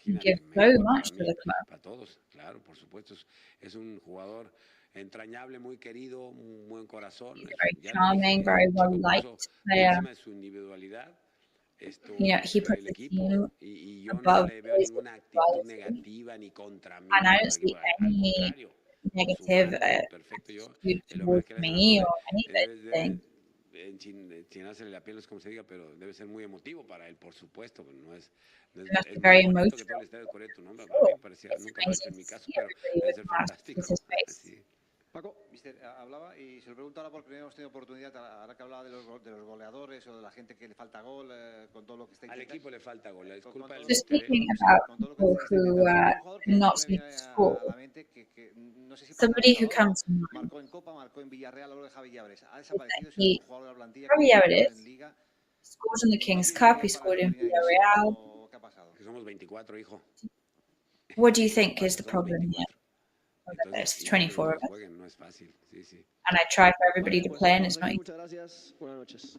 He gives so much to the club. Para todos, claro, por supuesto. Es un jugador entrañable, muy querido, un buen corazón. Very charming, very well liked player. Su individualidad. He puts the team above his individuality. And I don't see any negative towards me or anything. Enchinarse la piel es como se diga, pero debe ser muy emotivo para él, por supuesto. No es very emotional. Nunca apareció en mi caso, pero debe ser fantástico. Paco, mister, hablaba y se lo pregunto ahora porque no hemos tenido oportunidad, ahora que hablaba de los goleadores o de la gente que le falta gol, con todo lo que está al equipo le falta gol, es culpa del Just speaking about people who not seem to score. Somebody who comes to mind. Marcó en Copa, marcó en Villarreal, hablo de Javi Llabres. Ha desaparecido, es un jugador de la plantilla. Javi Llabres scored in the King's Cup, he scored in Villarreal. Que somos 24, hijo. What do you think is the problem here? There's 24 of us. Jueguen, no es fácil. Sí, sí. And I try for everybody to play, and it's not easy. Muchas gracias. Buenas noches.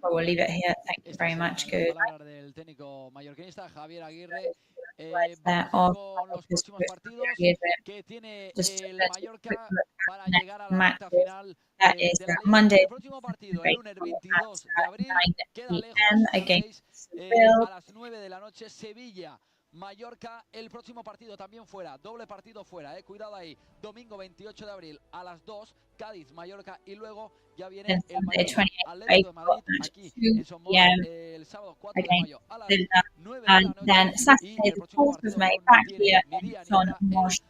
But we'll leave it here. Thank you very much. Good. Palabras del técnico mallorquinista Javier Aguirre. Of con los próximos partidos que tiene el Mallorca para llegar a la recta final that de is la Liga. Monday, El próximo partido, el lunes 22 de abril, queda lejos, against a las 9 de la noche, Sevilla. Mallorca, el próximo partido también fuera, doble partido fuera, cuidado ahí, domingo 28 de abril a las 2, Cádiz, Mallorca, y luego ya viene el Mallorca Atlético de Madrid aquí en Somos el sábado 4 de mayo a las 9 de la noche, then Saturday the 4th of May back here in Somos,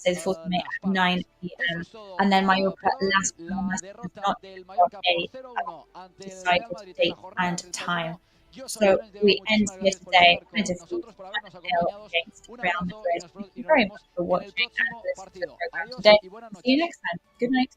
Saturday's 4th of May at 9 p.m. And then Mallorca last promise does not decide to date and time. So we end here today with a defeat against Real Madrid. Thank you very much for watching and listening to the program today. See you next time. Good night.